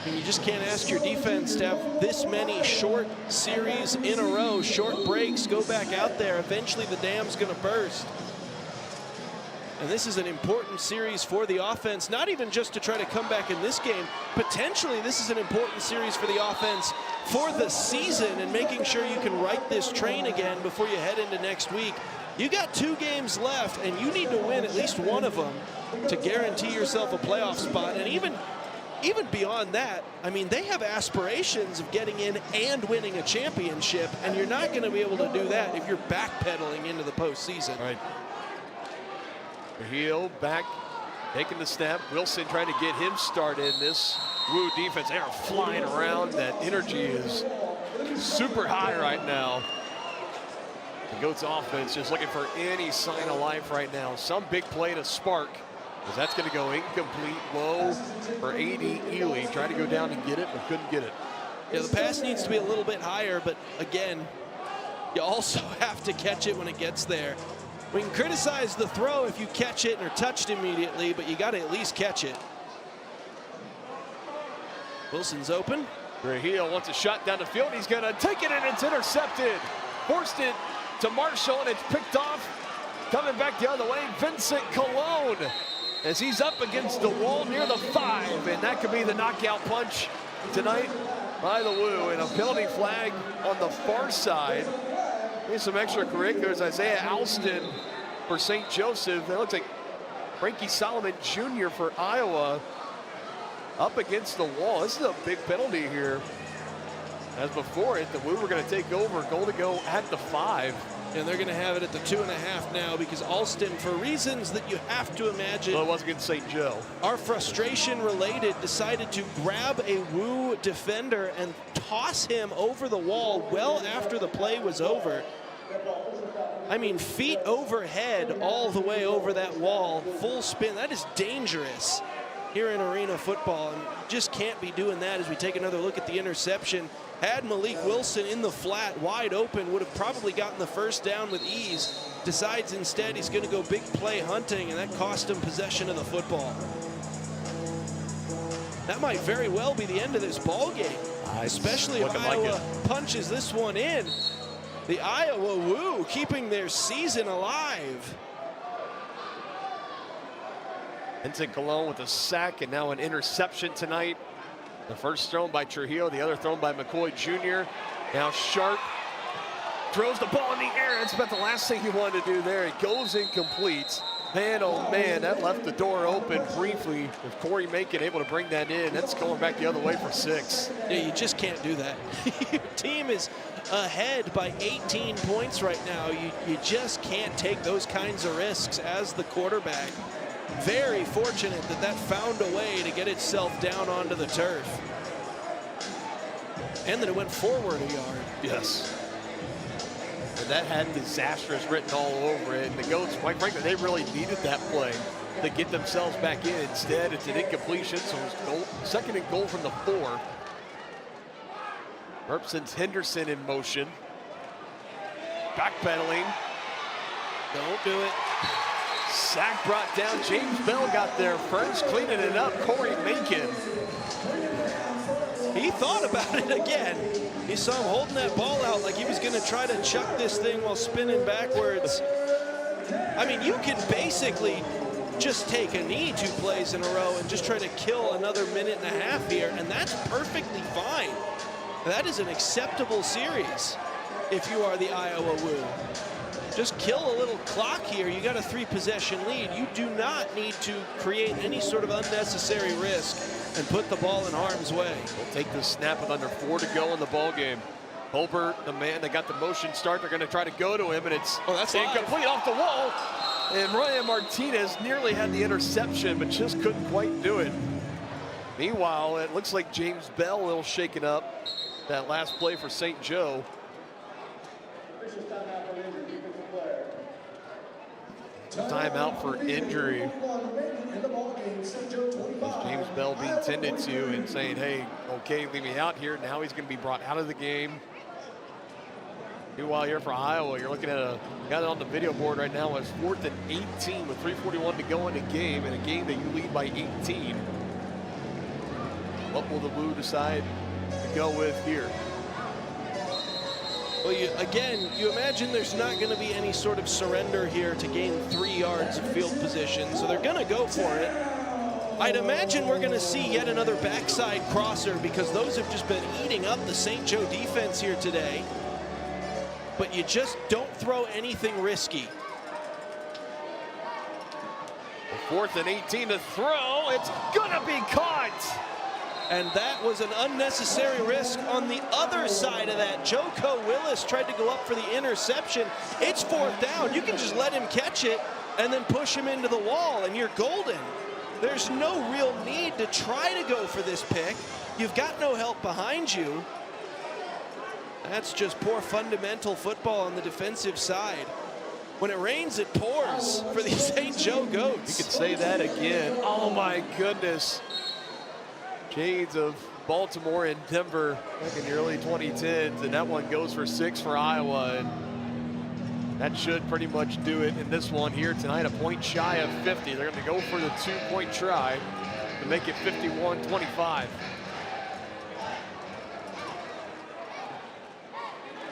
And you just can't ask your defense to have this many short series in a row, short breaks, go back out there. Eventually the dam's going to burst. And this is an important series for the offense, not even just to try to come back in this game. Potentially, this is an important series for the offense for the season and making sure you can right this train again before you head into next week. You got 2 games left, and you need to win at least one of them to guarantee yourself a playoff spot. And even beyond that, I mean, they have aspirations of getting in and winning a championship, and you're not going to be able to do that if you're backpedaling into the postseason. Right. Heel back, taking the snap. Wilson trying to get him started in this Woo defense. They are flying around. That energy is super high right now. The Goats offense just looking for any sign of life right now. Some big play to spark, because that's going to go incomplete, low for A.D. Ely. Tried to go down and get it, but couldn't get it. Yeah, the pass needs to be a little bit higher, but again, you also have to catch it when it gets there. We can criticize the throw if you catch it and are touched immediately, but you got to at least catch it. Wilson's open. Trujillo wants a shot down the field. He's going to take it, and it's intercepted. Forced it to Marshall, and it's picked off. Coming back the other way, Vincent Colon, as he's up against the wall near the 5, and that could be the knockout punch tonight by the Woo. And a penalty flag on the far side. Here's some extracurriculars. Isaiah Alston for St. Joseph. That looks like Frankie Solomon Jr. for Iowa up against the wall. This is a big penalty here. As before it, the Woo were going to take over. Goal to go at the 5. And they're going to have it at the 2.5 now because Alston, for reasons that you have to imagine, well, it wasn't against St. Joe, are frustration related, decided to grab a Woo defender and toss him over the wall well after the play was over. I mean, feet overhead all the way over that wall, full spin. That is dangerous here in arena football, and you just can't be doing that. As we take another look at the interception, had Malik Wilson in the flat wide open, would have probably gotten the first down with ease. Decides instead he's going to go big play hunting, and that cost him possession of the football. That might very well be the end of this ball game, especially if Iowa punches this one in. The Iowa Woo keeping their season alive. Vincent Colon with a sack and now an interception tonight. The first thrown by Trujillo, the other thrown by McCoy Jr. Now Sharp throws the ball in the air. That's about the last thing he wanted to do there. It goes incomplete. Man, oh man, that left the door open briefly. If Corey Macon able to bring that in, that's going back the other way for 6. Yeah, you just can't do that. Your team is ahead by 18 points right now. You just can't take those kinds of risks as the quarterback. Very fortunate that that found a way to get itself down onto the turf. And that it went forward a yard. Yes. And that had disastrous written all over it. And the Goats, quite frankly, they really needed that play to get themselves back in. Instead, it's an incompletion, so it's second and goal from the 4. Herb sends Henderson in motion. Backpedaling. Don't do it. Sack brought down. James Bell got there first, cleaning it up. Corey Macon. He thought about it again. He saw him holding that ball out like he was going to try to chuck this thing while spinning backwards. I mean, you can basically just take a knee 2 plays in a row and just try to kill another minute and a half here, and that's perfectly fine. That is an acceptable series if you are the Iowa Woo. Just kill a little clock here. You got a 3-possession lead. You do not need to create any sort of unnecessary risk and put the ball in harm's way. We'll take the snap with under 4 to go in the ball game. Holbert, the man that got the motion start, they're going to try to go to him, and it's incomplete off the wall. And Ryan Martinez nearly had the interception, but just couldn't quite do it. Meanwhile, it looks like James Bell a little shaken up that last play for St. Joe. Timeout for injury. James Bell being tended to and saying, hey, okay, leave me out here. Now he's going to be brought out of the game. Meanwhile, here for Iowa, you're looking at got it on the video board right now. It's 4th and 18 with 3:41 to go in a game that you lead by 18. What will the Woo decide to go with here? Well, you imagine there's not going to be any sort of surrender here to gain 3 yards of field position, so they're going to go for it. I'd imagine we're going to see yet another backside crosser because those have just been eating up the St. Joe defense here today. But you just don't throw anything risky. 4th and 18 to throw. It's going to be caught. And that was an unnecessary risk on the other side of that. Joko Willis tried to go up for the interception. It's 4th down. You can just let him catch it and then push him into the wall, and you're golden. There's no real need to try to go for this pick. You've got no help behind you. That's just poor fundamental football on the defensive side. When it rains, it pours for the St. Joe Goats. You could say that again. Oh my goodness. Shades of Baltimore and Denver back in the early 2010s, and that one goes for 6 for Iowa, and that should pretty much do it in this one here tonight. A point shy of 50. They're going to go for the 2-point try to make it 51-25.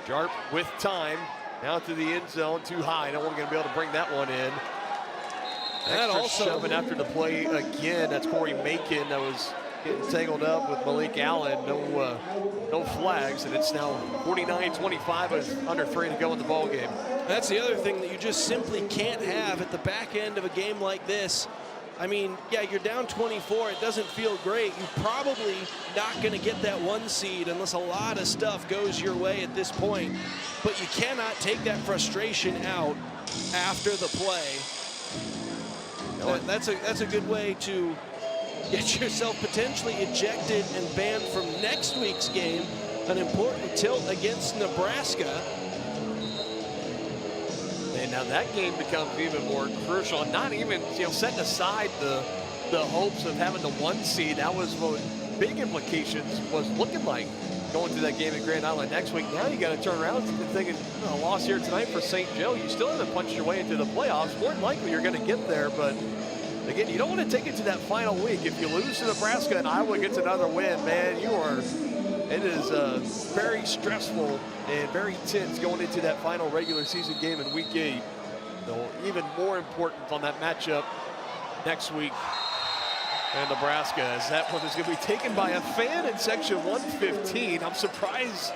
Sharp with time. Now to the end zone, too high. No one going to be able to bring that one in. That Extra also shoving after the play again. That's Corey Macon that was getting tangled up with Malik Allen. No flags, and it's now 49-25 with under 3 to go in the ball game. That's the other thing that you just simply can't have at the back end of a game like this. I mean, yeah, you're down 24. It doesn't feel great. You're probably not going to get that 1 seed unless a lot of stuff goes your way at this point. But you cannot take that frustration out after the play. That's a good way to get yourself potentially ejected and banned from next week's game, an important tilt against Nebraska. And now that game becomes even more crucial, and not even, setting aside the hopes of having the 1 seed. That was what big implications was looking like going to that game at Grand Island next week. Now you got to turn around and thinking, a loss here tonight for St. Joe. You still haven't punched your way into the playoffs. More than likely you're going to get there, but again, you don't want to take it to that final week. If you lose to Nebraska and Iowa gets another win, man, it is very stressful and very tense going into that final regular season game in week 8. So even more important on that matchup next week in Nebraska, as that one is going to be taken by a fan in section 115. I'm surprised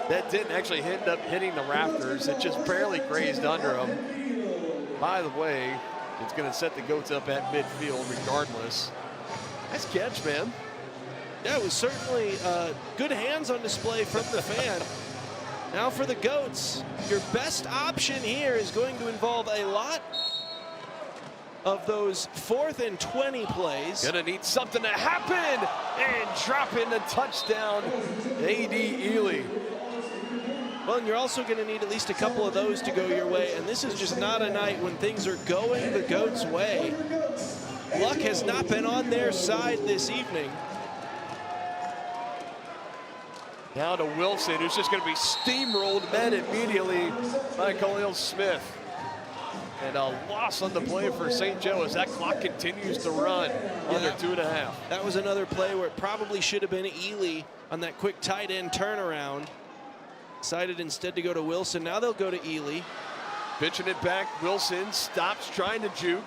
that didn't actually end up hitting the rafters. It just barely grazed under them. By the way, it's going to set the Goats up at midfield regardless. Nice catch, man. Yeah, it was certainly good hands on display from the fan. Now for the Goats, your best option here is going to involve a lot of those 4th and 20 plays. Gonna need something to happen, and dropping the touchdown, A.D. Ely. Well, and you're also going to need at least a couple of those to go your way, and this is just not a night when things are going the Goats' way. Luck has not been on their side this evening. Now to Wilson, who's just going to be steamrolled men immediately by Khalil Smith. And a loss on the play for St. Joe as that clock continues to run under 2.5. That was another play where it probably should have been Ely on that quick tight end turnaround. Decided instead to go to Wilson. Now they'll go to Ely. Pitching it back, Wilson stops trying to juke.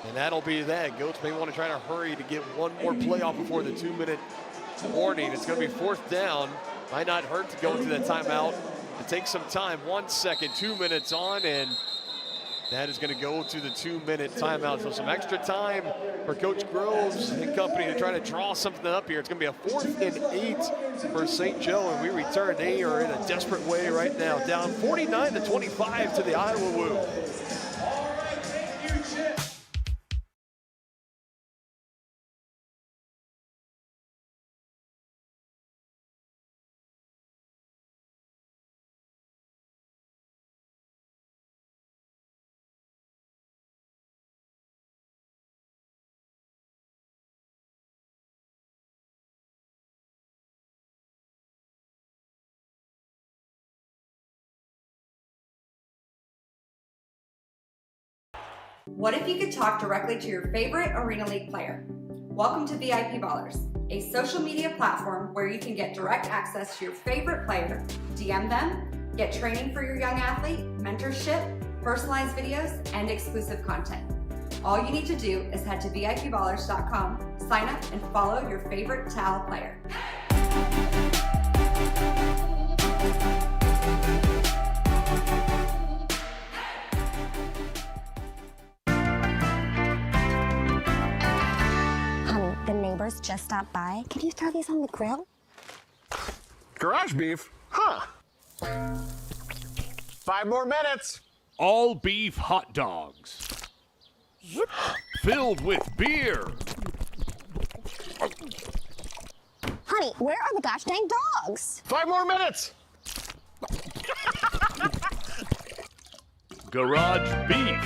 And that'll be that. Goats may want to try to hurry to get one more play off before the 2-minute warning. It's going to be 4th down. Might not hurt to go into that timeout. It takes some time. 1 second, 2 minutes on, and that is going to go to the 2-minute timeout. So some extra time for Coach Groves and company to try to draw something up here. It's going to be a 4th and 8 for St. Joe, and we return. They are in a desperate way right now. Down 49-25 to the Iowa Woo. What if you could talk directly to your favorite Arena League player? Welcome to VIP Ballers, a social media platform where you can get direct access to your favorite player, DM them, get training for your young athlete, mentorship, personalized videos, and exclusive content. All you need to do is head to VIPballers.com, sign up, and follow your favorite Tal player. The neighbors just stopped by. Can you throw these on the grill? Garage beef? Huh. 5 more minutes. All beef hot dogs. Filled with beer. Honey, where are the gosh dang dogs? 5 more minutes. Garage beef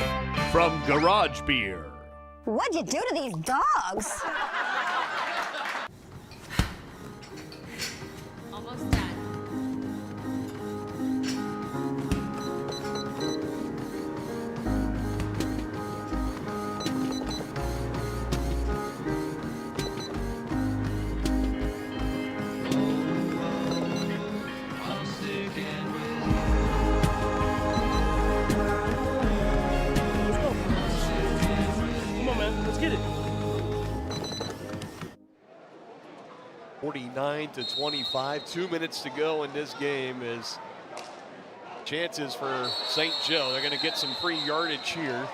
from Garage Beer. What'd you do to these dogs? Almost done. Let's get it. 49-25, 2 minutes to go in this game. Is chances for St. Joe. They're going to get some free yardage here.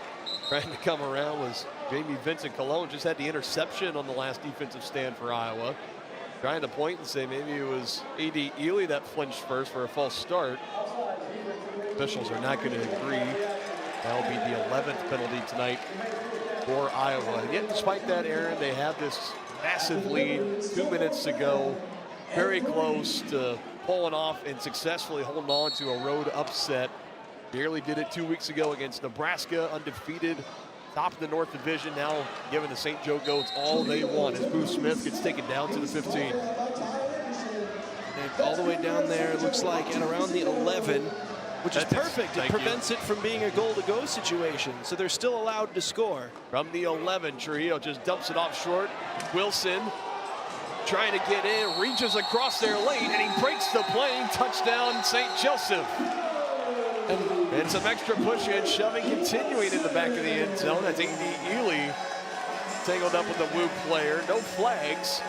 Trying to come around was Jamie Vincent Cologne. Just had the interception on the last defensive stand for Iowa. Trying to point and say maybe it was A.D. Ely that flinched first for a false start. Officials are not going to agree. That will be the 11th penalty tonight for Iowa. And yet, despite that, Aaron, they have this massive lead. 2 minutes to go. Very close to pulling off and successfully holding on to a road upset. Barely did it 2 weeks ago against Nebraska, undefeated, top of the North Division. Now giving the St. Joe Goats all they want as Boo Smith gets taken down to the 15. And all the way down there, it looks like at around the 11, which is perfect. It prevents it from being a goal-to-go situation, so they're still allowed to score. From the 11, Trujillo just dumps it off short. Wilson trying to get in, reaches across their lane, and he breaks the plane. Touchdown, St. Joseph. And some extra push and shoving continuing in the back of the end zone. That's A.D. Ely tangled up with the Woo player. No flags.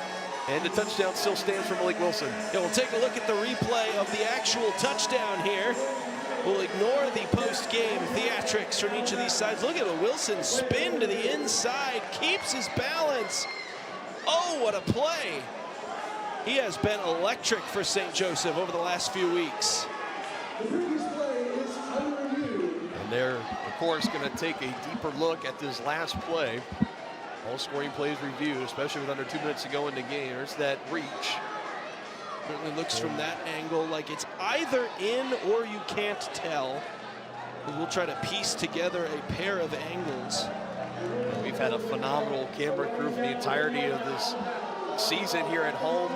And the touchdown still stands for Malik Wilson. Yeah, we'll take a look at the replay of the actual touchdown here. We'll ignore the post-game theatrics from each of these sides. Look at the Wilson spin to the inside, keeps his balance. Oh, what a play. He has been electric for St. Joseph over the last few weeks. And they're, of course, going to take a deeper look at this last play. All scoring plays reviewed, especially with under 2 minutes to go in the game. There's that reach. Certainly looks from that angle like it's either in or you can't tell. We'll try to piece together a pair of angles. We've had a phenomenal camera crew for the entirety of this season here at home.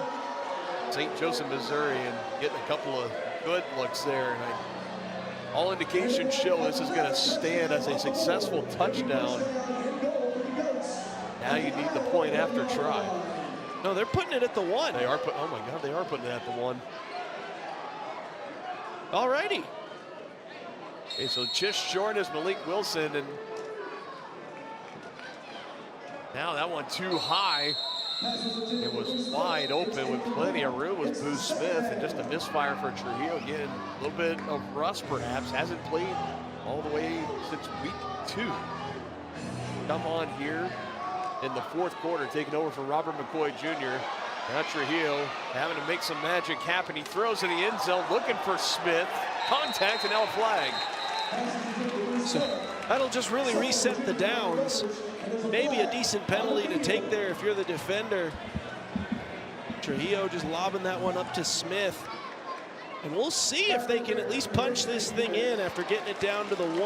St. Joseph, Missouri, and getting a couple of good looks there. And all indications show this is going to stand as a successful touchdown. Now you need the point after try. No, they're putting it at the 1. They are oh my God, they are putting it at the 1. All righty. Okay, so just short is Malik Wilson, and now that one too high. It was wide open with plenty of room with Boo Smith, and just a misfire for Trujillo. Again, a little bit of rust perhaps. Hasn't played all the way since week 2. Come on here in the fourth quarter, taking over for Robert McCoy Jr. Now Trujillo having to make some magic happen. He throws in the end zone, looking for Smith. Contact, and now a flag. So that'll just really reset the downs. Maybe a decent penalty to take there if you're the defender. Trujillo just lobbing that one up to Smith. And we'll see if they can at least punch this thing in after getting it down to the 1.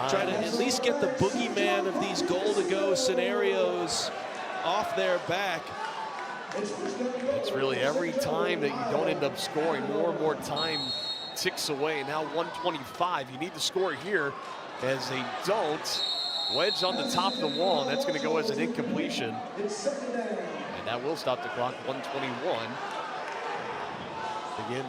Try to at least get the boogeyman of these goal-to-go scenarios off their back. It's really every time that you don't end up scoring, more and more time ticks away. Now 125. You need to score here. As they don't, wedge on the top of the wall, and that's going to go as an incompletion. And that will stop the clock, 121. Again,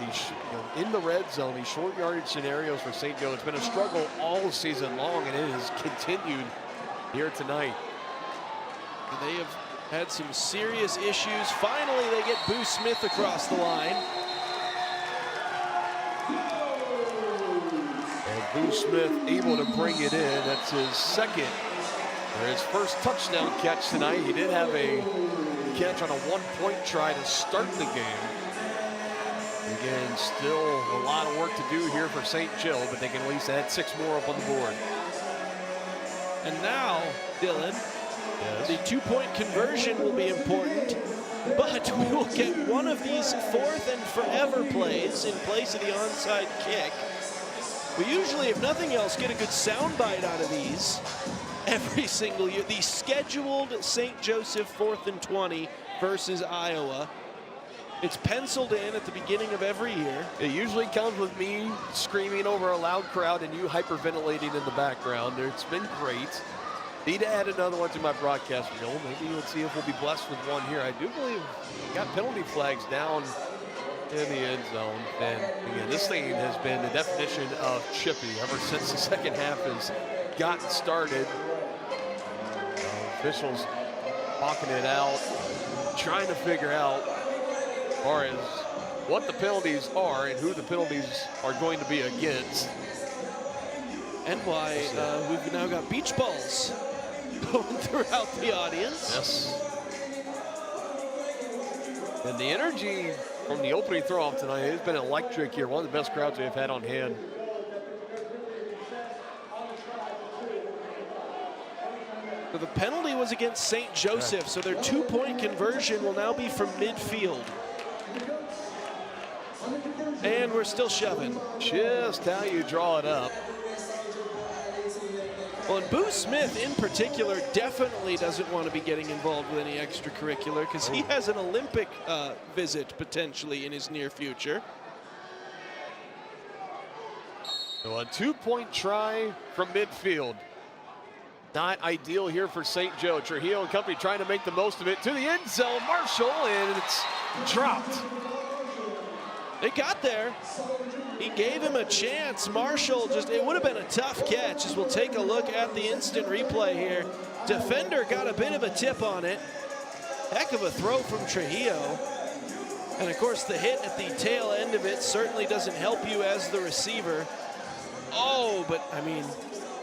in the red zone, these short yardage scenarios for St. Joe, it's been a struggle all season long, and it has continued here tonight. They have had some serious issues. Finally, they get Boo Smith across the line. And Boo Smith able to bring it in. That's his second, or his first touchdown catch tonight. He did have a catch on a one-point try to start the game. Again, still a lot of work to do here for St. Joe, but they can at least add 6 more up on the board. And now, Dylan, the 2-point conversion will be important, but we will get one of these fourth and forever plays in place of the onside kick. We usually, if nothing else, get a good soundbite out of these every single year. The scheduled St. Joseph 4th and 20 versus Iowa. It's penciled in at the beginning of every year. It usually comes with me screaming over a loud crowd and you hyperventilating in the background. It's been great. Need to add another one to my broadcast reel. Maybe we'll see if we'll be blessed with one here. I do believe we got penalty flags down in the end zone. And again, this thing has been the definition of chippy ever since the second half has gotten started. Officials talking it out, trying to figure out as far as what the penalties are and who the penalties are going to be against. And why we've now got beach balls going throughout the audience. Yes. And the energy from the opening throw-off tonight has been electric here. One of the best crowds we've had on hand. So the penalty was against St. Joseph, so their 2-point conversion will now be from midfield. And we're still shoving. Just how you draw it up. Well, and Boo Smith in particular definitely doesn't want to be getting involved with any extracurricular because he has an Olympic visit potentially in his near future. So a 2-point try from midfield. Not ideal here for St. Joe. Trujillo and company trying to make the most of it to the end zone. Marshall, and it's dropped. They got there. He gave him a chance. Marshall it would have been a tough catch as we'll take a look at the instant replay here. Defender got a bit of a tip on it. Heck of a throw from Trujillo. And of course the hit at the tail end of it certainly doesn't help you as the receiver. Oh, but I mean,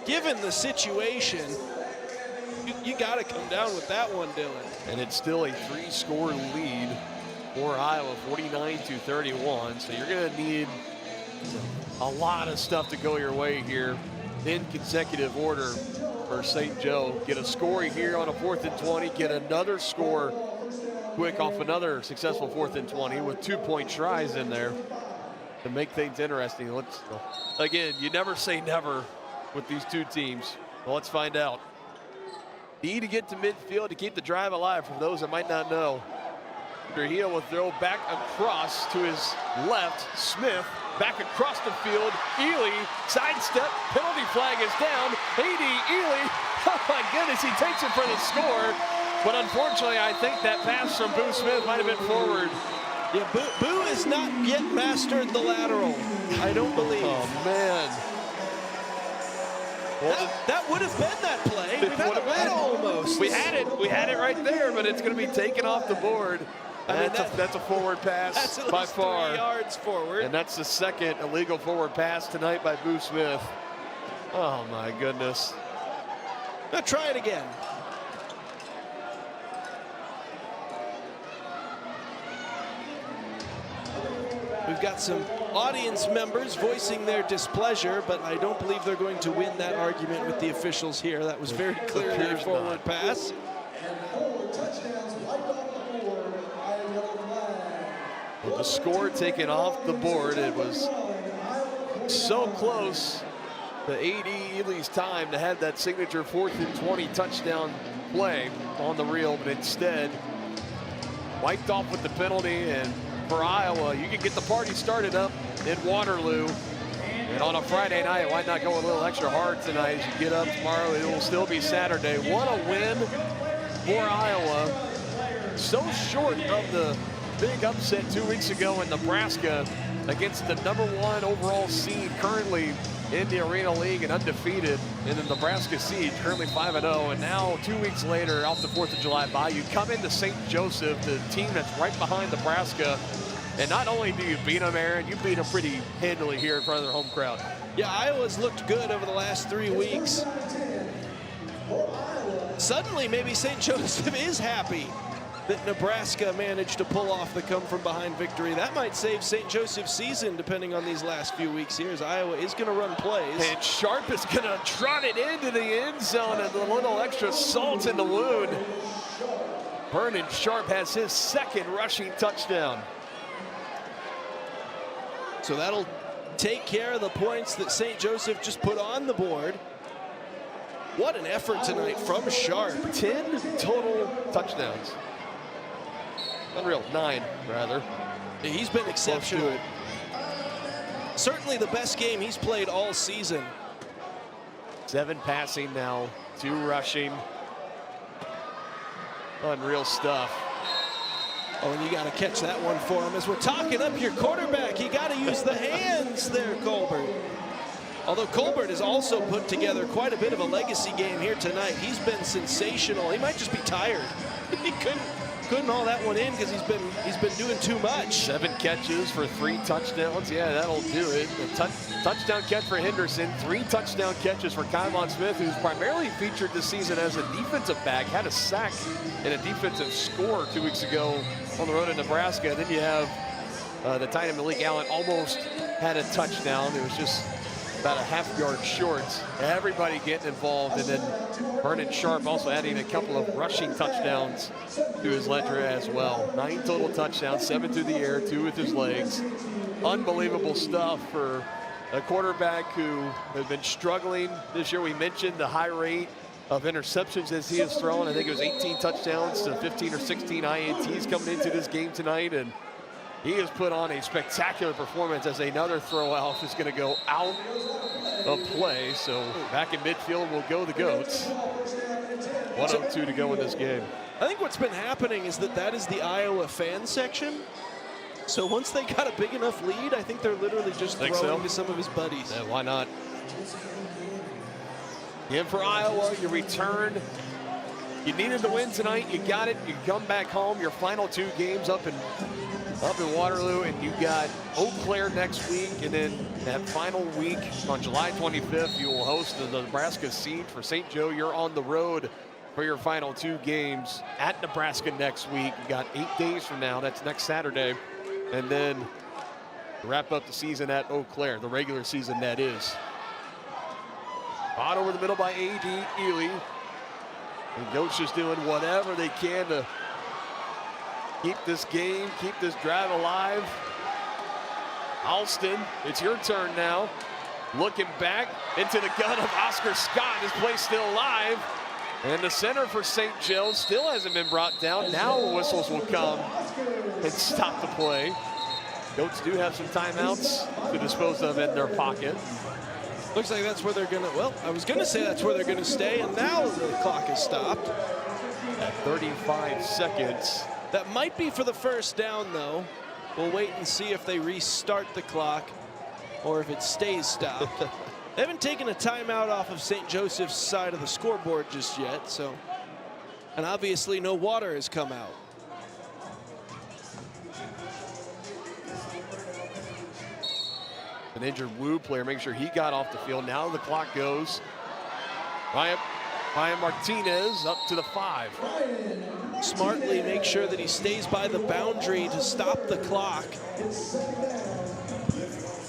given the situation, you got to come down with that one, Dylan. And it's still a 3-score lead for Iowa, 49-31. So you're going to need a lot of stuff to go your way here in consecutive order for St. Joe. Get a score here on a 4th and 20. Get another score quick off another successful 4th and 20 with 2-point tries in there to make things interesting. Again, you never say never with these two teams. Well, let's find out. Need to get to midfield to keep the drive alive for those that might not know. Trujillo will throw back across to his left. Smith back across the field. Ely, sidestep, penalty flag is down. A.D. Ely, oh my goodness, he takes it for the score. But unfortunately, I think that pass from Boo Smith might have been forward. Yeah, Boo has not yet mastered the lateral, I don't believe. Oh, man. Well, that would have been that play. We've had it almost. We had it right there, but it's going to be taken off the board. That's a forward pass that's at by least far. 3 yards forward. And that's the second illegal forward pass tonight by Boo Smith. Oh my goodness. Now try it again. We've got some audience members voicing their displeasure, but I don't believe they're going to win that argument with the officials here. That was very clearly a forward pass. With the score taken off the board, it was so close to A.D. Ely's time to have that signature 4th and 20 touchdown play on the reel, but instead wiped off with the penalty. And for Iowa, you can get the party started up in Waterloo. And on a Friday night, why not go a little extra hard tonight as you get up tomorrow? It will still be Saturday. What a win for Iowa. So short of the big upset 2 weeks ago in Nebraska against the #1 overall seed currently in the Arena League and undefeated in the Nebraska Siege, currently 5-0. And now 2 weeks later, off the 4th of July bye, you come into St. Joseph, the team that's right behind Nebraska. And not only do you beat them, Aaron, you beat them pretty handily here in front of their home crowd. Yeah, Iowa's looked good over the last 3 weeks. Suddenly, maybe St. Joseph is happy that Nebraska managed to pull off the come-from-behind victory. That might save St. Joseph's season, depending on these last few weeks here, as Iowa is going to run plays. And Sharp is going to trot it into the end zone, and a little extra salt in the wound. Vernon Sharp has his 2nd rushing touchdown. So that'll take care of the points that St. Joseph just put on the board. What an effort tonight from Sharp. 10 total touchdowns. Unreal, 9 rather. He's been exceptional. Certainly the best game he's played all season. 7 passing now, 2 rushing. Unreal stuff. Oh, and you got to catch that one for him. As we're talking up your quarterback, you got to use the hands there, Colbert. Although Colbert has also put together quite a bit of a legacy game here tonight. He's been sensational. He might just be tired. He couldn't haul that one in because he's been doing too much. 7 catches for 3 touchdowns. Yeah, that'll do it. A touchdown catch for Henderson. 3 touchdown catches for Kyvon Smith, who's primarily featured this season as a defensive back. Had a sack and a defensive score 2 weeks ago on the road in Nebraska. And then you have the tight end Malik Allen almost had a touchdown. It was just about a half-yard short. Everybody getting involved, and then Vernon Sharp also adding a couple of rushing touchdowns to his ledger as well. 9 total touchdowns, 7 through the air, 2 with his legs. Unbelievable stuff for a quarterback who has been struggling this year. We mentioned the high rate of interceptions as he has thrown. I think it was 18 touchdowns to 15 or 16 INTs coming into this game tonight, and he has put on a spectacular performance as another throw out is going to go out of play. So back in midfield will go the Goats. 1:02 to go in this game. I think what's been happening is that is the Iowa fan section. So once they got a big enough lead, I think they're literally just throwing to some of his buddies. Yeah, why not? In for Iowa, you return. You needed the win tonight. You got it. You come back home. Your final 2 games up in Waterloo, and you got Eau Claire next week, and then that final week on July 25th, you will host the Nebraska Siege for St. Joe. You're on the road for your final 2 games at Nebraska next week. You got 8 days from now. That's next Saturday, and then wrap up the season at Eau Claire, the regular season that is. Caught over the middle by A.D. Ely. And Goats just doing whatever they can to keep this game, keep this drive alive. Alston, it's your turn now. Looking back into the gun of Oscar Scott. His play still alive. And the center for St. Joe still hasn't been brought down. Now whistles will come and stop the play. Goats do have some timeouts to dispose of in their pocket. Looks like that's where they're gonna, well, I was gonna say that's where they're gonna stay, and now the clock is stopped. At 35 seconds. That might be for the first down, though. We'll wait and see if they restart the clock or if it stays stopped. They haven't taken a timeout off of St. Joseph's side of the scoreboard just yet, so. And obviously no water has come out. An injured Woo player, make sure he got off the field. Now the clock goes. Ryan Martinez up to the 5. Smartly make sure that he stays by the boundary to stop the clock.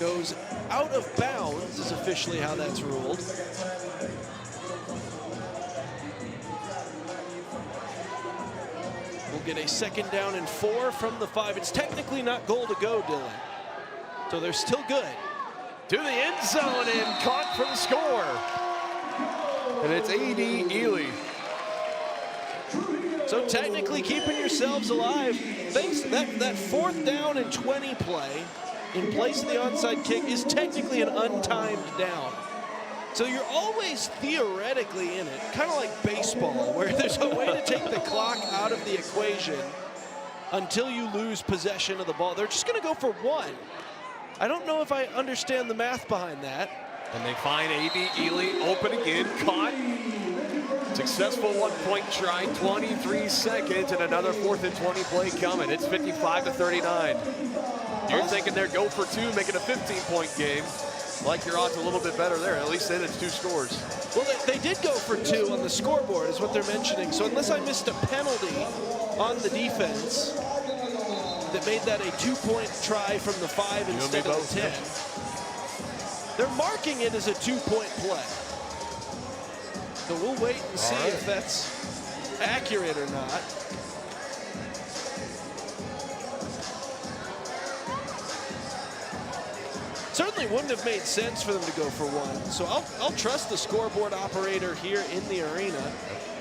Goes out of bounds is officially how that's ruled. We'll get a 2nd down and 4 from the 5. It's technically not goal to go, Dylan. So they're still good. To the end zone and caught for the score. And it's A.D. Ely. So technically keeping yourselves alive. Thanks to that 4th down and 20 play in place of the onside kick is technically an untimed down. So you're always theoretically in it, kind of like baseball, where there's a way to take the clock out of the equation until you lose possession of the ball. They're just going to go for 1. I don't know if I understand the math behind that. And they find A.D. Ely open again, caught. Successful 1-point try, 23 seconds, and another 4th and 20 play coming. It's 55-39. You're thinking they're go for 2, make it a 15-point game. Like your odds a little bit better there. At least then it's 2 scores. Well, they did go for 2 on the scoreboard is what they're mentioning. So unless I missed a penalty on the defense that made that a 2-point try from the 5 instead of the 10. They're marking it as a 2-point play. So we'll wait and see if that's accurate or not. Certainly wouldn't have made sense for them to go for 1. So I'll trust the scoreboard operator here in the arena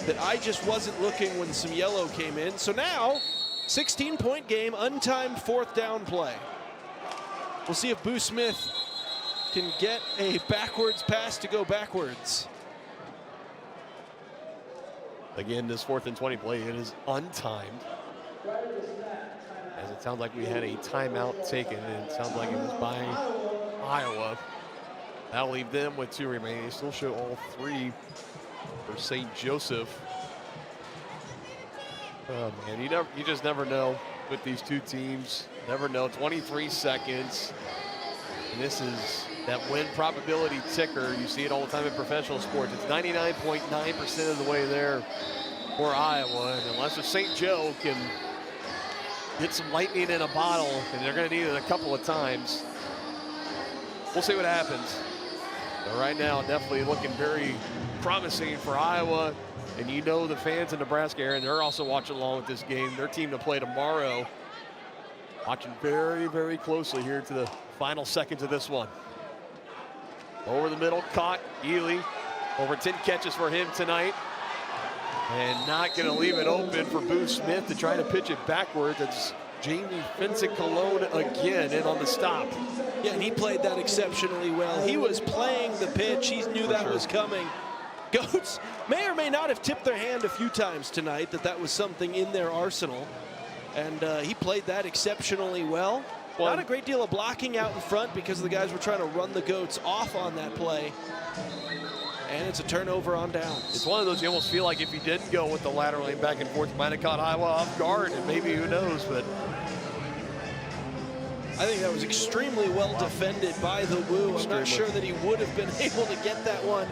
that I just wasn't looking when some yellow came in. So now, 16-point game, untimed 4th down play. We'll see if Boo Smith can get a backwards pass to go backwards. Again, this 4th and 20 play, it is untimed. As it sounds like we had a timeout taken, and it sounds like it was by Iowa. That'll leave them with 2 remaining. They still show all 3 for St. Joseph. Oh man, you just never know with these 2 teams. Never know. 23 seconds. And this is that win probability ticker. You see it all the time in professional sports. It's 99.9% of the way there for Iowa. And unless it's St. Joe can get some lightning in a bottle, and they're going to need it a couple of times, we'll see what happens. But right now, definitely looking very promising for Iowa. And you know the fans in Nebraska, Aaron, they're also watching along with this game. Their team to play tomorrow. Watching very, very closely here to the final seconds of this one. Over the middle, caught Ely. Over 10 catches for him tonight. And not going to leave it open for Boo Smith to try to pitch it backwards. It's Jamie Fensick-Cologne again in on the stop. Yeah, and he played that exceptionally well. He was playing the pitch. He knew that was coming. Goats may or may not have tipped their hand a few times tonight that was something in their arsenal. And he played that exceptionally well. Not a great deal of blocking out in front because the guys were trying to run the Goats off on that play. And it's a turnover on downs. It's one of those you almost feel like if he didn't go with the lateral lane back and forth, he might have caught Iowa off guard, and maybe who knows, but I think that was extremely well defended by the Woo. I'm not sure that he would have been able to get that one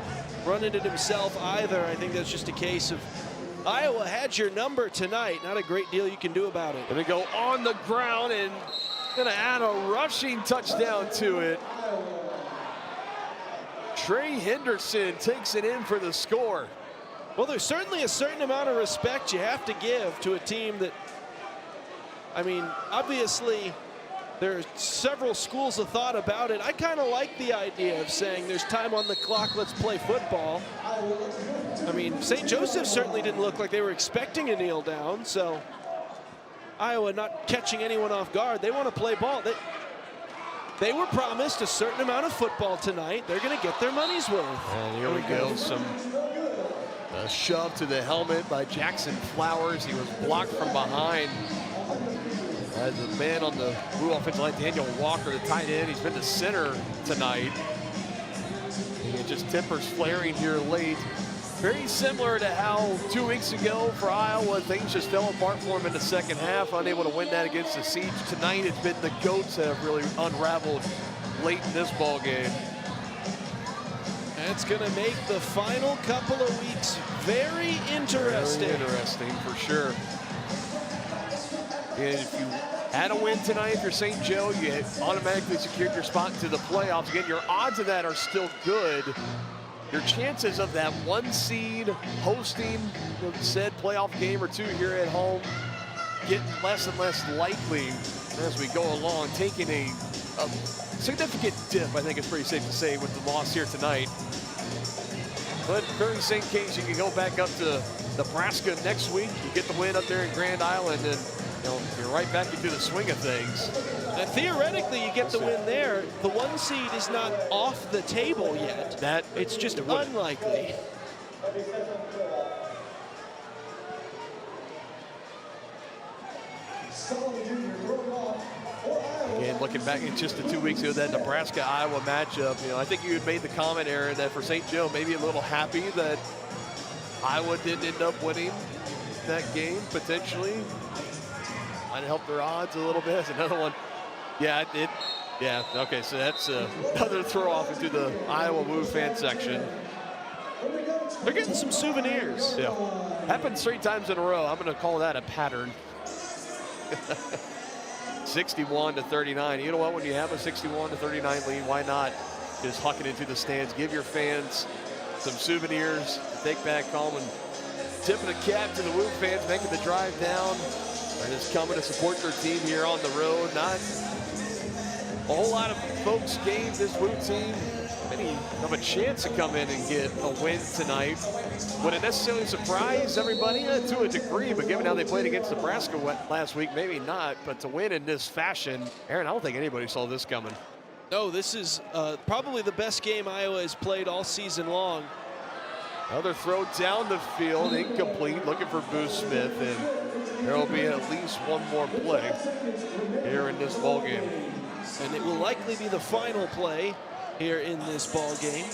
running it himself either. I think that's just a case of Iowa had your number tonight. Not a great deal you can do about it. Gonna go on the ground and gonna add a rushing touchdown to it. Trey Henderson takes it in for the score. Well, there's certainly a certain amount of respect you have to give to a team that, I mean, obviously there are several schools of thought about it. I kind of like the idea of saying there's time on the clock, let's play football. I mean, St. Joseph certainly didn't look like they were expecting a kneel down, so Iowa not catching anyone off guard. They want to play ball. They were promised a certain amount of football tonight. They're going to get their money's worth. And here we go, some shove to the helmet by Jackson Flowers. He was blocked from behind. As the man on the Woo offensive line, Daniel Walker, the tight end, he's been the center tonight. And it just tempers flaring here late. Very similar to how 2 weeks ago for Iowa, things just fell apart for him in the second half, unable to win that against the Siege. Tonight, it's been the Goats that have really unraveled late in this ball game. That's going to make the final couple of weeks very interesting. Very interesting, for sure. And if you had a win tonight, if you're St. Joe, you automatically secured your spot into the playoffs. Again, your odds of that are still good. Your chances of that 1 seed hosting said playoff game or 2 here at home get less and less likely as we go along, taking a significant dip, I think it's pretty safe to say, with the loss here tonight. But very same case, you can go back up to Nebraska next week. You get the win up there in Grand Island, and you're right back into the swing of things. And theoretically, you get the win there. The 1 seed is not off the table yet. It's just unlikely. Again, looking back at just the 2 weeks ago, that Nebraska-Iowa matchup, I think you had made the comment, Aaron, that for St. Joe, maybe a little happy that Iowa didn't end up winning that game, potentially. Might help their odds a little bit. That's another one. Yeah, okay, so that's another throw off into the Iowa Woo fan section. They're getting some souvenirs. Yeah, happened 3 times in a row. I'm going to call that a pattern. 61-39. You know what, when you have a 61-39 lead, why not just huck it into the stands? Give your fans some souvenirs to take back home, and tipping a cap to the Woo fans making the drive down. They're just coming to support their team here on the road. Not a whole lot of folks gave this Woo team any of a chance to come in and get a win tonight. Would it necessarily surprise everybody? To a degree, but given how they played against Nebraska last week, maybe not. But to win in this fashion, Aaron, I don't think anybody saw this coming. No, this is probably the best game Iowa has played all season long. Another throw down the field, incomplete, looking for Boo Smith, and there will be at least one more play here in this ball game. And it will likely be the final play here in this ball game.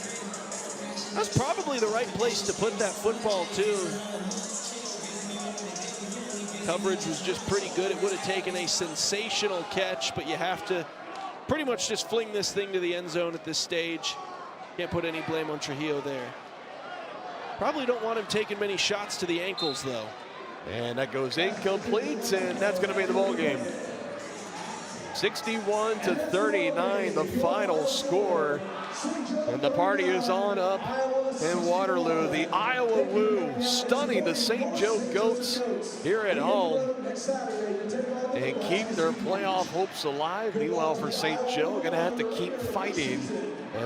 That's probably the right place to put that football too. Coverage was just pretty good. It would have taken a sensational catch, but you have to pretty much just fling this thing to the end zone at this stage. Can't put any blame on Trujillo there. Probably don't want him taking many shots to the ankles though. And that goes incomplete, and that's going to be the ball game. 61-39, the final score. And the party is on up in Waterloo. The Iowa Woo stunning the St. Joe Goats here at home and keep their playoff hopes alive. Meanwhile, for St. Joe, going to have to keep fighting.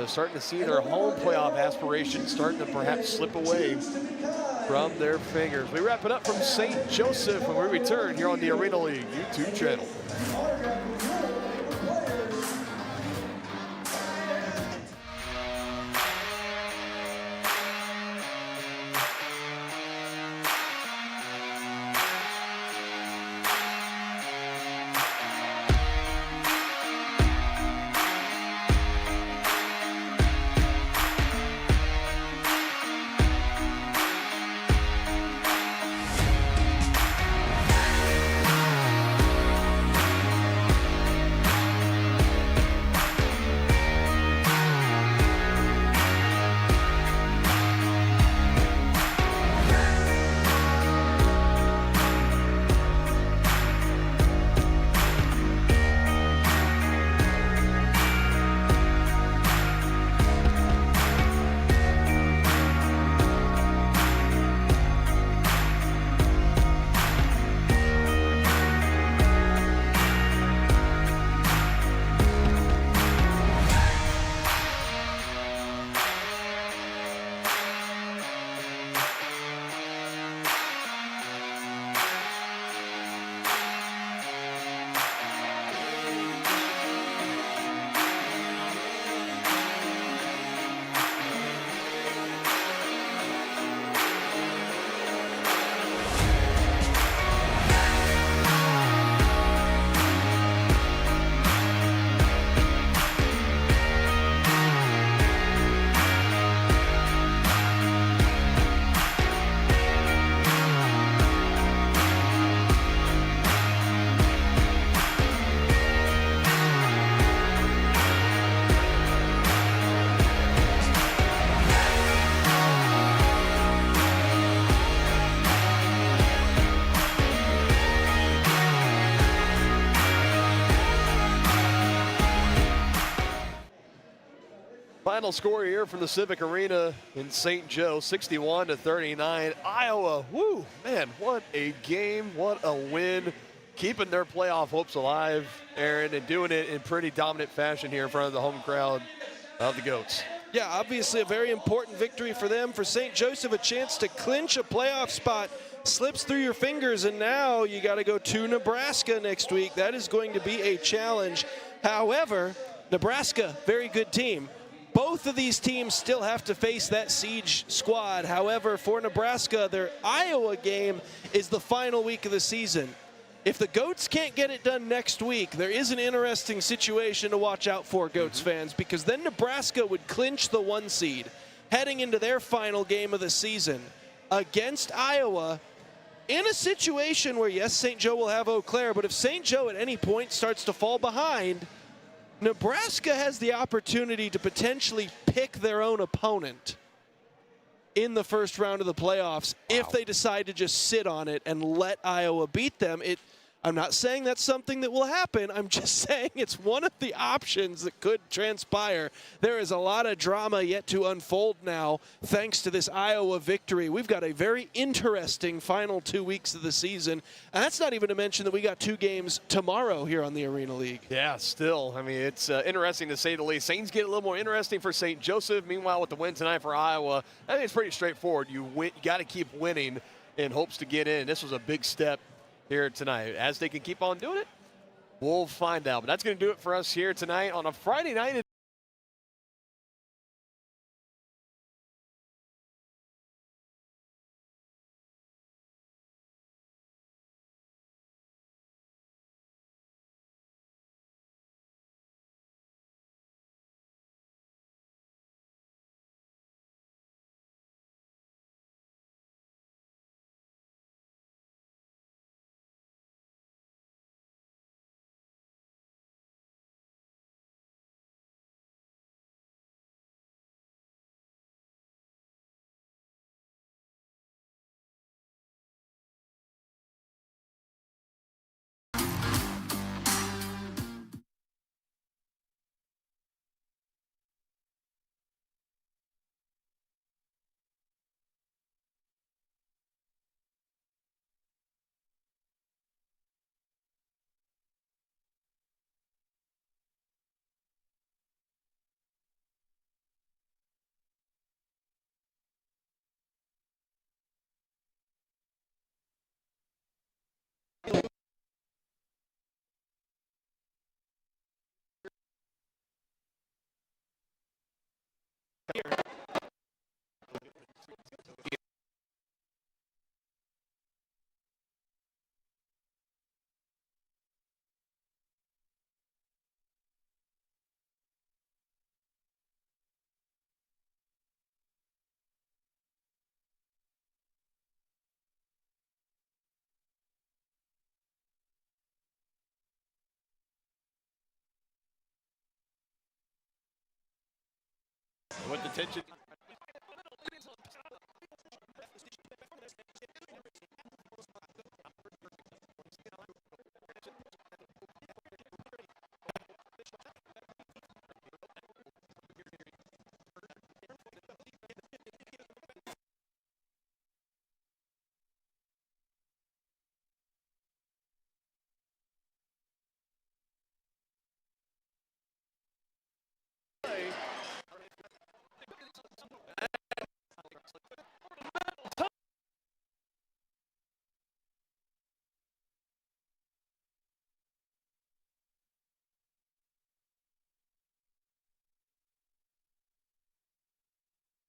Starting to see their home playoff aspirations starting to perhaps slip away from their fingers. We wrap it up from St. Joseph when we return here on the Arena League YouTube channel. Final score here from the Civic Arena in St. Joe, 61-39. Iowa, woo, man, what a game, what a win. Keeping their playoff hopes alive, Aaron, and doing it in pretty dominant fashion here in front of the home crowd of the Goats. Yeah, obviously a very important victory for them. For St. Joseph, a chance to clinch a playoff spot slips through your fingers, and now you got to go to Nebraska next week. That is going to be a challenge. However, Nebraska, very good team. Both of these teams still have to face that siege squad. However, for Nebraska, their Iowa game is the final week of the season. If the Goats can't get it done next week, there is an interesting situation to watch out for, Goats fans, because then Nebraska would clinch the 1 seed heading into their final game of the season against Iowa in a situation where, yes, St. Joe will have Eau Claire, but if St. Joe at any point starts to fall behind, Nebraska has the opportunity to potentially pick their own opponent in the first round of the playoffs if they decide to just sit on it and let Iowa beat them. I'm not saying that's something that will happen. I'm just saying it's one of the options that could transpire. There is a lot of drama yet to unfold now thanks to this Iowa victory. We've got a very interesting final 2 weeks of the season. And that's not even to mention that we got 2 games tomorrow here on the Arena League. Yeah, still. I mean, it's interesting to say the least. Things get a little more interesting for St. Joseph. Meanwhile, with the win tonight for Iowa, I think it's pretty straightforward. You got to keep winning in hopes to get in. This was a big step here tonight. As they can keep on doing it, we'll find out. But that's going to do it for us here tonight on a Friday night. With the tension.